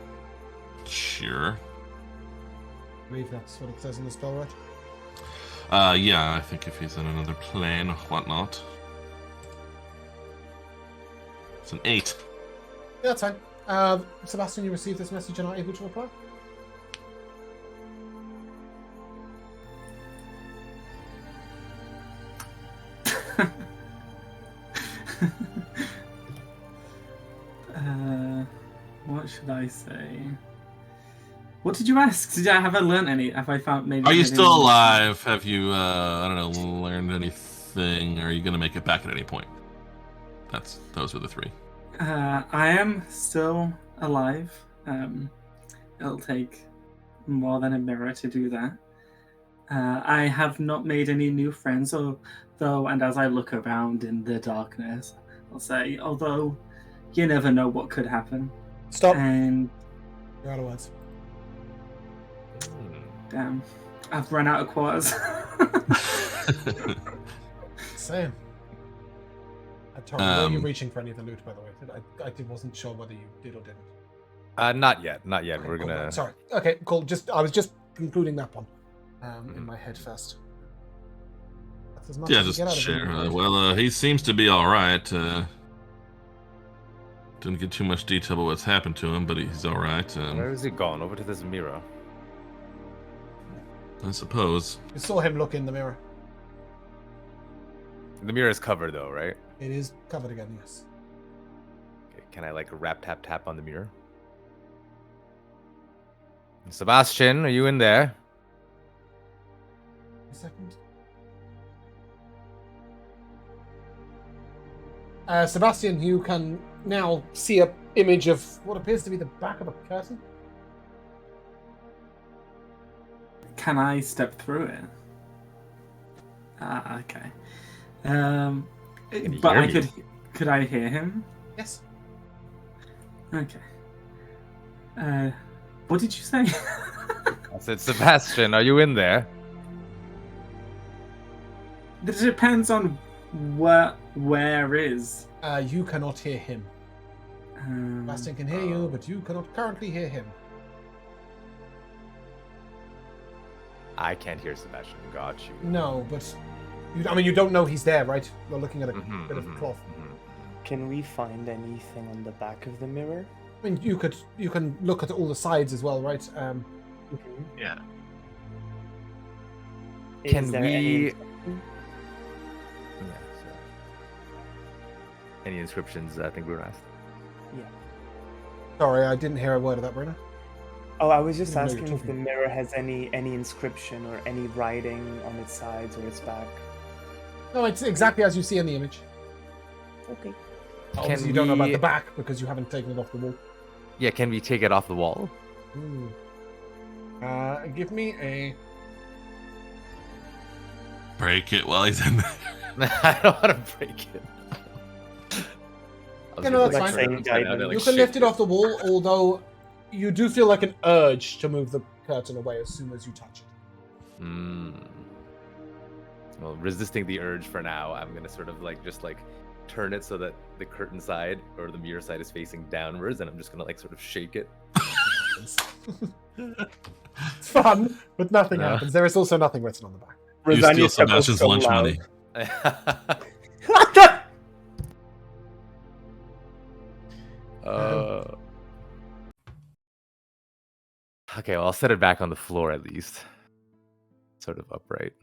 Sure. I believe that's what it says in the spell, right? Yeah, I think if he's in another plane or whatnot. It's an 8. Yeah, that's fine. Sebastian, you received this message and are able to reply? What should I say? What did you ask? Have I learned any? Have I found maybe? Are you maybe- still alive? Have you, I don't know, learned anything? Are you gonna make it back at any point? Those were the 3. I am still alive. It'll take more than a mirror to do that. I have not made any new friends, though, and as I look around in the darkness, I'll say, although you never know what could happen. Stop. And You're out of words. damn, I've run out of quarters. Same. Were you reaching for any of the loot, by the way? I wasn't sure whether you did or didn't. Not yet. Not yet. Okay, We're cool. gonna. Sorry. Okay, cool. I was just concluding that one in my head first. That's as much Yeah, as you just get out of share. him. He seems to be all right. Didn't get too much detail about what's happened to him, but he's all right. Where is he gone? Over to this mirror. I suppose. You saw him look in the mirror. The mirror is covered though, right? It is covered again, yes. Okay, can I like tap on the mirror? Sebastian, are you in there? A second. Sebastian, you can now see an image of what appears to be the back of a curtain. Can I step through it? Ah, okay. you But hear I me? could I hear him? Yes. Okay. What did you say? I said, Sebastian, are you in there? It depends on where is. You cannot hear him. Sebastian can hear you, but you cannot currently hear him. I can't hear Sebastian. Got you. No, but you don't know he's there, right? You're looking at a Mhm, bit of mhm, cloth. mhm. Can we find anything on the back of the mirror? I mean, you can look at all the sides as well, right? Yeah. Can Is there we- any... Yeah, so. Any inscriptions? I think we were asked. Sorry, I didn't hear a word of that, Bruno. Oh, I was just Didn't know you were asking if the talking. mirror has any inscription or any writing on its sides or its back. No, it's exactly as you see in the image. Okay. Obviously, you don't know about we- the back because you haven't taken it off the wall. Yeah, can we take it off the wall? Ooh. Give me a. Break it while he's in there. I don't want to break it. I was Yeah, no, gonna, that's like, fine. turn it upside down and, like, You can shake lift it off the wall, although you do feel like an urge to move the curtain away as soon as you touch it. Well, resisting the urge for now, I'm gonna sort of just turn it so that the curtain side or the mirror side is facing downwards, and I'm just gonna sort of shake it. It's fun, but nothing No. happens. There is also nothing written on the back. You Rosanna steal chuckles Sebastian's so lunch loud. money. Okay, well, I'll set it back on the floor at least. Sort of upright.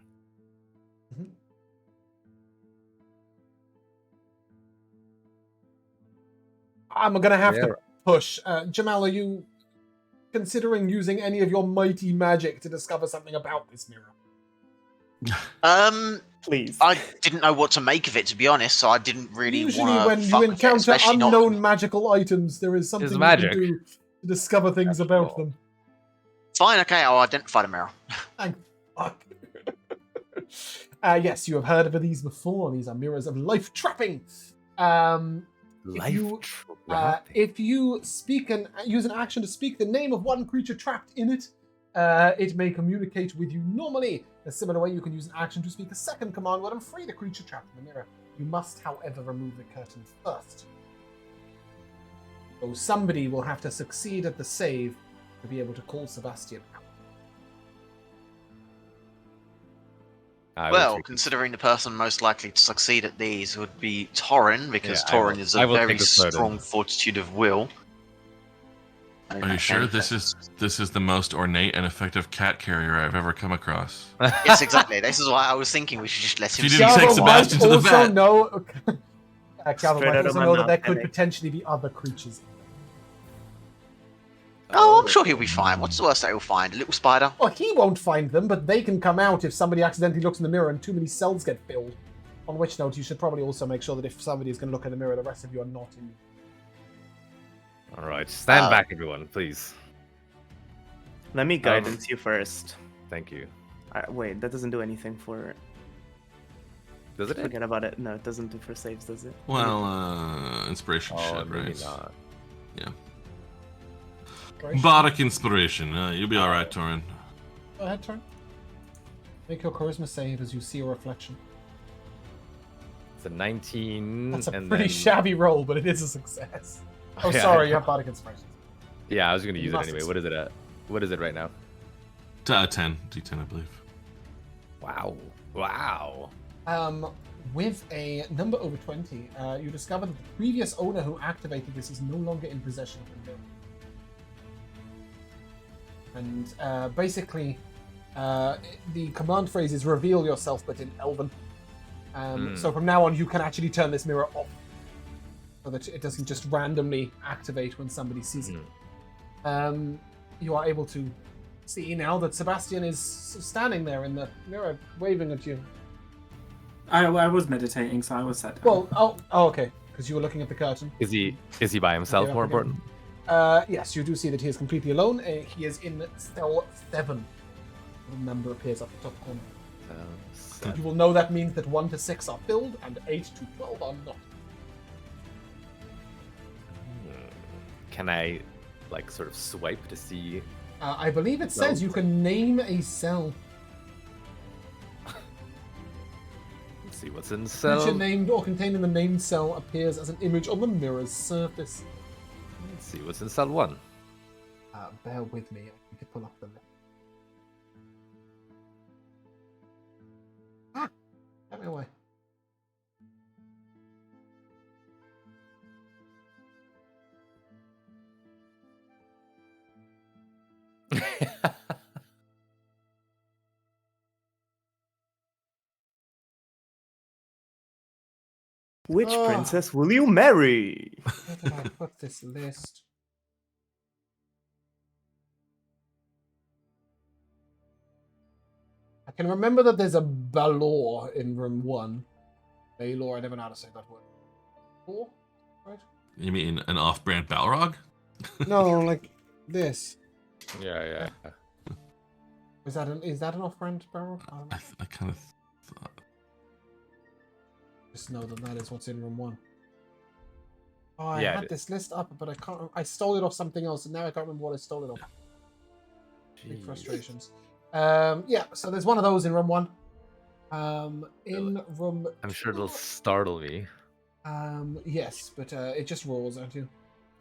I'm gonna have Yeah. to push. Jamal, are you considering using any of your mighty magic to discover something about this mirror? Please. I didn't know what to make of it, to be honest, so I didn't really Usually, want when to you encounter unknown magical items, there is something you magic. can do to discover things After about all. them. Fine, okay, I'll identify the mirror. Thank fuck. Yes, you have heard of these before. These are mirrors of life trapping. If you speak and use an action to speak the name of one creature trapped in it, it may communicate with you normally. A similar way, you can use an action to speak a second command word and free the creature trapped in the mirror. You must, however, remove the curtain first. So somebody will have to succeed at the save to be able to call Sebastian out. Well, considering the person most likely to succeed at these would be Torrin, because Yeah, Torrin is I a will very take this burden. strong fortitude of will. Are you sure this is the most ornate and effective cat carrier I've ever come across? Yes, exactly. This is why I was thinking we should just let him. If you didn't take Calvin might Sebastian to the also vet. know. Calvin Straight might out of also my know that mouth, there could Henry. potentially be other creatures. Oh, I'm sure he'll be fine. What's the worst that he'll find? A little spider? Well, he won't find them, but they can come out if somebody accidentally looks in the mirror and too many cells get filled. On which note, you should probably also make sure that if somebody is going to look in the mirror, the rest of you are not in. All right, stand back, everyone, please. Let me guidance you first. Thank you. Wait, that doesn't do anything for... Does it? Forget about it. No, it doesn't do for saves, does it? Well, inspiration Oh, should, maybe right? not. Bardic inspiration. You'll be all right, Torin. Go ahead, turn. Make your charisma save as you see a reflection. It's a 19. That's a and pretty then... shabby roll, but it is a success. Oh, Yeah, sorry, you have Bardic inspiration. Yeah, I was going to You use it must anyway. What is it at? What is it right now? 10. D10, I believe. Wow. Wow. With a number over 20, you discover that the previous owner who activated this is no longer in possession of the mirror. And basically, the command phrase is reveal yourself, but in Elven. So from now on, you can actually turn this mirror off, so that it doesn't just randomly activate when somebody sees it. You are able to see now that Sebastian is standing there in the mirror, waving at you. I was meditating, so I was sat down. Well, okay, because you were looking at the curtain. Is he by himself? Okay, More okay. important. Yes, you do see that he is completely alone. He is in cell 7. The number appears up the top corner. You will know that means that 1 to 6 are filled and 8 to 12 are not. Can I, like, sort of swipe to see? I believe it says you can name a cell. Let's see what's in Creature cell. named or contained in the named cell appears as an image on the mirror's surface. Let's see what's in cell 1. Bear with me. I need to pull up the list. Get me away. Which Oh. princess will you marry? Where did I put this list? I can remember that there's a Balor in room 1. Balor, I never know how to say that word. Balor? Right? You mean an off-brand Balrog? No, like this. Yeah. Is that an off-brand Balor? I don't know. I kind of thought. Just know that is what's in room 1. Oh, I Yeah, had this list up, but I can't. I stole it off something else, and now I can't remember what I stole it off. Big Jeez. frustrations. Yeah, so there's one of those in room 1. In room. I'm sure it'll 2, startle me. yes, but it just rolls, aren't you?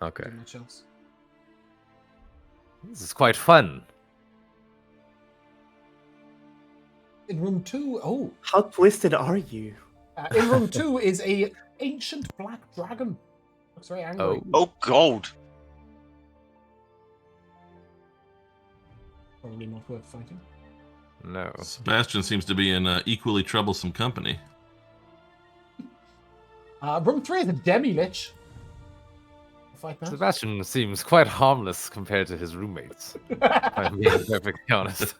Okay. Not much else. This is quite fun. In room 2, oh, How twisted are you? in room 2 is a ancient black dragon. Looks very angry. Oh, God. Probably not worth fighting. No. Sebastian seems to be in equally troublesome company. Room 3 is a demi-lich. Fight that. Sebastian seems quite harmless compared to his roommates. If I'm being perfectly honest.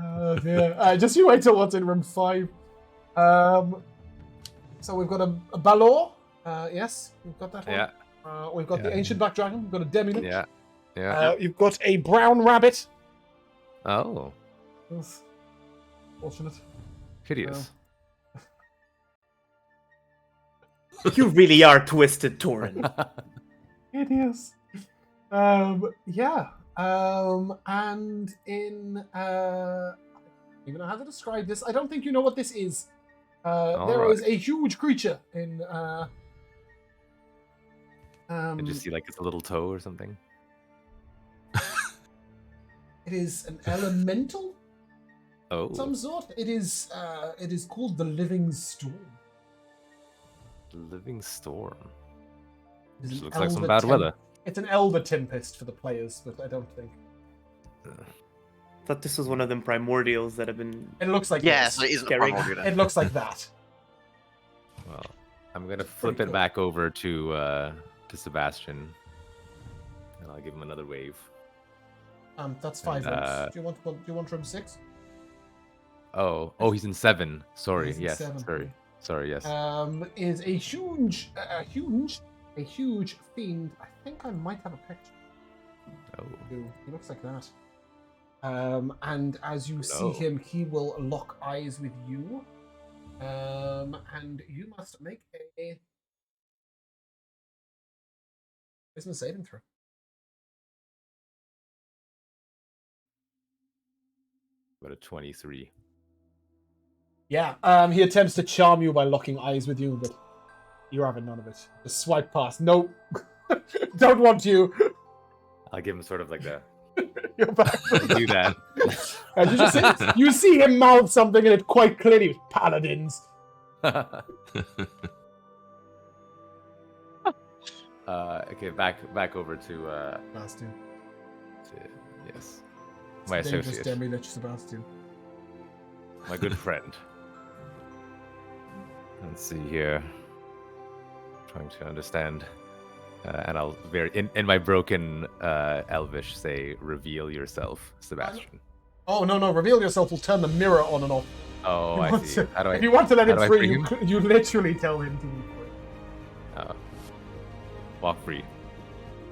Oh dear. Just you wait till what's in room 5. So we've got a Balor. Yes, we've got that one. Yeah. We've got the Yeah. ancient black dragon. We've got a demi-lich. Yeah. Yeah. You've got a brown rabbit. Oh, Oof. Fortunate. hideous. You really are twisted, Torin. It is. Yeah. And in I don't even know how to describe this. I don't think you know what this is. There is a huge creature in I just see like it's a little toe or something. it is an elemental Oh, of some sort. It is called the Living Storm. living storm. It is This an looks like some Elder bad weather. It's an Elder Tempest for the players, but I don't think. Thought this was one of them primordials that have been. It looks like Yeah, this. so it isn't a Scary. primordial then. It looks like that. Well, I'm gonna flip pretty it cool. back over to Sebastian, and I'll give him another wave. That's 5 And, rooms. Do you want room 6? Oh, he's in 7. Sorry, He's in yes, 7. sorry, yes. Is a huge fiend. I think I might have a picture. Oh, He looks like that. And as you see Hello. him, he will lock eyes with you. And you must make a business saving throw. but a 23. Yeah. He attempts to charm you by locking eyes with you, but you're having none of it. Just swipe past. Nope. Don't want you. I'll give him sort of like the You're back. do that. And you see him mouth something, and it quite clearly paladins. Okay, back over to Sebastian. yes, my Dangerous associate, demi-lich Sebastian. my good friend. Let's see here. Trying to understand And I'll in my broken Elvish say, "Reveal yourself, Sebastian." Oh, no, reveal yourself will turn the mirror on and off. Oh, You I want see. to- How do I? if you want to let how him do I free, free you, him? you literally tell him to be free. Walk free.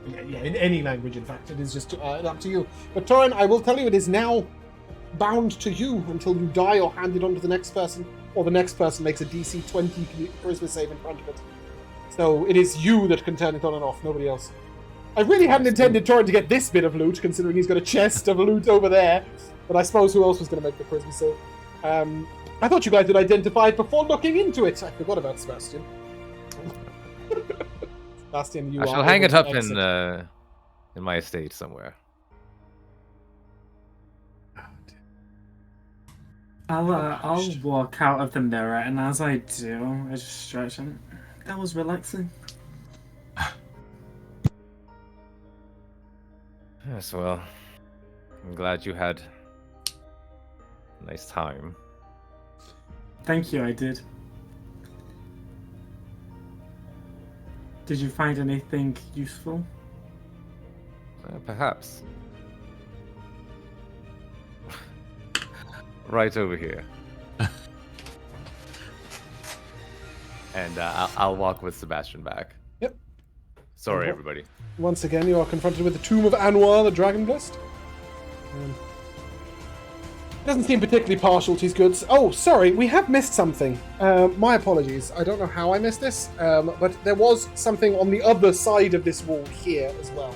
Yeah, in any language, in fact. It is just up to you. But Torin, I will tell you, it is now bound to you until you die or hand it on to the next person, or the next person makes a DC 20 charisma save in front of it. So it is you that can turn it on and off, nobody else. I really hadn't intended Torin to get this bit of loot, considering he's got a chest of loot over there. But I suppose who else was going to make the charisma save? I thought you guys had identified before looking into it. I forgot about Sebastian. Sebastian, you I are shall hang able it to up exit. in my estate somewhere. I'll walk out of the mirror, and as I do, I just stretch and that was relaxing. Yes, well, I'm glad you had a nice time. Thank you, I did. Did you find anything useful? Perhaps. Right over here. And I'll walk with Sebastian back. Yep. Sorry, Mhm. everybody. Once again, you are confronted with the Tomb of Anwar, the Dragon Blessed. Doesn't seem particularly partial to his goods. Oh, sorry, we have missed something. My apologies. I don't know how I missed this, but there was something on the other side of this wall here as well.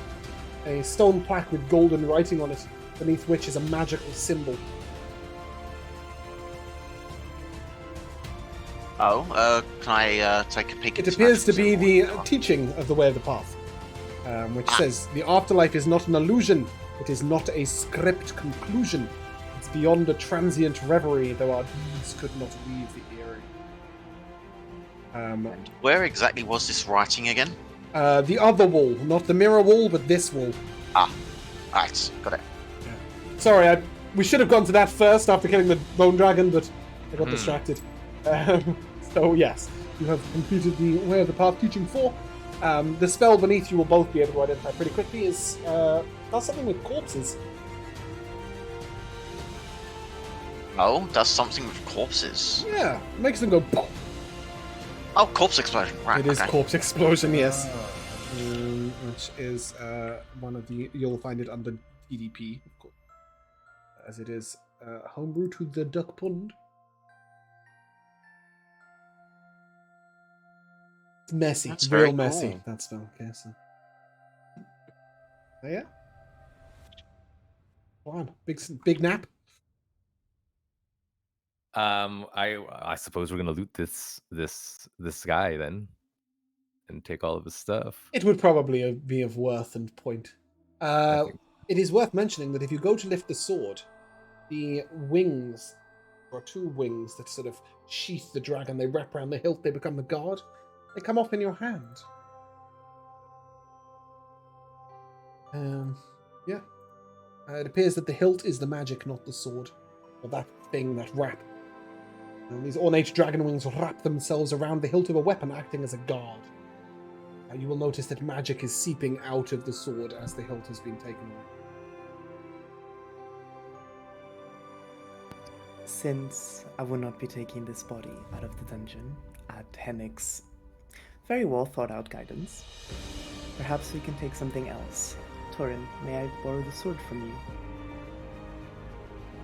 A stone plaque with golden writing on it, beneath which is a magical symbol. Can I take a peek at It this appears to magical be symbol? the teaching of the Way of the Path, which says, the afterlife is not an illusion, it is not a script conclusion. It's beyond a transient reverie, though our deeds could not leave the eerie. Where exactly was this writing again? The other wall, not the mirror wall, but this wall. Right, got it. Sorry, we should have gone to that first after killing the bone dragon, but I got distracted. So yes, you have completed the Way of the Path teaching 4. The spell beneath you will both be able to identify pretty quickly is does something with corpses. Oh, does something with corpses. Yeah, makes them go. Poof. Oh, corpse explosion. Right, It is okay. corpse explosion, yes. Which is one of the. You'll find it under EDP, of course, as it is homebrew to the duck pond. It's messy, That's real very messy. cool. That spell. Okay, so. Oh, yeah. Go on, big nap. I suppose we're gonna loot this guy then, and take all of his stuff. It would probably be of worth and point. I think. It is worth mentioning that if you go to lift the sword, the wings, or 2 wings that sort of sheath the dragon, they wrap around the hilt, they become the guard. They come off in your hand. Yeah. It appears that the hilt is the magic, not the sword. Or that thing, that wrap. And these ornate dragon wings wrap themselves around the hilt of a weapon, acting as a guard. You will notice that magic is seeping out of the sword as the hilt has been taken away. Since I will not be taking this body out of the dungeon at Hennick's very well thought out guidance, perhaps we can take something else. Torin, may I borrow the sword from you?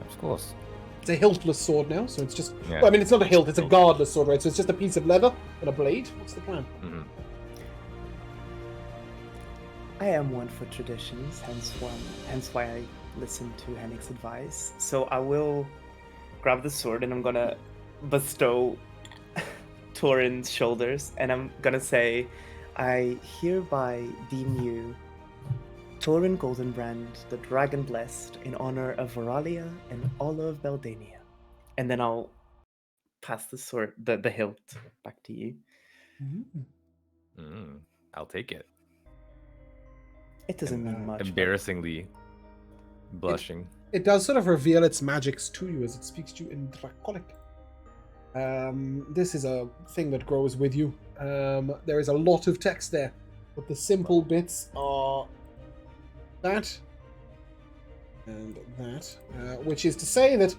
Of course. It's a hiltless sword now, so it's just... Yeah. Well, I mean, it's not a hilt, it's a guardless sword, right? So it's just a piece of leather and a blade. What's the plan? Mm-hmm. I am one for traditions, hence why I listen to Hennick's advice. So I will grab the sword and I'm gonna bestow Torin's shoulders, and I'm gonna say, I hereby deem you Torin Goldenbrand, the Dragon Blessed, in honor of Veralia and all of Beldania. And then I'll pass the sword, the hilt, back to you. I'll take it. It doesn't mean much. but- Embarrassingly blushing. It does sort of reveal its magics to you as it speaks to you in Draconic. This is a thing that grows with you. There is a lot of text there but the simple bits are that and that, which is to say that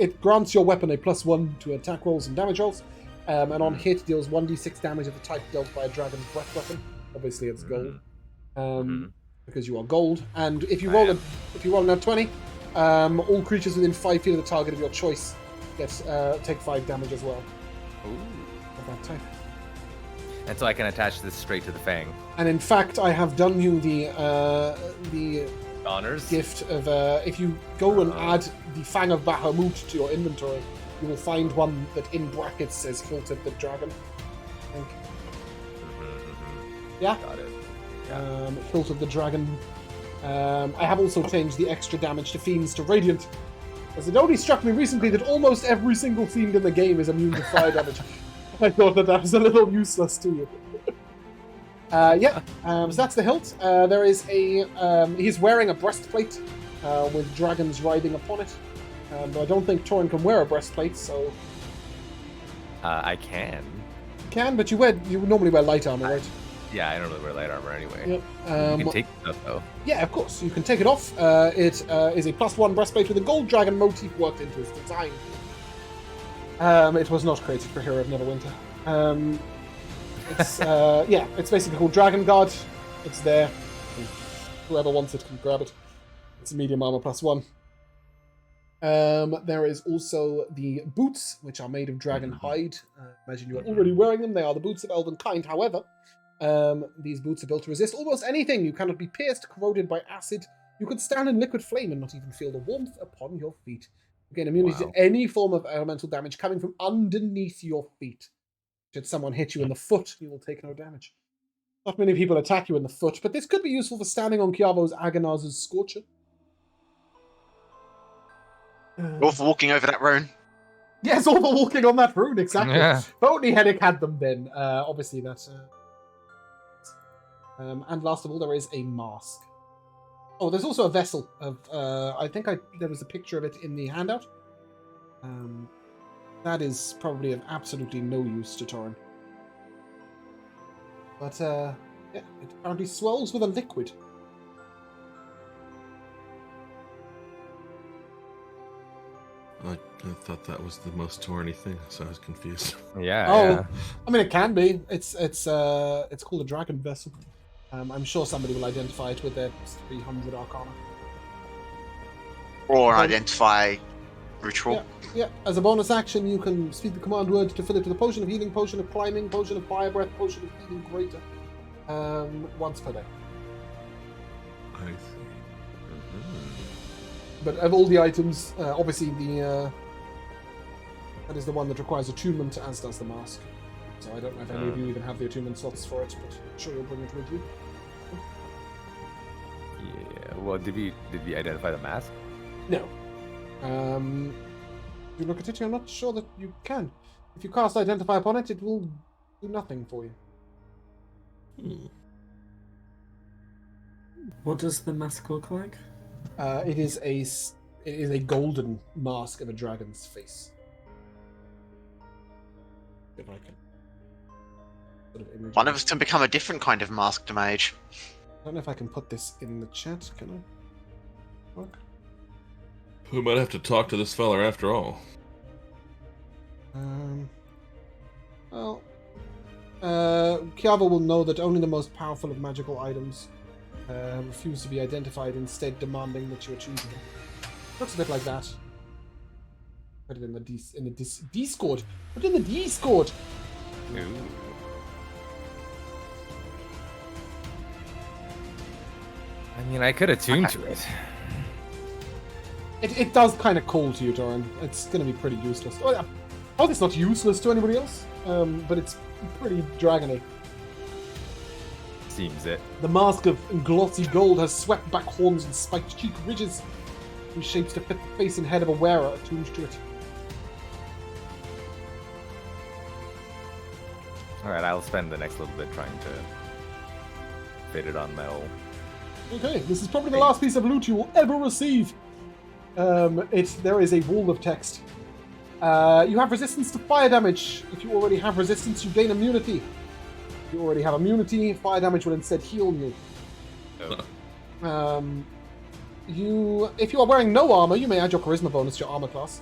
it grants your weapon a +1 to attack rolls and damage rolls, and on hit deals 1d6 damage of the type dealt by a dragon's breath weapon. Obviously, it's gold, because you are gold. And if you roll a nat 20, all creatures within 5 feet of the target of your choice take 5 damage as well. Ooh. Of that type. And so I can attach this straight to the fang. And in fact, I have done you the Honors. gift of if you go and add the Fang of Bahamut to your inventory, you will find one that in brackets says Hilted the Dragon. I think. Yeah. Got it. Yeah. Hilted the Dragon. I have also changed the extra damage to fiends to radiant, as it only struck me recently that almost every single fiend in the game is immune to fire damage. I thought that was a little useless to you. So that's the hilt. There is he's wearing a breastplate with dragons riding upon it. I don't think Torin can wear a breastplate, so... I can. Can, but you normally wear light armor, right? Yeah, I don't really wear light armor anyway. Yep. You can take stuff though. Yeah, of course. You can take it off. It is a +1 breastplate with a gold dragon motif worked into its design. It was not created for Hero of Neverwinter. It's basically called Dragon Guard. It's there. Whoever wants it can grab it. It's a medium armor +1. There is also the boots, which are made of dragon hide. Imagine you are already wearing them. They are the boots of Elvenkind. However, these boots are built to resist almost anything. You cannot be pierced, corroded by acid. You could stand in liquid flame and not even feel the warmth upon your feet. You gain immunity to any form of elemental damage coming from underneath your feet. Should someone hit you in the foot, you will take no damage. Not many people attack you in the foot, but this could be useful for standing on Kiavo's Agonaz's Scorcher. Or for walking over that rune. Yes, all for walking on that rune, exactly. Yeah. If only Henrik had them then. Obviously, that's... and last of all, there is a mask. Oh, there's also a vessel of... I think there was a picture of it in the handout. That is probably of absolutely no use to Torin. But, yeah, it apparently swells with a liquid. I thought that was the most Torny thing, so I was confused. Yeah. Oh, yeah. I mean, it can be. It's called a dragon vessel. I'm sure somebody will identify it with their 300 Arcana. Or identify ritual. Yeah. As a bonus action, you can speak the command word to fill it with a potion of healing, potion of climbing, potion of fire breath, potion of healing greater. Once per day. I see. But of all the items, obviously that is the one that requires attunement, as does the mask. So I don't know if any of you even have the attunement slots for it, but I'm sure you'll bring it with you. Yeah. Well, did we identify the mask? No. If you look at it, you're not sure that you can. If you cast Identify upon it, it will do nothing for you. What does the mask look like? It is a golden mask of a dragon's face. If I can sort of image One it. of us can become a different kind of masked mage. I don't know if I can put this in the chat. Can I? Look. We might have to talk to this fella after all. Kiava will know that only the most powerful of magical items refuse to be identified, instead demanding that you attune to them. Looks a bit like that. Put it in the Discord. Put it in the Discord. Ooh. I mean, I could attune to it. It does kind of call to you, Doran. It's going to be pretty useless. Oh, yeah. Oh, it's not useless to anybody else, but it's pretty dragony. Seems it. The mask of glossy gold has swept back horns and spiked cheek ridges, in shapes to fit the face and head of a wearer attuned to it. Alright, I'll spend the next little bit trying to fit it on metal. Okay, this is probably the last piece of loot you will ever receive. There is a wall of text. You have resistance to fire damage. If you already have resistance, you gain immunity. You already have immunity. Fire damage will instead heal you. Oh. If you are wearing no armor, you may add your charisma bonus to your armor class.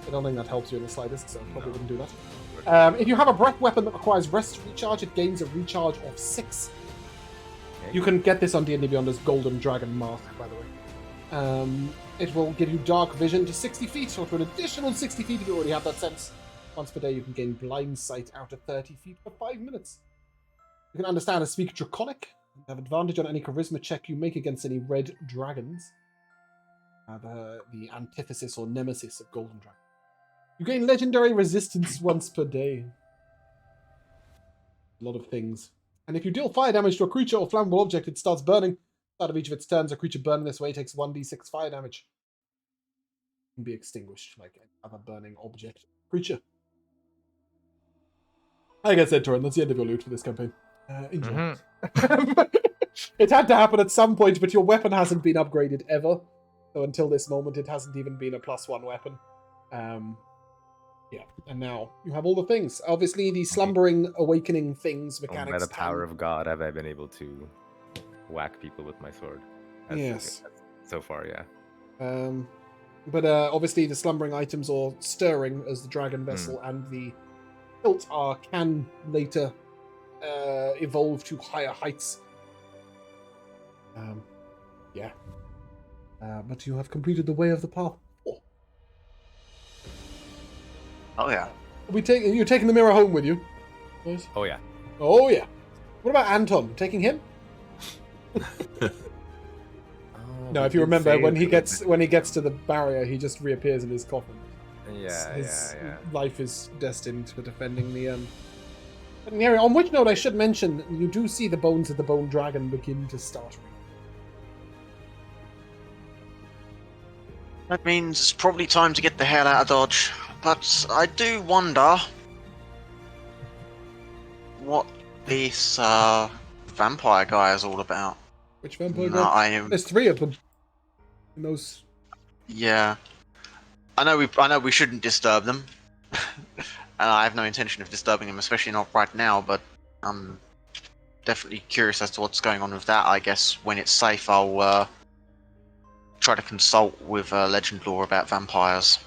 I don't think that helps you in the slightest, so probably wouldn't do that. If you have a breath weapon that requires rest recharge, it gains a recharge of 6. Okay. You can get this on D&D Beyond as Golden Dragon Mask, by the way. It will give you dark vision to 60 feet, or to an additional 60 feet if you already have that sense. Once per day, you can gain blind sight out to 30 feet for 5 minutes. You can understand and speak Draconic, and have advantage on any charisma check you make against any red dragons. The antithesis or nemesis of Golden Dragon. You gain legendary resistance once per day. A lot of things. And if you deal fire damage to a creature or flammable object, it starts burning. Out of each of its turns, a creature burning this way takes 1d6 fire damage. It can be extinguished like any other burning object creature. Like I said, Torin, that's the end of your loot for this campaign. Enjoy. It had to happen at some point, but your weapon hasn't been upgraded ever. So until this moment, it hasn't even been a +1 weapon. Yeah, and now you have all the things. Obviously, the slumbering, awakening things mechanics. By the power of God, have I been able to whack people with my sword? Yes. So far, yeah. But obviously, the slumbering items or stirring, as the dragon vessel and the hilt are, can later evolve to higher heights. Yeah. But you have completed the way of the path. Oh yeah. You're taking the mirror home with you? Right? Oh yeah. Oh yeah. What about Anton? Taking him? No, if you remember, when he gets to the barrier, he just reappears in his coffin. His life is destined for defending the area. On which note, I should mention, you do see the bones of the bone dragon begin to start. That means it's probably time to get the hell out of Dodge. But I do wonder what this vampire guy is all about. Which vampire No, guy? There's 3 of them. In those. Yeah. I know we shouldn't disturb them. And I have no intention of disturbing them, especially not right now, but I'm definitely curious as to what's going on with that. I guess when it's safe, I'll try to consult with legend lore about vampires.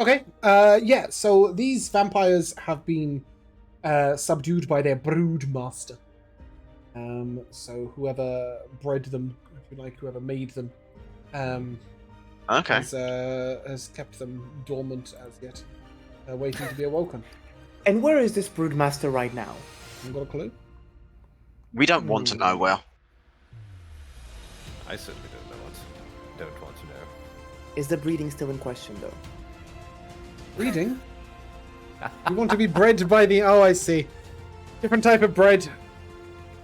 Okay, yeah, so these vampires have been subdued by their brood master. So whoever bred them, if you like, whoever made them, Okay. has kept them dormant as yet, waiting to be awoken. And where is this broodmaster right now? You got a clue? We don't want to know where. I certainly don't want to know. Is the breeding still in question, though? Breeding? You want to be bred by the... Oh, I see. Different type of bread.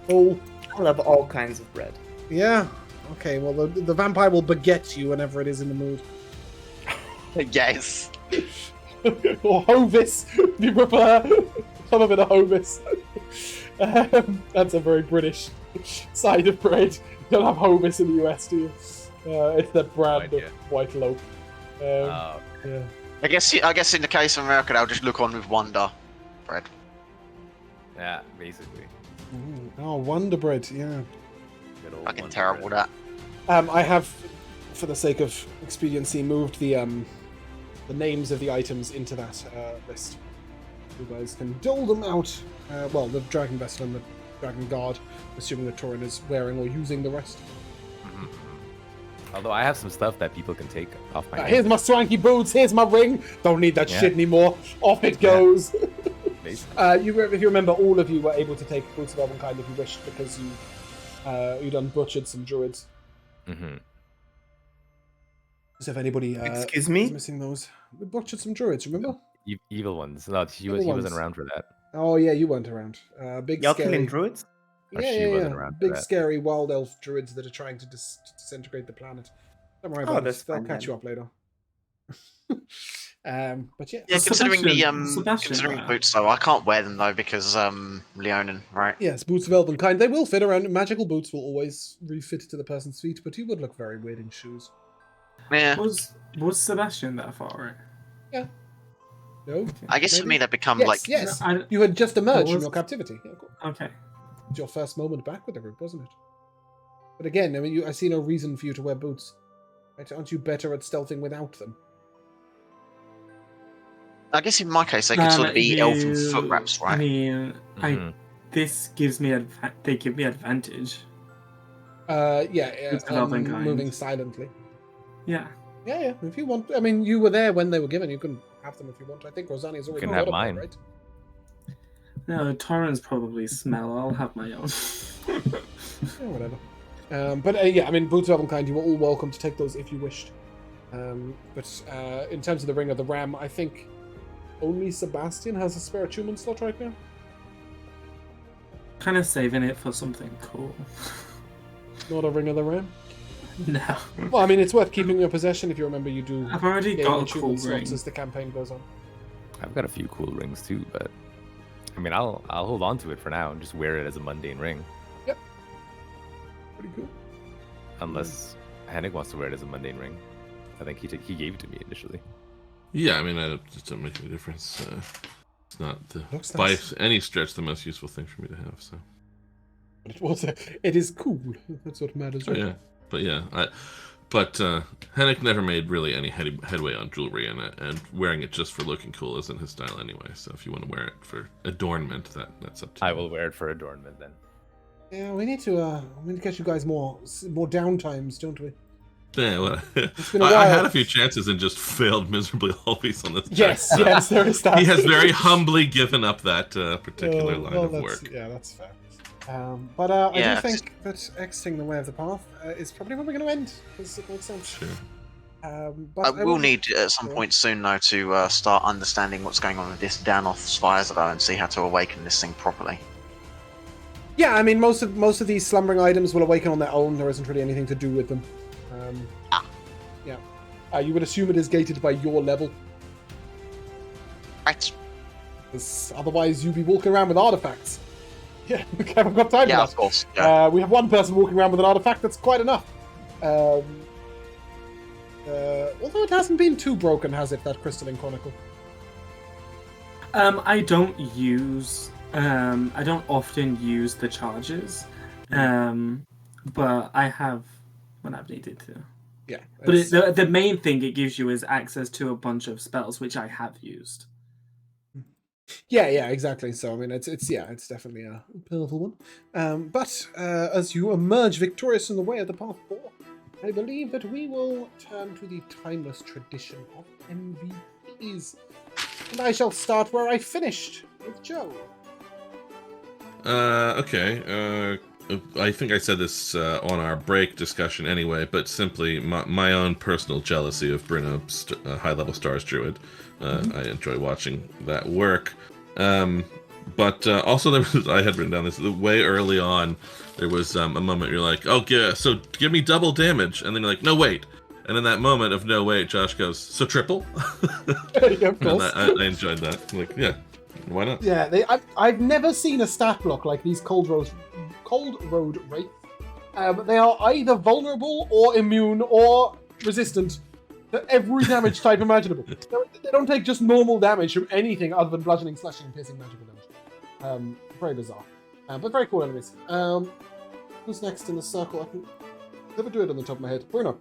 Oh. I love all kinds of bread. Yeah. Okay, well, the vampire will beget you whenever it is in the mood. Yes. Or Hovis, if you prefer. Some of it are Hovis. That's a very British side of bread. You don't have Hovis in the US, do you? It's the brand of white loaf. Yeah. I guess in the case of America, they'll just look on with wonder. Bread. Yeah, basically. Oh, Wonder Bread, yeah. Fucking terrible that. I have, for the sake of expediency, moved the names of the items into that list. You guys can dole them out. Well, the Dragon Vessel and the Dragon Guard, assuming that Torin is wearing or using the rest. Although I have some stuff that people can take off my Here's my swanky boots, here's my ring. Don't need that shit anymore. Off it goes. If you remember, all of you were able to take Boots of Elvenkind if you wished, because you done butchered some druids. So if anybody Excuse me? is missing those, we butchered some druids. Remember? Evil ones. No, he wasn't around for that. Oh yeah, you weren't around. Big Y'all scary killing druids? Or she wasn't around for big that. scary wild elf druids that are trying to disintegrate the planet. Don't worry about it. They'll fine catch then. you up later. But yeah. Yeah, considering Sebastian, considering boots though, I can't wear them though because Leonin, right? Yes, boots of Elvenkind. They will fit around. Magical boots will always refit to the person's feet, but you would look very weird in shoes. Yeah. Was Sebastian that far, right? Yeah. No? I guess for Maybe? me that become Yes, like yes. I- You had just emerged was- from your captivity. Yeah, cool. Okay. was your first moment back with the group, wasn't it? But again, I mean, I see no reason for you to wear boots. Right? Aren't you better at stealthing without them? I guess in my case, they could sort of be elven foot wraps, right? I mean, Mhm. this gives me they give me advantage. Yeah, of elven kind. moving silently. Yeah. Yeah. If you want, I mean, you were there when they were given. You can have them if you want. I think Rosania's already can got have up mine. there, right? No, Torrens probably smell. I'll have my own. Yeah, whatever. But yeah, I mean, boots of Elvenkind, you were all welcome to take those if you wished. But in terms of the Ring of the Ram, I think only Sebastian has a spare attunement slot right now. Kind of saving it for something cool. Not a Ring of the Ram. No. Well, I mean, it's worth keeping in your possession if you remember you do. I've already gain got a attunement cool ring. slots as the campaign goes on. I've got a few cool rings too, but I mean, I'll hold on to it for now and just wear it as a mundane ring, Yep. Pretty cool. unless Hennig wants to wear it as a mundane ring. I think he gave it to me initially. Yeah, I mean, it doesn't make any difference. It's not Looks by nice. any stretch the most useful thing for me to have. So. It is cool. That's what matters. Oh, yeah, but Hennig never made really any headway on jewelry, and wearing it just for looking cool isn't his style anyway. So if you want to wear it for adornment, that's up to you. I will wear it for adornment then. Yeah, we need to get you guys more downtimes, don't we? Yeah, well, been a I while. had a few chances and just failed miserably always on this. Yes, track, so yes, there is that. He has very humbly given up that particular line of work. Yeah, that's fair. But I Yeah, do think that exiting the Way of the Path is probably where we're going to end, because it makes sense. Sure. But I will need at some Yeah. point soon, though, to start understanding what's going on with this Danoth's fires, though, and see how to awaken this thing properly. Yeah, I mean, most of these slumbering items will awaken on their own. There isn't really anything to do with them. Yeah. You would assume it is gated by your level, Right. because otherwise you'd be walking around with artifacts. Yeah, we haven't got time Yeah, for of that. course. Yeah. We have one person walking around with an artifact. That's quite enough. Although it hasn't been too broken, has it? That crystalline chronicle. I don't often use the charges, but I have when I've needed to. Yeah, But the main thing it gives you is access to a bunch of spells, which I have used. yeah, exactly. So I mean, it's definitely a powerful one. But as you emerge victorious in the Way of the Path 4, I believe that we will turn to the timeless tradition of MVPs, and I shall start where I finished with Joe. Okay. I think I said this on our break discussion anyway, but simply my own personal jealousy of Bruno, high-level Stars Druid. I enjoy watching that work. But also, I had written down this way early on. There was a moment you're like, "Oh, so give me double damage," and then you're like, "No, wait." And in that moment of no wait, Josh goes, "So triple?" Yeah, of And course. I enjoyed that. I'm like, yeah, why not? Yeah, I've never seen a stat block like these Cold Road Wraith. They are either vulnerable or immune or resistant to every damage type imaginable. They don't take just normal damage from anything other than bludgeoning, slashing, piercing, magical damage. Very bizarre. But very cool enemies. Who's next in the circle? I can never do it on the top of my head. Bruno.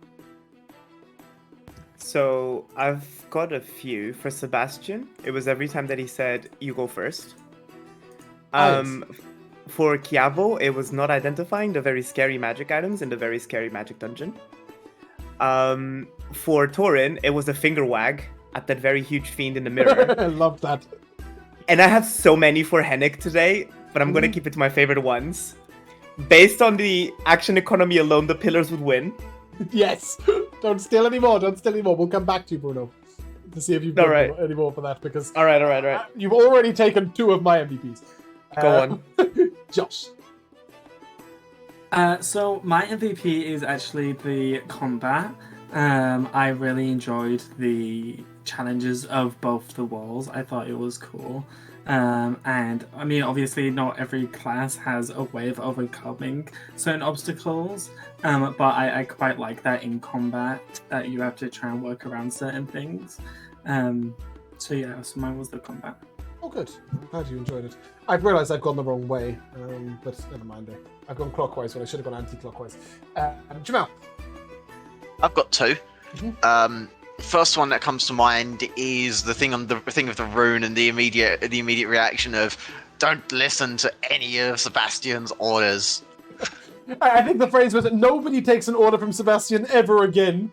So I've got a few. For Sebastian, it was every time that he said, "You go first." Nice. For Chiavo, it was not identifying the very scary magic items in the very scary magic dungeon. For Torin, it was a finger wag at that very huge fiend in the mirror. I love that. And I have so many for Hennig today, but I'm gonna keep it to my favorite ones. Based on the action economy alone, the pillars would win. Yes. Don't steal any more. We'll come back to you, Bruno, to see if you've got any more for that, because All right. you've already taken 2 of my MVPs. Go on. Josh. So my MVP is actually the combat. I really enjoyed the challenges of both the walls. I thought it was cool. And I mean, obviously not every class has a way of overcoming certain obstacles, but I quite like that in combat, that you have to try and work around certain things. So mine was the combat. Oh, good. I'm glad you enjoyed it. I've realised I've gone the wrong way, but never mind. I've gone clockwise when I should have gone anti-clockwise. Jamal. I've got two. Mhm. First one that comes to mind is the thing of the rune and the immediate reaction of don't listen to any of Sebastian's orders. I think the phrase was that nobody takes an order from Sebastian ever again.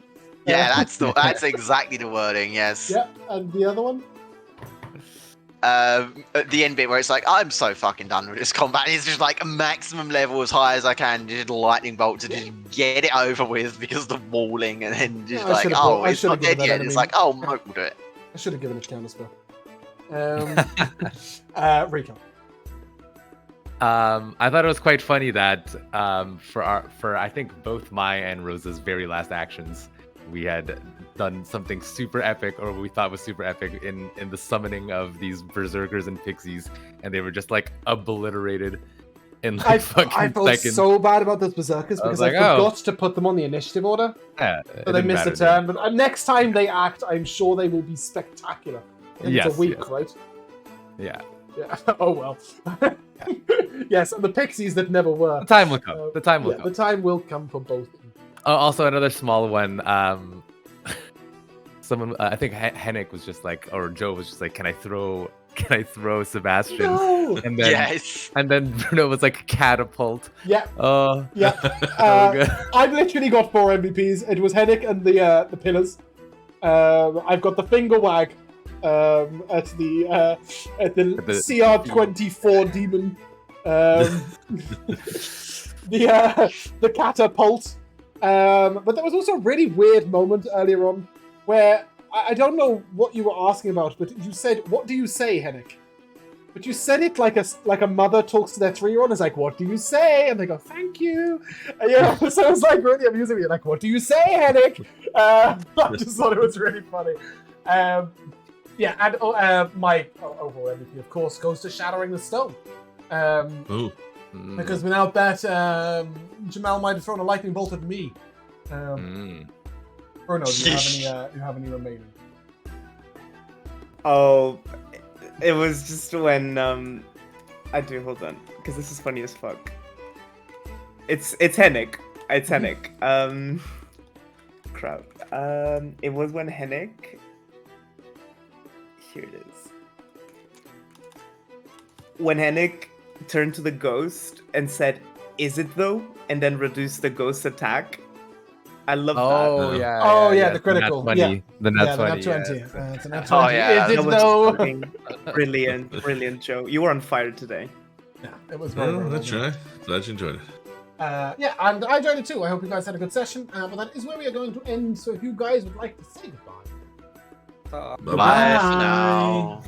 Yeah, that's exactly the wording. Yes. Yeah, and the other one? At the end bit where it's like, I'm so fucking done with this combat. It's just like a maximum level as high as I can, just lightning bolt to just get it over with because of the walling, and then just I like, should've oh, brought- I it's not should've given dead that yet. enemy- It's like, oh, Moat will do it. I should have given it a counter spell. Rico. I thought it was quite funny that for I think both my and Rosa's very last actions, we had done something super epic, or we thought was super epic in the summoning of these berserkers and pixies, and they were just like obliterated in like I fucking felt seconds. so bad about those berserkers I was because I like, oh. forgot to put them on the initiative order, Yeah, so they missed a turn. But next time they act, I'm sure they will be spectacular. I think it's Yes, a week, yes. right? Yeah, Yeah. Oh well. Yes, and the pixies that never were. the time will come. The time will Yeah, come. the time will come for both. Also, another small one. Someone, I think Henrik was just like, or Joe was just like, "Can I throw Sebastian?" No. And then, Yes. and then Bruno was like, "Catapult." Yeah. Oh, Yeah. so good. I've literally got 4 MVPs. It was Henrik and the pillars. I've got the finger wag at the CR24 demon. The catapult. But there was also a really weird moment earlier on where I don't know what you were asking about, but you said, "What do you say, Henrik?" But you said it like a mother talks to their 3-year-old. It's like, "What do you say?" And they go, "Thank you." And, so it was like really amusing me. Like, "What do you say, Henrik?" I just thought it was really funny. Yeah, and my overall MVP, of course, goes to Shattering the Stone. Oh, Because without that, Jamal might have thrown a lightning bolt at me. Bruno, do you have any remaining? Oh, it was just when I do, hold on, because this is funny as fuck. It's Henrik. It's Henrik. Crap. It was when Henrik. Here it is. When Henrik turned to the ghost and said, "Is it though?" and then reduced the ghost attack. I love Oh that. yeah. Oh, yeah, the critical. The Yeah. nat 20. Nat 20. Yeah. It's a nat 20. Oh, yeah, Is it That was though? fucking brilliant, Joe. You were on fire today. Yeah, it was very, well, very that's well done. right. Glad you enjoyed it. Yeah, and I enjoyed it too. I hope you guys had a good session. But that is where we are going to end. So if you guys would like to say goodbye. Bye-bye. Bye for now.